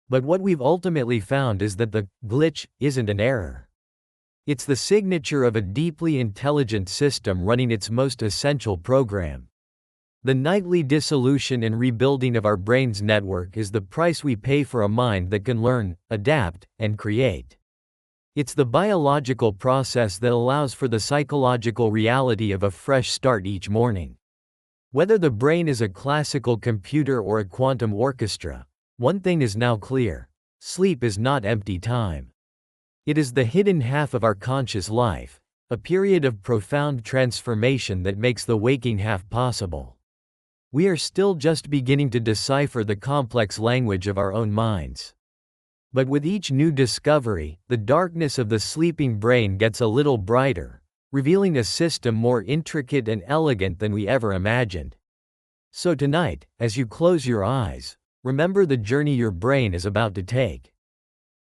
But what we've ultimately found is that the glitch isn't an error. It's the signature of a deeply intelligent system running its most essential program. The nightly dissolution and rebuilding of our brain's network is the price we pay for a mind that can learn, adapt, and create. It's the biological process that allows for the psychological reality of a fresh start each morning. Whether the brain is a classical computer or a quantum orchestra, one thing is now clear: sleep is not empty time. It is the hidden half of our conscious life, a period of profound transformation that makes the waking half possible. We are still just beginning to decipher the complex language of our own minds. But with each new discovery, the darkness of the sleeping brain gets a little brighter, revealing a system more intricate and elegant than we ever imagined. So tonight, as you close your eyes, remember the journey your brain is about to take.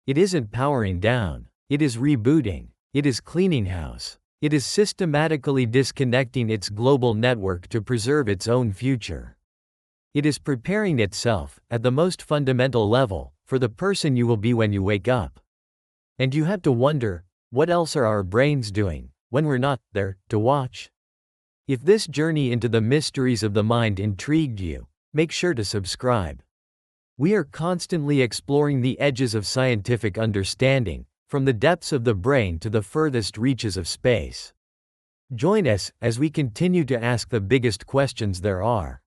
It isn't powering down, it is rebooting, it is cleaning house, it is systematically disconnecting its global network to preserve its own future. It is preparing itself, at the most fundamental level, for the person you will be when you wake up. And you have to wonder, what else are our brains doing, when we're not there to watch? If this journey into the mysteries of the mind intrigued you, make sure to subscribe. We are constantly exploring the edges of scientific understanding, from the depths of the brain to the furthest reaches of space. Join us as we continue to ask the biggest questions there are.